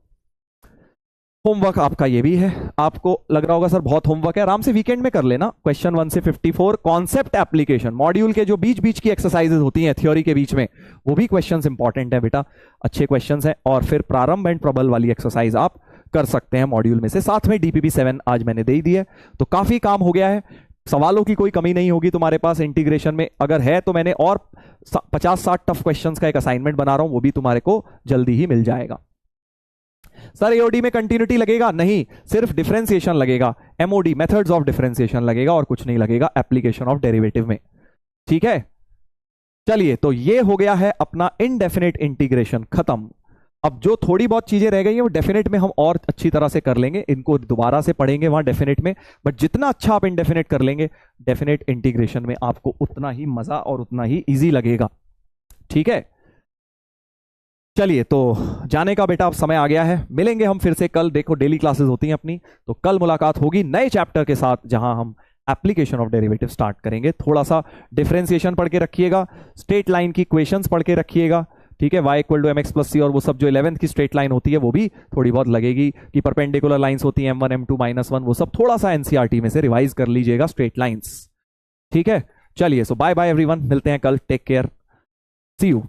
होमवर्क आपका ये भी है। आपको लग रहा होगा सर बहुत होमवर्क है, आराम से वीकेंड में कर लेना। क्वेश्चन 1 से 54 कॉन्सेप्ट एप्लीकेशन, मॉड्यूल के जो बीच बीच की एक्सरसाइजेज होती हैं थ्योरी के बीच में, वो भी क्वेश्चंस इंपॉर्टेंट है बेटा, अच्छे क्वेश्चंस हैं। और फिर प्रारंभ एंड प्रबल वाली एक्सरसाइज आप कर सकते हैं मॉड्यूल में से, साथ में डीपीपी 7 आज मैंने दे ही दी है। तो काफी काम हो गया है, सवालों की कोई कमी नहीं होगी तुम्हारे पास इंटीग्रेशन में। अगर है तो मैंने और 50-60 टफ क्वेश्चंस का एक असाइनमेंट बना रहा हूं, वो भी तुम्हारे को जल्दी ही मिल जाएगा। सर एओडी में कंटिन्यूटी लगेगा? नहीं, सिर्फ डिफरेंशिएशन लगेगा, एमओडी मेथड्स ऑफ डिफरेंशिएशन लगेगा, और कुछ नहीं लगेगा एप्लीकेशन ऑफ डेरिवेटिव में। ठीक है, चलिए तो ये हो गया है अपना इनडेफिनेट इंटीग्रेशन खत्म। अब जो थोड़ी बहुत चीजें रह गई हैं वो डेफिनेट में हम और अच्छी तरह से कर लेंगे, इनको दोबारा से पढ़ेंगे वहां डेफिनेट में। बट जितना अच्छा आप इनडेफिनेट कर लेंगे, डेफिनेट इंटीग्रेशन में आपको उतना ही मजा और उतना ही इजी लगेगा। ठीक है, चलिए तो जाने का बेटा अब समय आ गया है। मिलेंगे हम फिर से कल, देखो डेली क्लासेस होती हैं अपनी, तो कल मुलाकात होगी नए चैप्टर के साथ जहां हम एप्लीकेशन ऑफ डेरिवेटिव स्टार्ट करेंगे। थोड़ा सा डिफरेंशिएशन पढ़ के रखिएगा, स्ट्रेट लाइन की इक्वेशंस पढ़ के रखिएगा। ठीक है, y equal to m x plus c, और वो सब जो 11th की स्ट्रेट लाइन होती है वो भी थोड़ी बहुत लगेगी, कि परपेंडिकुलर लाइंस होती हैं m1 m2 -1, वो सब थोड़ा सा एनसीईआरटी में से रिवाइज कर लीजिएगा, स्ट्रेट लाइंस। ठीक है, चलिए सो बाय बाय एवरीवन, मिलते हैं कल, टेक केयर, सी यू।